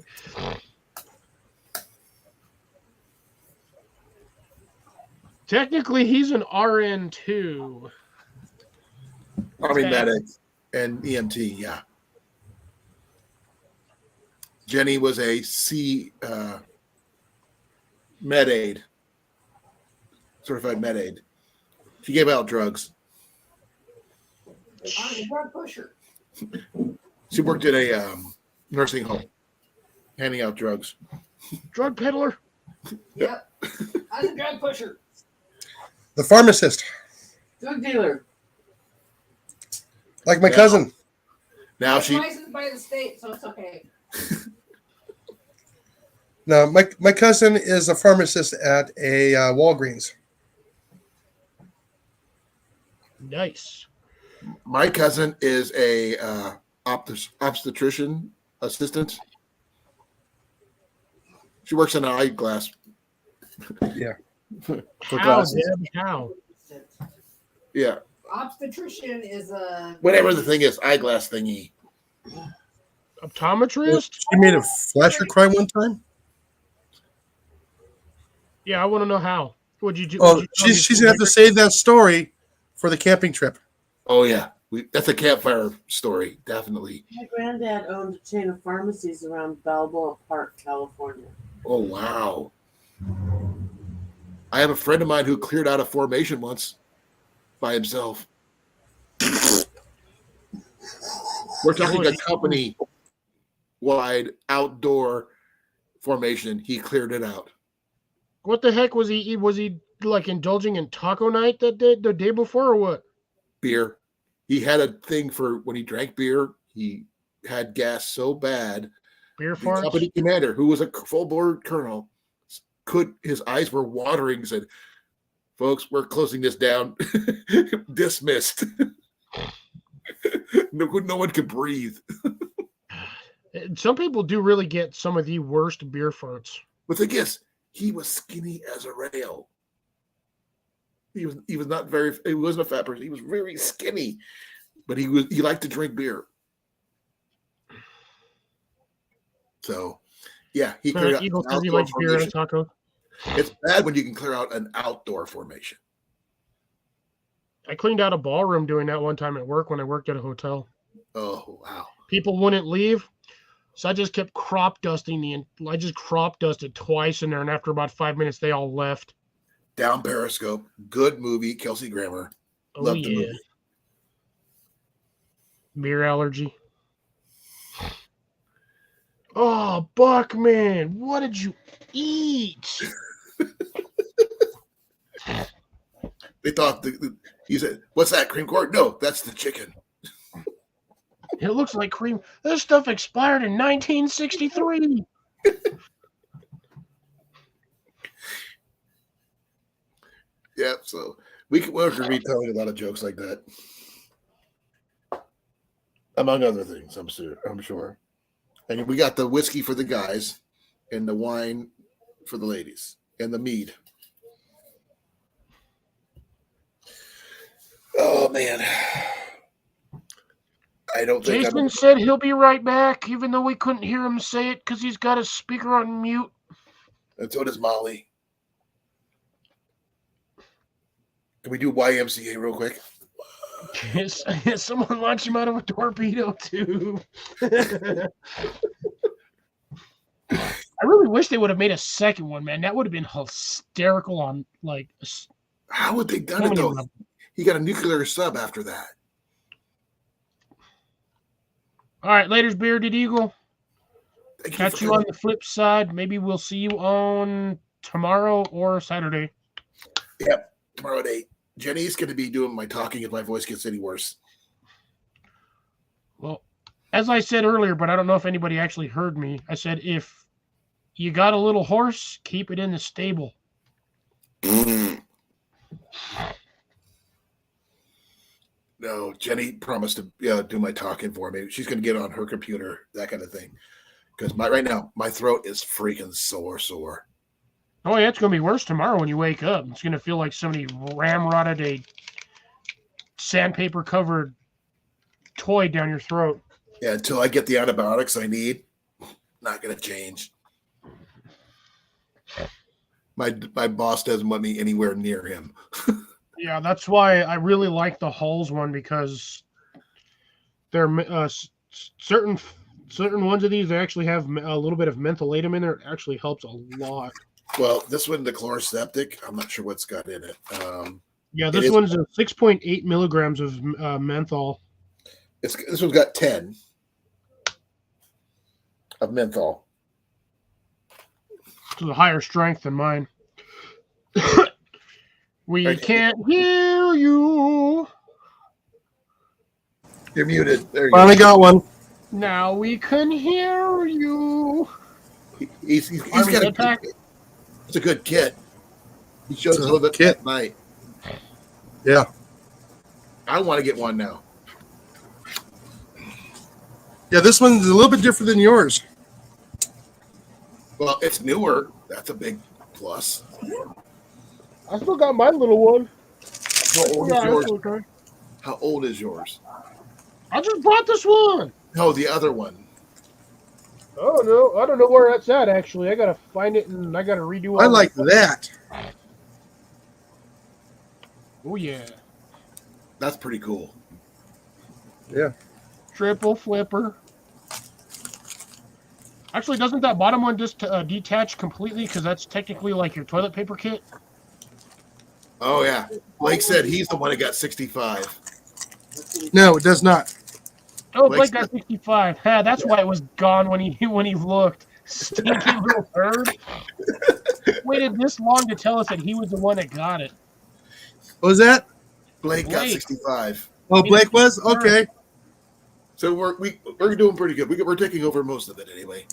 Technically, he's an RN too. Army medic and EMT. Yeah. Jenny was a C med aid, certified med aid. She gave out drugs. I'm a drug pusher. She worked at a nursing home, handing out drugs. Drug peddler. Yep. I was a drug pusher. The pharmacist, Drug dealer. like my Yeah. cousin. Now I'm she licensed by the state, so it's okay. No, my cousin is a pharmacist at a Walgreens. Nice. my cousin is a obstetrician assistant. She works in an eyeglass. Yeah. For How, glasses. Deb? How? Yeah. Obstetrician is a Whatever the thing is, eyeglass thingy. Optometrist? She made a flasher cry one time. Yeah, I want to know how. What'd you do? Oh, she's gonna have to save that story for the camping trip. Oh yeah. That's a campfire story, definitely. My granddad owned a chain of pharmacies around Balboa Park, California. Oh wow. I have a friend of mine who cleared out a formation once by himself. We're talking a company wide outdoor formation. He cleared it out. What the heck was he? Was he like indulging in taco night the day before, or what? Beer. He had a thing for when he drank beer. He had gas so bad. Beer The farts? company commander, who was a full board colonel, his eyes were watering. Said, "Folks, we're closing this down. Dismissed. No one could breathe." Some people do really get some of the worst beer farts. But the thing is, he was skinny as a rail. He was not very. He wasn't a fat person. He was very skinny, but he liked to drink beer. So, yeah, he cleared out Eagle an says he outdoor likes beer and formation. taco. It's bad when you can clear out an outdoor formation. I cleaned out a ballroom doing that one time at work when I worked at a hotel. Oh wow! People wouldn't leave, so I just kept crop dusting I just crop dusted twice in there, and after about 5 minutes, they all left. Down Periscope, good movie. Kelsey Grammer, Oh loved the yeah, movie. beer allergy. Oh, Buckman, what did you eat? They thought he said, "What's that, cream corn?" No, that's the chicken. It looks like cream. This stuff expired in 1963. Yeah, so we'll have to retelling a lot of jokes like that, among other things. I'm sure. And we got the whiskey for the guys, and the wine for the ladies, and the mead. Oh man, I don't think Jason said he'll be right back, even though we couldn't hear him say it because he's got his speaker on mute. And so does Molly. Can we do YMCA real quick? Someone launched him out of a torpedo tube. I really wish they would have made a second one, man. That would have been hysterical on like. How would they done it though? He got a nuclear sub after that. All right, later's Bearded Eagle. Catch you on the flip side. Maybe we'll see you on tomorrow or Saturday. Yep, tomorrow at 8. Jenny's going to be doing my talking if my voice gets any worse. Well, as I said earlier, but I don't know if anybody actually heard me. I said if you got a little horse, keep it in the stable. No, Jenny promised to do my talking for me. She's going to get on her computer, that kind of thing. Because right now, my throat is freaking sore. Oh, yeah, it's going to be worse tomorrow when you wake up. It's going to feel like somebody ramrodded a sandpaper-covered toy down your throat. Yeah, until I get the antibiotics I need, not going to change. My boss doesn't want me anywhere near him. Yeah, that's why I really like the Halls one, because They're certain ones of these. They actually have a little bit of mentholatum in there. It actually helps a lot. Well, this one, the chloroseptic, I'm not sure what's got in it. Yeah, It this is- one's 6.8 milligrams of menthol. this one's got 10 of menthol. To the higher strength than mine. We Right. can't hear you. You're muted. There you Finally got one. Now we can hear you. go. He's Army got a jetpack? good, it's a good kit. He shows It's us a a little bit kit. at night. Yeah. I want to get one now. Yeah, this one's a little bit different than yours. Well, it's newer. That's a big plus. I still got my little one. How old is Yeah, yours? it's okay. How old is yours? I just bought this one. No, the other one. Oh no, I don't know where that's at. Actually, I gotta find it and I gotta redo. All I like that. Oh yeah, That's pretty cool. Yeah. triple flipper. Actually, doesn't that bottom one just detach completely? Because that's technically like your toilet paper kit. Oh yeah. Blake said he's the one that got 65. No, it does not. Oh, Blake's Blake got 65. Ha, that's why it was gone when he looked. Stinking little bird. Waited this long to tell us that he was the one that got it. What was that? Blake got Blake. 65. Oh, Blake was? Okay. So we're doing pretty good. We're taking over most of it anyway.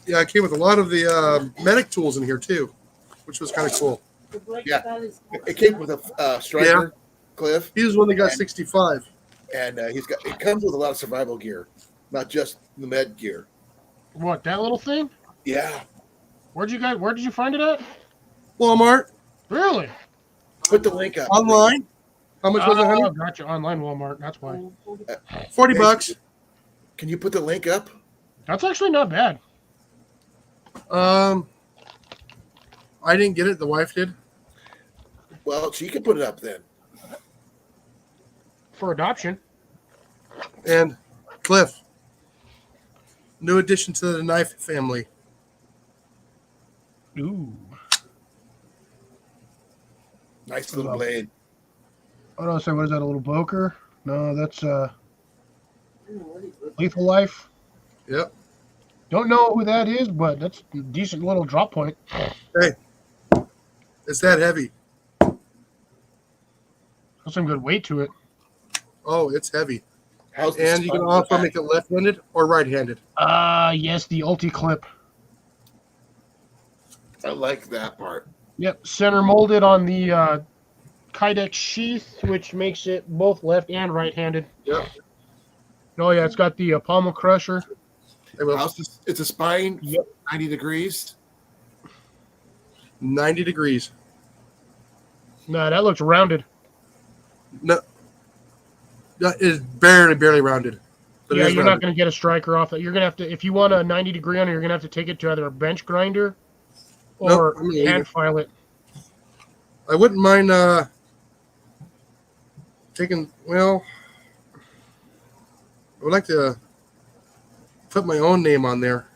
Yeah, it came with a lot of the medic tools in here too, which was kind of cool. Yeah. It came with a striker, Cliff, He was the one that got 65. and it comes with a lot of survival gear, not just the med gear. What, that little thing? Yeah. Where did you find it at? Walmart, Really? Put the link up. online. How much was it, Oh, honey? gotcha. Online Walmart. That's why. 40 bucks. Can you put the link up? That's actually not bad. I didn't get it. The wife did. Well, she can put it up then. For adoption. And Cliff, new addition to the knife family. Ooh. Nice little blade. What else? What is that? A little Boker? No, that's Lethal Life. Yep. Don't know who that is, but that's a decent little drop point. It's that heavy. Got some good weight to it. Oh, it's heavy. How's the And you can spine also back? make it left-handed or right-handed. Yes, the Ulti Clip. I like that part. Yep, center molded on the Kydex sheath, which makes it both left and right-handed. Yep. Oh yeah, it's got the pommel crusher. They will. It's a spine, Yep. 90 degrees. 90 degrees. Nah, that looks rounded. No, that is barely rounded. But it Yeah, is you're not rounded. going to get a striker off it. You're going to have to, if you want a 90-degree on it, you're going to have to take it to either a bench grinder or Nope, I'm leaving. hand file it. I wouldn't mind taking. Well, I would like to put my own name on there.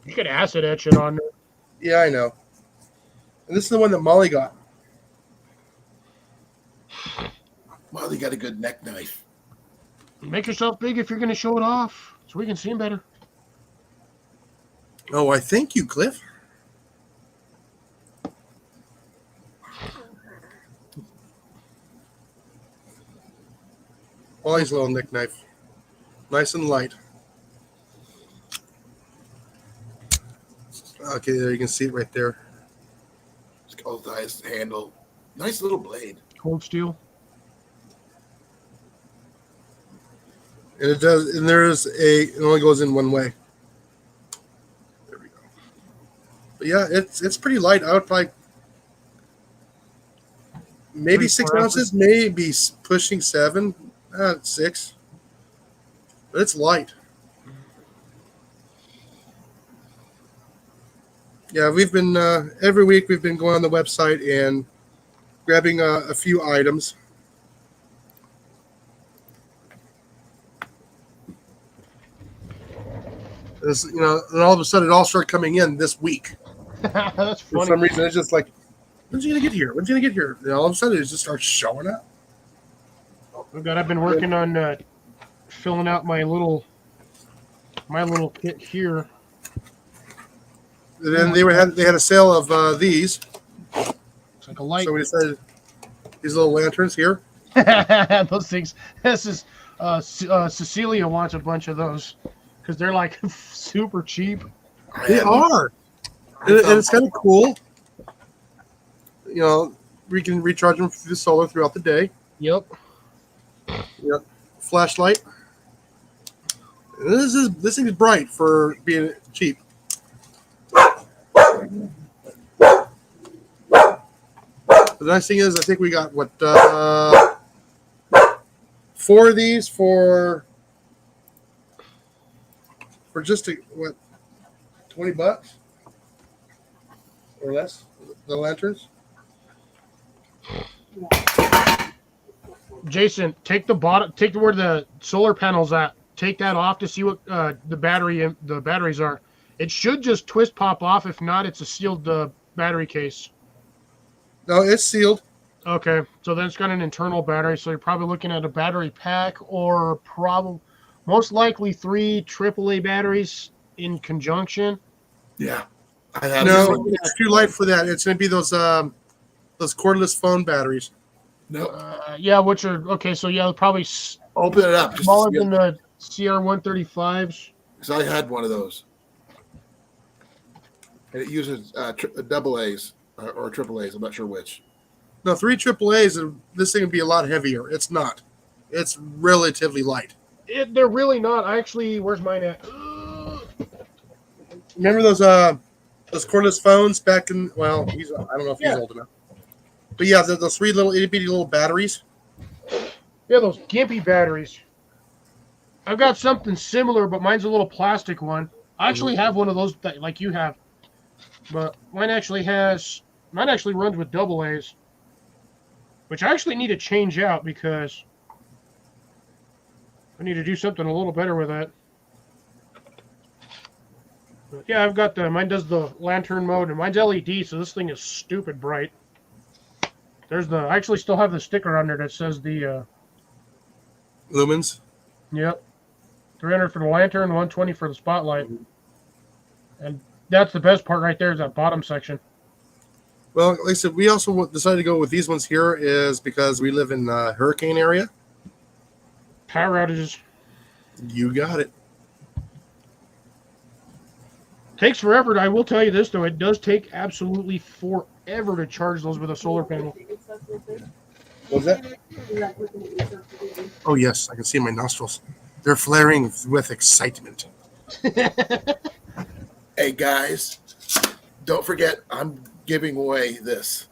You could acid etch it on there. Yeah, I know. And this is the one that Molly got. Well, they got a good neck knife. Make yourself big if you're going to show it off so we can see him better. Oh, I thank you, Cliff. Molly's little neck knife. Nice and light. Okay, there you can see it right there. It's got a nice handle. Nice little blade. Cold steel. And it does, and it only goes in one way. There we go. But yeah, it's pretty light. I would probably maybe 6 3-4 ounces, maybe pushing 7, 6. But it's light. Yeah, we've been every week we've been going on the website and grabbing a few items. This, and all of a sudden it all started coming in this week. That's For funny. some reason, it's just like, when's he gonna get here? When's he gonna get here? And all of a sudden, it just starts showing up. Oh God, I've been working on filling out my little kit here. And then they had a sale of these, It's like a light. so we decided these little lanterns here. Those things. This is Cecilia wants a bunch of those because they're like super cheap. They are, and it's kind of cool. We can recharge them through the solar throughout the day. Yep. Yep. Flashlight. And this thing is bright for being cheap. The nice thing is, I think we got 4 of these for just $20 or less. The lanterns. Jason, take where the solar panel's at. Take that off to see what the batteries are. It should just twist pop off. If not, it's a sealed battery case. No, it's sealed. Okay, so then it's got an internal battery. So you're probably looking at a battery pack, or most likely 3 AAA batteries in conjunction. Yeah. I have No, it's too light for that. It's going to be those cordless phone batteries. No. Yeah, which are okay. So yeah, probably Open it up. smaller than the CR135s. Because I had one of those. And it uses double A's or triple A's. I'm not sure which. No, 3 AAAs, and this thing would be a lot heavier. It's not. It's relatively light. They're really not. Where's mine at? Remember those cordless phones back in? Well, I don't know if he's old enough. But yeah, those 3 little itty bitty little batteries. Yeah, those gimpy batteries. I've got something similar, but mine's a little plastic one. I actually have one of those like you have, but mine actually runs with double A's, which I actually need to change out because I need to do something a little better with that. But yeah, I've got mine does the lantern mode, and mine's LED, so this thing is stupid bright. I actually still have the sticker on there that says the lumens. Yep. 300 for the lantern, 120 for the spotlight. And that's the best part right there is that bottom section. Well, like I said, we also decided to go with these ones here is because we live in the hurricane area. Power outages. You got it. Takes forever. I will tell you this, though. It does take absolutely forever to charge those with a solar panel. What was that? Oh, yes. I can see my nostrils. They're flaring with excitement. Hey, guys, don't forget I'm giving away this.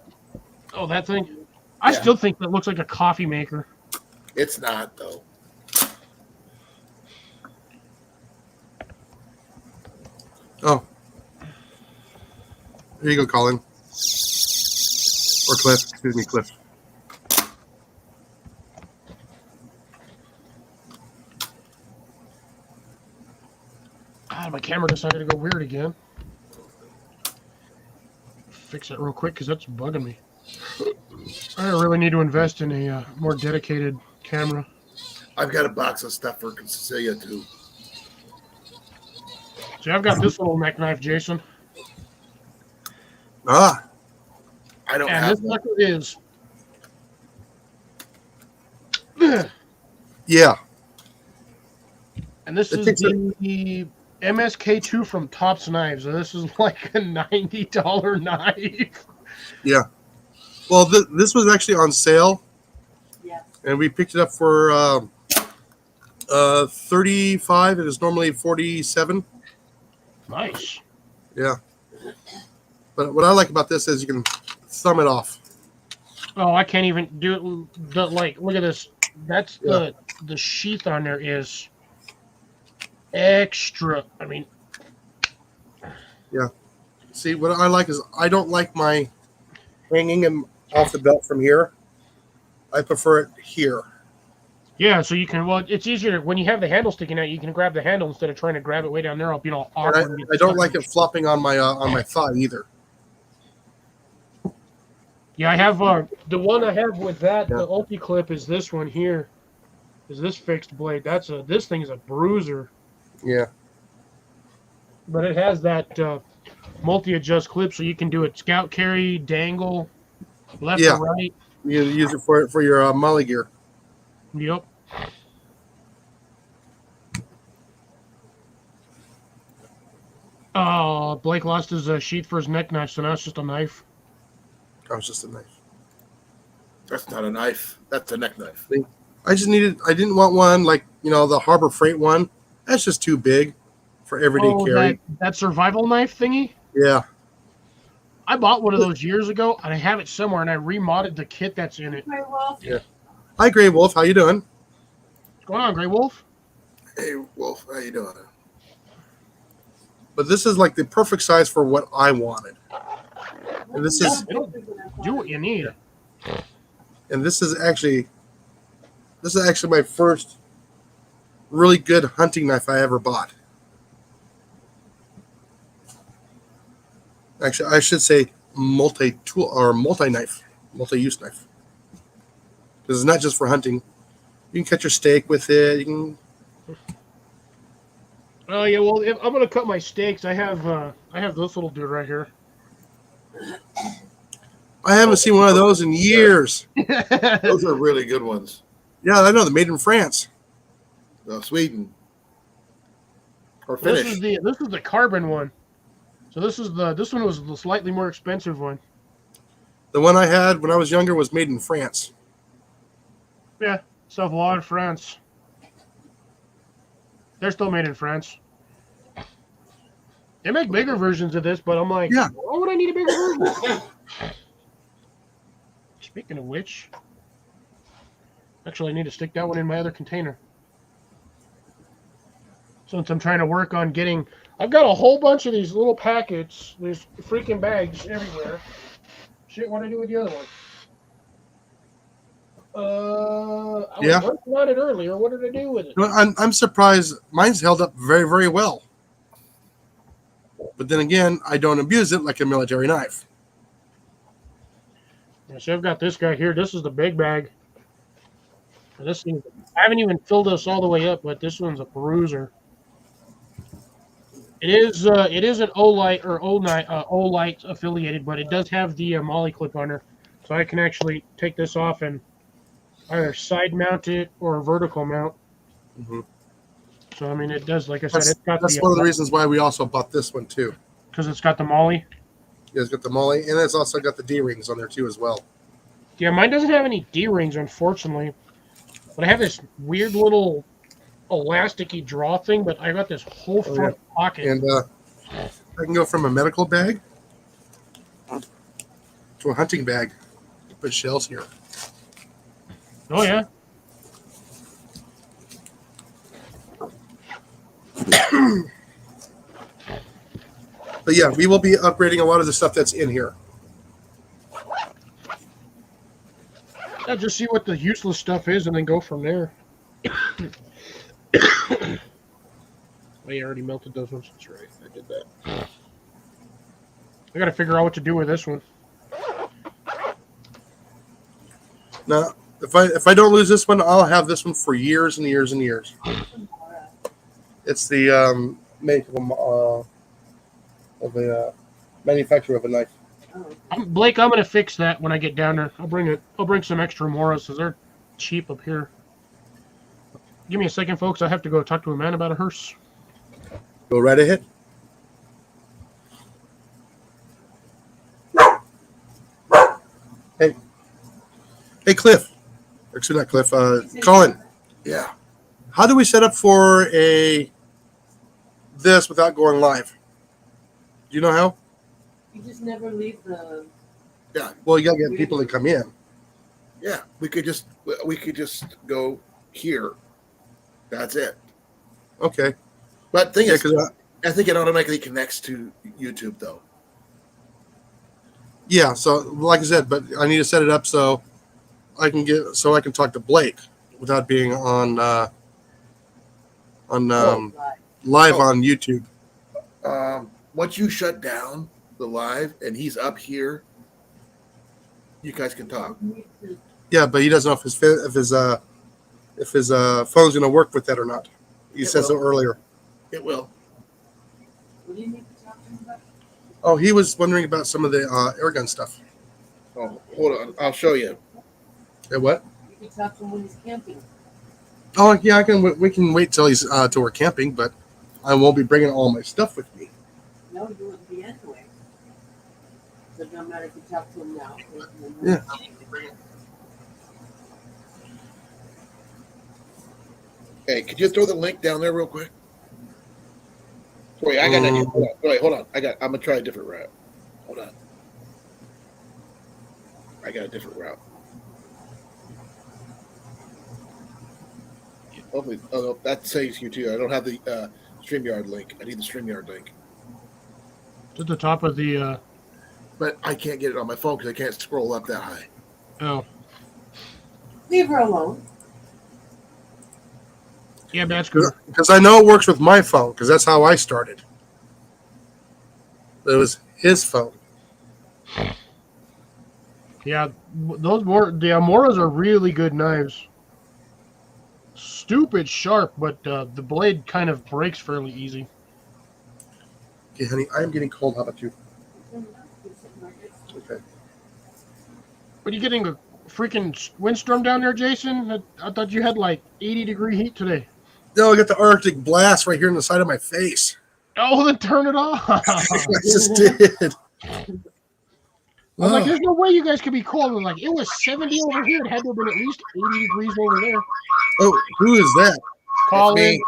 Oh, that thing? I still think that looks like a coffee maker. It's not, though. Oh. There you go, Colin. Or Cliff. Excuse me, Cliff. God, my camera decided to go weird again. Fix it real quick because that's bugging me. I really need to invest in a more dedicated camera. I've got a box of stuff for Cecilia, too. See, I've got this little neck knife, Jason. Ah. I don't And have this one. sucker is. Yeah. And this is the MSK2 from Tops Knives. And this is like a $90 knife. Yeah. Well, this was actually on sale. Yeah. And we picked it up for $35. It is normally $47. Nice. Yeah. But what I like about this is you can thumb it off. Oh, I can't even do it. Look at this. That's the sheath on there is extra. I mean, yeah. See, what I like is I don't like my hanging and off the belt from here. I prefer it here. Yeah, so you can. Well, it's easier when you have the handle sticking out. You can grab the handle instead of trying to grab it way down there. I'll be all awkward. And And get I don't stuck like in it flopping on my thigh either. Yeah, I have the one I have with that. Yeah. The ulti clip is this one here. Is this fixed blade? This thing is a bruiser, Yeah. but it has that multi-adjust clip, so you can do it scout carry, dangle, left Yeah. or right. You use it for your molly gear. Yep. Blake lost his sheath for his neck knife, so now it's just a knife. That was just a knife. That's not a knife. That's a neck knife. I didn't want one like, the Harbor Freight one. That's just too big for everyday carry. That survival knife thingy? Yeah. I bought one of those years ago, and I have it somewhere, and I remodded the kit that's in it. Very well. Yeah. Hi, Gray Wolf. How you doing? What's going on, Grey Wolf? Hey, Wolf, how you doing? But this is like the perfect size for what I wanted. And this is Do what you need. this is actually my first really good hunting knife I ever bought. Actually, I should say multi-tool or multi-knife, multi-use knife. Because it's not just for hunting. You can cut your steak with it. You can. Oh yeah, well, if I'm gonna cut my steaks, I have this little dude right here. I haven't seen one of those in years. Those are really good ones. Yeah, I know. They're made in France. Sweden or This Finnish. is the carbon one. So this one was the slightly more expensive one. The one I had when I was younger was made in France. Yeah, Savoie, France. They're still made in France. They make bigger versions of this, but I'm like, Yeah. why would I need a bigger version? Speaking of which, actually, I need to stick that one in my other container. Since I'm trying to work on getting, I've got a whole bunch of these little packets, these freaking bags everywhere. Shit, what did I do with the other one? I was working on it earlier. What did I do with it? I'm surprised. Mine's held up very, very well. But then again, I don't abuse it like a military knife. Yeah, so I've got this guy here. This is the big bag. And this thing, I haven't even filled this all the way up, but this one's a bruiser. It is an Olight or Olight affiliated, but it does have the Molly clip on there, so I can actually take this off and either side mount it or vertical mount. Mm-hmm. So I mean, it does. Like I said, it's got that's one of the reasons why we also bought this one too. Because it's got the Molly. Yeah, it's got the Molly, and it's also got the D rings on there too as well. Yeah, mine doesn't have any D rings, unfortunately, but I have this weird little elasticy draw thing. But I got this whole front pocket. And I can go from a medical bag to a hunting bag. Put shells here. Oh yeah. But yeah, we will be upgrading a lot of the stuff that's in here. I'll just see what the useless stuff is and then go from there. Oh, you already melted those ones. That's right. I did that. I got to figure out what to do with this one. Now, if I don't lose this one, I'll have this one for years and years and years. It's the make of the manufacturer of a knife. Blake, I'm gonna fix that when I get down there. I'll bring some extra Moras because they're cheap up here. Give me a second, folks. I have to go talk to a man about a hearse. Go right ahead. Hey, Cliff. Actually, not Cliff. Colin. Yeah. How do we set up for this without going live? Do you know how? You just never leave the. Yeah. Well, you gotta get people to come in. Yeah. We could just go here. That's it. Okay. But the thing is, 'cause I think it automatically connects to YouTube though. Yeah. So like I said, but I need to set it up so I can talk to Blake without being on Oh, live oh. on YouTube. Once you shut down the live and he's up here, you guys can talk. Yeah, but he doesn't know if his phone's gonna work with that or not. He said so earlier. It will. What do you need to talk to him about? Oh, he was wondering about some of the air gun stuff. Oh, hold on. I'll show you. What? You can talk to him when he's camping. Oh, yeah, I can. We can wait till we're camping, but I won't be bringing all my stuff with me. No, you wouldn't be anyway. So it doesn't matter if you talk to him now. Yeah. Hey, could you throw the link down there real quick? Wait, I got an idea. Hold on. I'm gonna try a different route. Hold on. I got a different route. Hopefully, oh no, that saves you too. I don't have the StreamYard link. I need the StreamYard link. It's at the top of the. But I can't get it on my phone because I can't scroll up that high. Oh. Leave her alone. Yeah, that's good. Because I know it works with my phone, because that's how I started. It was his phone. Yeah, the Amoras are really good knives. Stupid sharp, but the blade kind of breaks fairly easy. Okay, honey, I'm getting cold. How about you? Okay. What are you getting a freaking windstorm down there, Jason? I thought you had like 80-degree heat today. No, I got the Arctic blast right here in the side of my face. Oh, then turn it off. I just did. I was like, there's no way you guys could be cold. And like, it was 70 over here. It had to have been at least 80 degrees over there. Oh, who is that? Call in.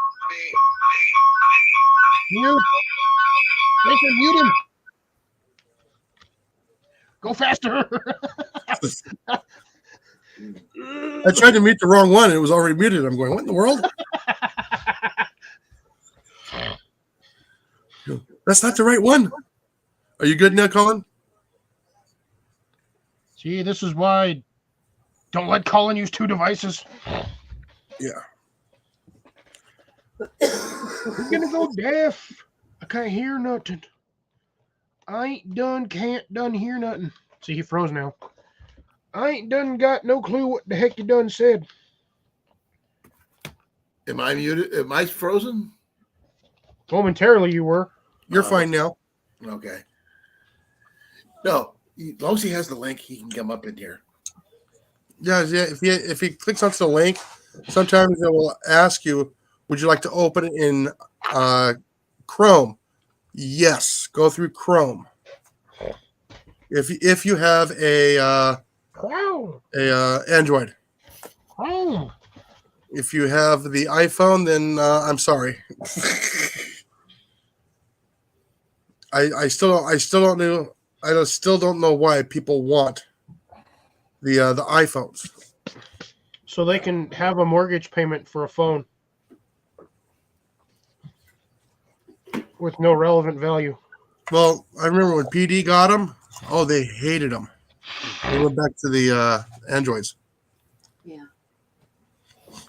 Mute. Jason, mute him. Go faster. I tried to mute the wrong one. And it was already muted. I'm going, what in the world? That's not the right one. Are you good now, Colin? See, this is why don't let Colin use two devices. Yeah. We're gonna go deaf. I can't hear nothing. Can't hear nothing. See, he froze now. I ain't done got no clue what the heck you done said. Am I muted? Am I frozen? Momentarily you were. You're fine now. Okay. No, as long as he has the link, he can come up in here. Yeah. If he clicks onto the link, sometimes it will ask you, would you like to open it in Chrome? Yes. Go through Chrome. If you have a Android. Oh. If you have the iPhone, then I'm sorry. I still don't know. I still don't know why people want the iPhones. So they can have a mortgage payment for a phone with no relevant value. Well, I remember when PD got them. Oh, they hated them. They went back to the Androids. Yeah.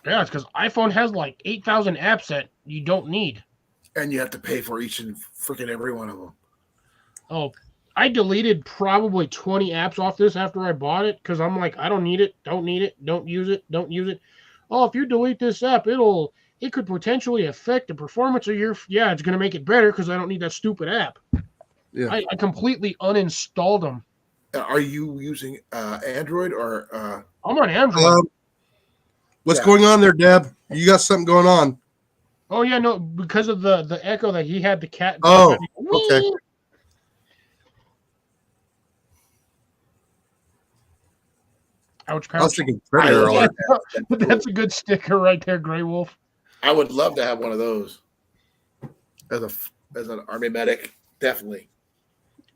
Yeah, it's because iPhone has like 8,000 apps that you don't need. And you have to pay for each and freaking every one of them. Oh, I deleted probably 20 apps off this after I bought it because I'm like, I don't need it, don't need it, don't use it, don't use it. Oh, if you delete this app, it could potentially affect the performance of your. Yeah, it's gonna make it better because I don't need that stupid app. Yeah. I completely uninstalled them. Are you using Android or? I'm on Android. What's going on there, Deb? You got something going on? Oh yeah, no, because of the echo that he had the cat. Oh, okay. Ouch, I was pouch. thinking Predator. Yeah, that's a good sticker right there, Gray Wolf. I would love to have one of those as an army medic. Definitely.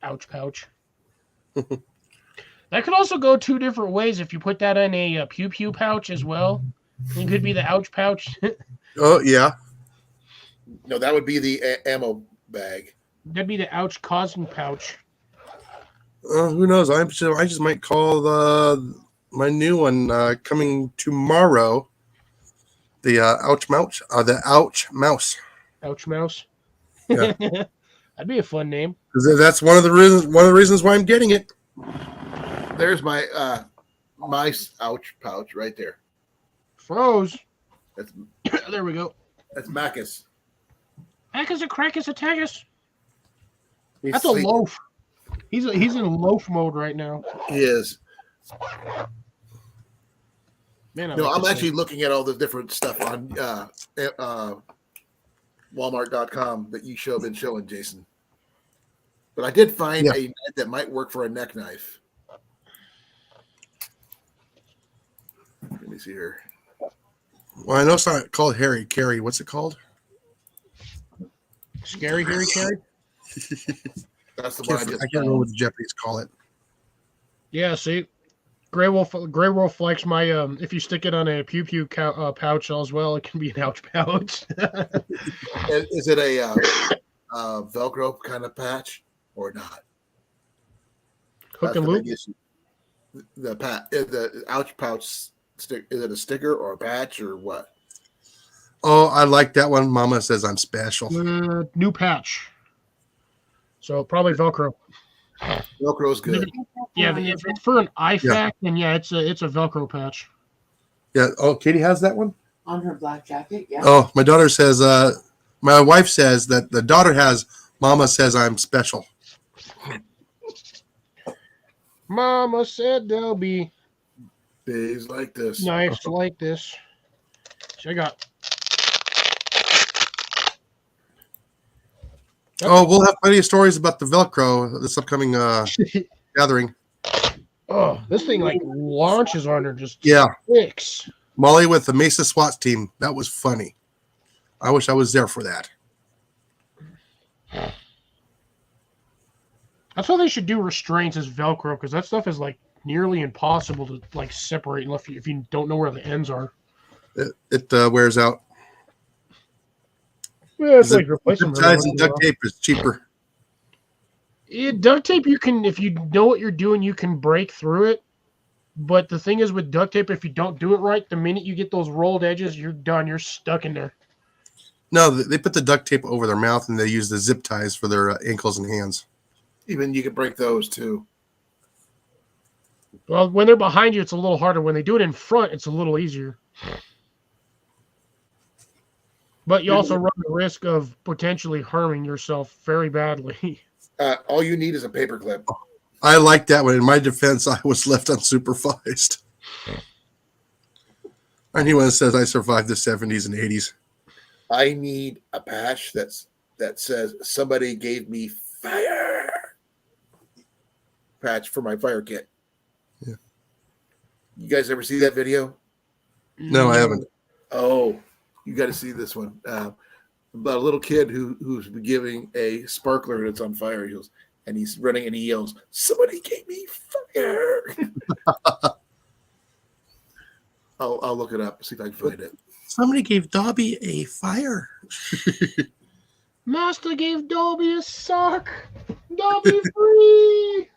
Ouch, pouch. That could also go two different ways if you put that in a pew pew pouch as well. It could be the ouch pouch. Oh yeah. No, that would be the ammo bag. That'd be the ouch causing pouch. Who knows? I just might call my new one coming tomorrow. The Ouch Mouse. The Ouch Mouse. Ouch Mouse. Yeah. That'd be a fun name. Because that's one of the reasons why I'm getting it. There's my mice ouch pouch right there. Froze. That's There we go. that's Macus. Acus a crackus attagus. He's That's a sweet. loaf. He's in loaf mode right now. He is. Man, No, like I'm this actually thing. looking at all the different stuff on Walmart.com that you been showing, Jason. But I did find a knife that might work for a neck knife. Let me see here. Well, I know it's not called Harry Carry. What's it called? Scary Harry Carry. That's the I one I can't just remember what the Japanese call it. Yeah, see, Grey Wolf likes my if you stick it on a pew pew pouch as well, it can be an ouch pouch. Is it a Velcro kind of patch or not? Hook That's and the loop. big issue. The ouch pouch stick. Is it a sticker or a patch or what? Oh, I like that one. Mama says I'm special. New patch. So probably Velcro. Velcro's good. Yeah, if it's for an IFAC, then yeah, it's a Velcro patch. Yeah. Oh, Katie has that one? On her black jacket, yeah. Oh, my daughter says, my wife says that the daughter has, Mama says I'm special. Mama said there'll be Days like this. knives like this. Check out. Oh, we'll have plenty of stories about the Velcro this upcoming gathering. Oh, this thing like launches on her, just Yeah. sticks. Molly with the Mesa SWAT team. That was funny. I wish I was there for that. That's why they should do restraints as Velcro, because that stuff is like nearly impossible to like separate if you don't know where the ends are. It wears out. Yeah, it's Zip- like replacing zip ties and duct tape is cheaper. Duct tape, you can, if you know what you're doing, you can break through it. But the thing is with duct tape, if you don't do it right, the minute you get those rolled edges, you're done. You're stuck in there. No, they put the duct tape over their mouth and they use the zip ties for their ankles and hands. Even you can break those too. Well, when they're behind you, it's a little harder. When they do it in front, it's a little easier. But you also run the risk of potentially harming yourself very badly. All you need is a paper clip. I like that one. In my defense, I was left unsupervised. Anyone that says I survived the 70s and 80s. I need a patch that says somebody gave me fire patch for my fire kit. Yeah. You guys ever see that video? No, I haven't. Oh, you got to see this one. About a little kid who's giving a sparkler that's on fire. And he's running and he yells, "Somebody gave me fire!" I'll look it up, see if I can find it. Somebody gave Dobby a fire. Master gave Dobby a sock. Dobby free.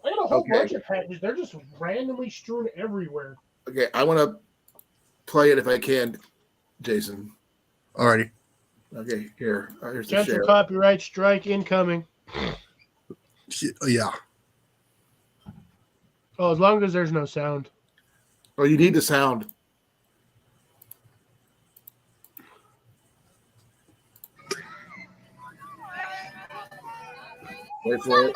I got a whole bunch of patches. They're just randomly strewn everywhere. Okay, I want to play it if I can, Jason. Alrighty. Okay, here's the Potential share. copyright strike incoming. Yeah. Oh, as long as there's no sound. Oh, you need the sound. Wait for it.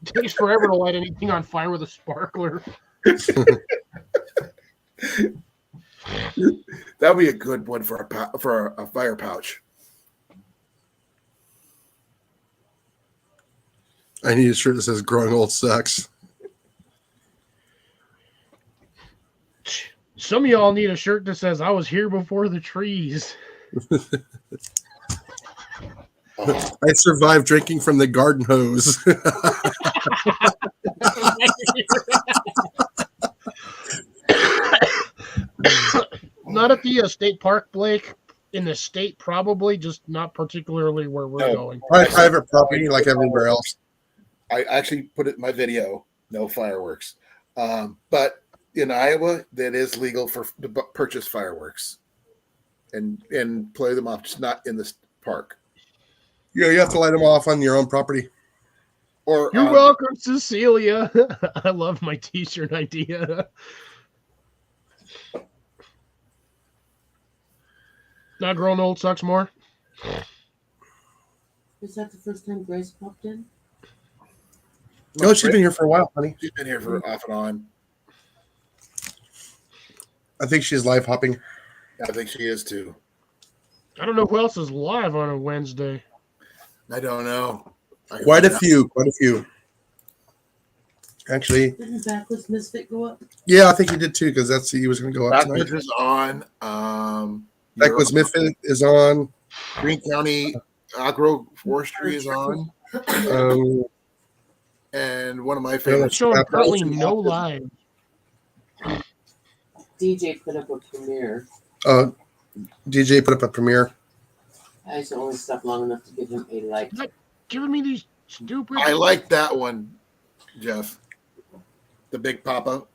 It takes forever to light anything on fire with a sparkler. That would be a good one for a fire pouch. I need a shirt that says "Growing Old Sucks." Some of y'all need a shirt that says "I was here before the trees." I survived drinking from the garden hose. Not at the state park, Blake. in the state, probably, just not particularly where we're No. going. Probably private property like everywhere else. I actually put it in my video. No fireworks, but in Iowa, that is legal to purchase fireworks and play them off, just not in the park Yeah, you have to light them off on your own property. or You're on, welcome, Cecilia. I love my T-shirt idea. Not growing old sucks more. Is that the first time Grace popped in? No, she's been here for a while, honey. She's been here for off and on. I think she's live hopping. I think she is too. I don't know who else is live on a Wednesday. I don't know. Quite a few. Actually, Didn't Backless Misfit go up? yeah, I think he did too because he was going to go up tonight. Backwards is on. Backwoods Misfit is on. Green County Agroforestry is on. And one of my favorites. Showing currently no live. DJ put up a premiere. DJ put up a premiere. I just only stopped long enough to give him a like. Like, giving me these stupid. I like that one, Jeff. The Big Papa.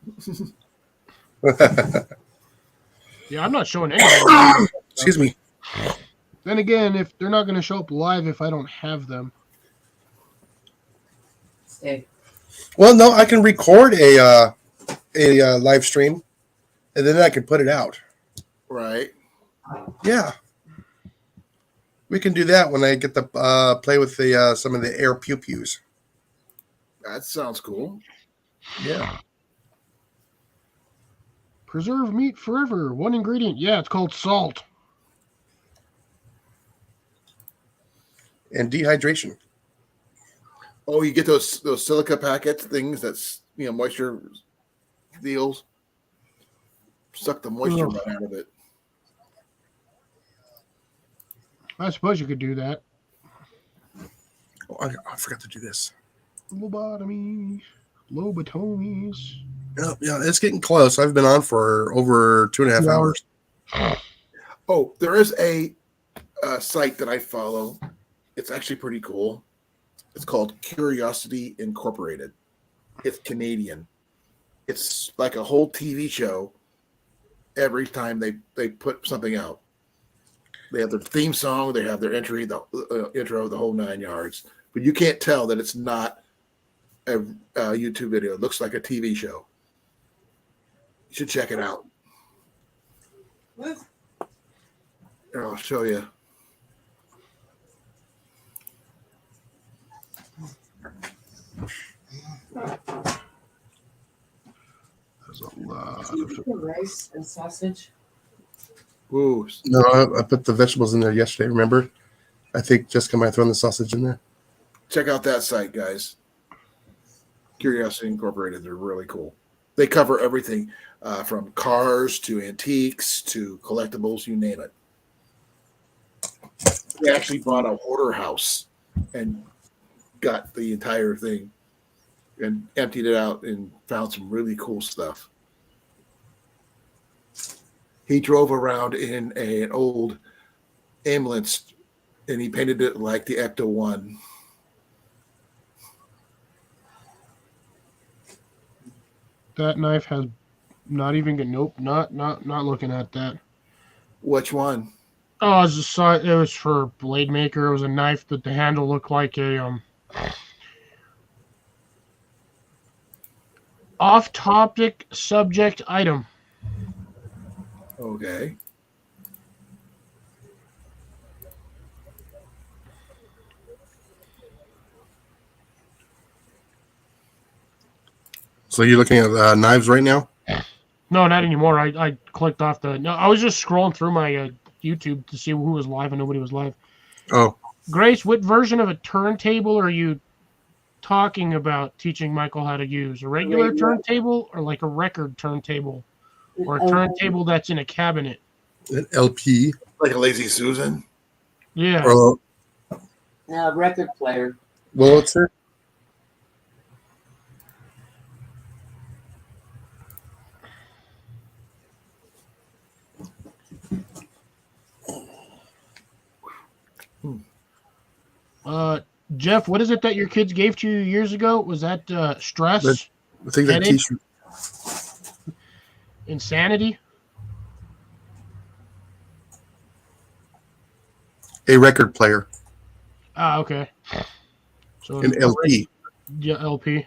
Yeah, I'm not showing anything. Excuse me. Then again, if they're not going to show up live if I don't have them. Stay. Well, no, I can record a live stream, and then I can put it out. Right. Yeah, we can do that when I get to play with the some of the air pew pews. That sounds cool. Yeah. Preserve meat forever. One ingredient. Yeah, it's called salt. And dehydration. Oh, you get those silica packets things that's moisture deals. Suck the moisture right out of it. I suppose you could do that. Oh, I forgot to do this. Lobotomies. Lobotomies. Yeah, it's getting close. I've been on for over 2.5 hours. Oh, there is a site that I follow. It's actually pretty cool. It's called Curiosity Incorporated. It's Canadian. It's like a whole TV show every time they put something out. They have their theme song, they have their entry, the intro, the whole 9 yards. But you can't tell that it's not a YouTube video. It looks like a TV show. You should check it out. Here, I'll show you. There's a lot Did you put the rice and sausage? Ooh. No, I put the vegetables in there yesterday. Remember? I think Jessica might have thrown the sausage in there. Check out that site, guys. Curiosity Incorporated. They're really cool. They cover everything from cars to antiques to collectibles, you name it. They actually bought a hoarder house and got the entire thing and emptied it out and found some really cool stuff. He drove around in an old ambulance and he painted it like the Ecto-1. That knife has not even good. Nope, not looking at that. Which one? Oh, I just saw it. It was for Blade Maker. It was a knife that the handle looked like a off-topic subject item. Okay. So you're looking at knives right now? No, not anymore. I clicked off the. No, I was just scrolling through my YouTube to see who was live, and nobody was live. Oh. Grace, what version of a turntable are you talking about teaching Michael how to use? A regular turntable or like a record turntable? Or a turntable that's in a cabinet? An LP. Like a Lazy Susan? Yeah. Or Record player. Wurlitzer. Jeff, what is it that your kids gave to you years ago? Was that stress, I think that headache, T-shirt. insanity? A record player, Ah, okay. So an LP. Yeah, LP.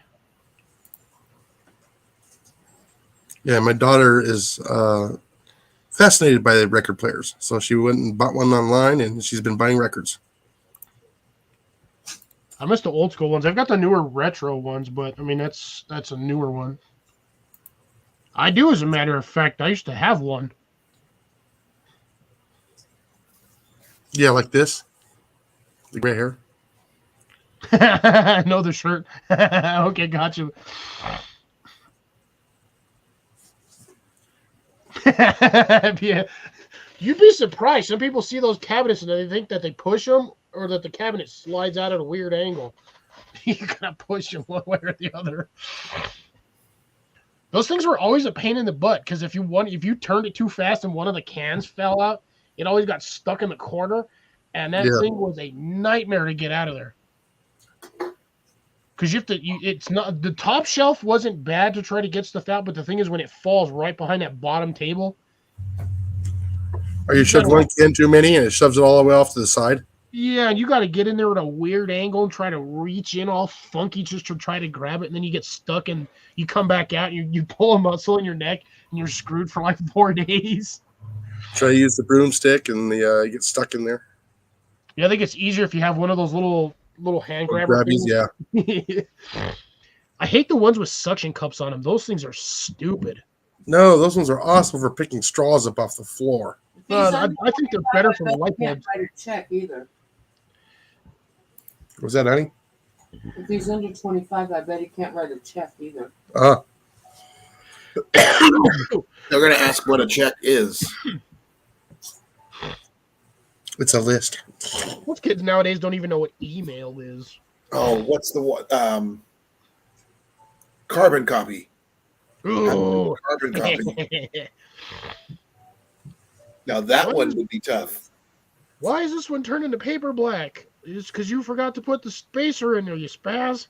Yeah, my daughter is fascinated by the record players, so she went and bought one online, and she's been buying records. I miss the old school ones. I've got the newer retro ones, but I mean that's a newer one. I do, as a matter of fact. I used to have one. Yeah, like this, the gray hair. I know the shirt. Okay, got you. Yeah, you'd be surprised. Some people see those cabinets and they think that they push them or that the cabinet slides out at a weird angle. You gotta push them one way or the other. Those things were always a pain in the butt because if you turned it too fast and one of the cans fell out, it always got stuck in the corner, and that thing was a nightmare to get out of there. Because it's not, the top shelf wasn't bad to try to get stuff out, but the thing is when it falls right behind that bottom table. Or you shoved one can too many and it shoves it all the way off to the side. Yeah, and you got to get in there at a weird angle and try to reach in all funky just to try to grab it, and then you get stuck and you come back out and you pull a muscle in your neck and you're screwed for like 4 days. Try to use the broomstick and you get stuck in there. Yeah, I think it's easier if you have one of those little hand grabber things. Yeah. I hate the ones with suction cups on them. Those things are stupid. No, those ones are awesome for picking straws up off the floor. I think they're better for light bulbs. Can't write a check either. Was that, honey? If he's under 25, I bet he can't write a check either. They're going to ask what a check is. It's a list. Most kids nowadays don't even know what email is. Oh, what's the one? Carbon copy. Ooh. Carbon copy. Now that one would be tough. Why is this one turned into paper black? It's because you forgot to put the spacer in there, you spaz.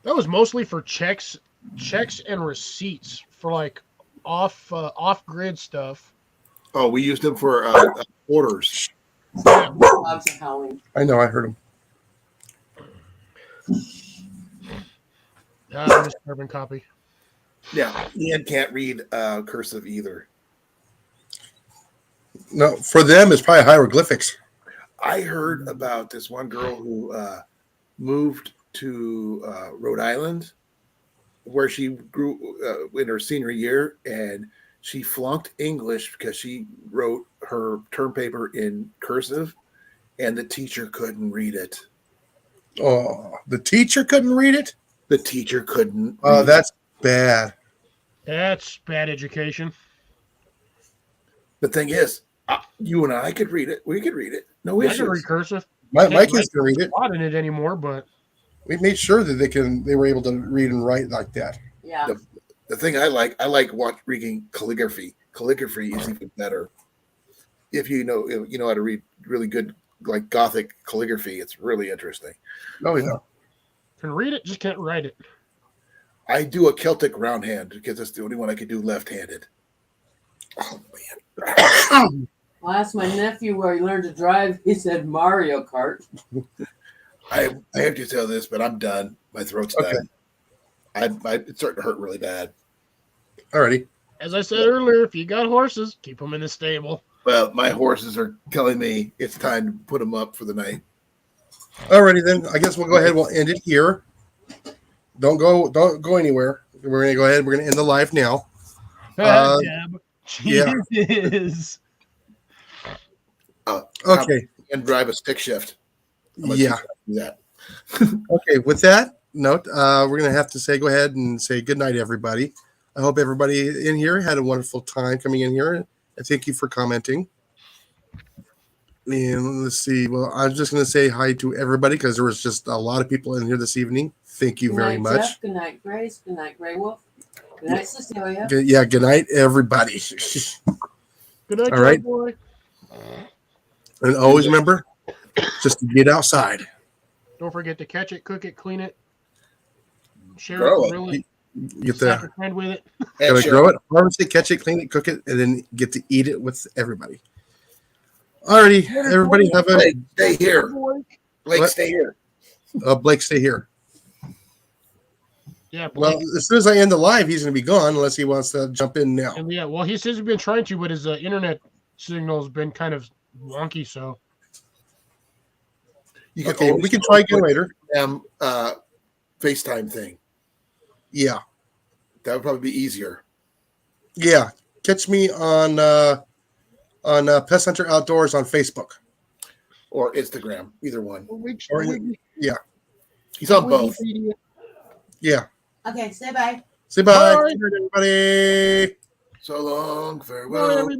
That was mostly for checks and receipts for like off-grid stuff. Oh, we used them for orders. Yeah. I know, I heard him. Just carbon copy. Yeah, Ian can't read cursive either. No, for them, it's probably hieroglyphics. I heard about this one girl who moved to Rhode Island, where she grew in her senior year, and she flunked English because she wrote her term paper in cursive, and the teacher couldn't read it. Oh, the teacher couldn't read it? The teacher couldn't. Oh, that's bad. That's bad education. The thing is, you and I could read it. We could read it. No issues. I can read cursive. My kids can read it. Not in it anymore, but we made sure that they were able to read and write like that. Yeah. The thing I like reading calligraphy. Calligraphy is even better. If you know how to read really good like Gothic calligraphy, it's really interesting. Oh yeah. Can read it, just can't write it. I do a Celtic round hand because that's the only one I can do left-handed. Oh man. I asked my nephew where he learned to drive. He said Mario Kart. I have to tell this, but I'm done. My throat's done. It's starting to hurt really bad. Alrighty. As I said earlier, if you got horses, keep them in the stable. Well, my horses are telling me it's time to put them up for the night. Alrighty then. I guess we'll go ahead. We'll end it here. Don't go anywhere. We're gonna go ahead. We're gonna end the live now. Jesus. Okay. And drive a stick shift. Yeah. That. Okay. With that note, we're gonna have to go ahead and say good night, everybody. I hope everybody in here had a wonderful time coming in here, and thank you for commenting. And let's see. Well, I'm just gonna say hi to everybody because there was just a lot of people in here this evening. Thank you very much. Jeff. Good night, Grace. Good night, Grey Wolf. Good night, Cecilia. Yeah. Good night, everybody. Good night, All right. boy. And always remember, just to get outside. Don't forget to catch it, cook it, clean it, share Grow it, it. grill it, You get slap to a friend with it. And gotta share grow it, harvest it, catch it, clean it, cook it, and then get to eat it with everybody. Alrighty, everybody have a Blake, stay here. Blake, What? stay here. Blake. Stay here. Yeah, Well, Blake. as soon as I end the live, he's gonna be gone unless he wants to jump in now. And yeah, well, he says he's been trying to, but his internet signal's been kind of wonky. So You can Okay, always we can try again later. FaceTime thing. Yeah, That would probably be easier. yeah. Catch me on Pest Hunter Outdoors on Facebook. Or Instagram. Either one. Or, yeah, He's on both. yeah. Okay, say bye. Say bye, Bye. everybody. So long. Bye, Farewell. everybody.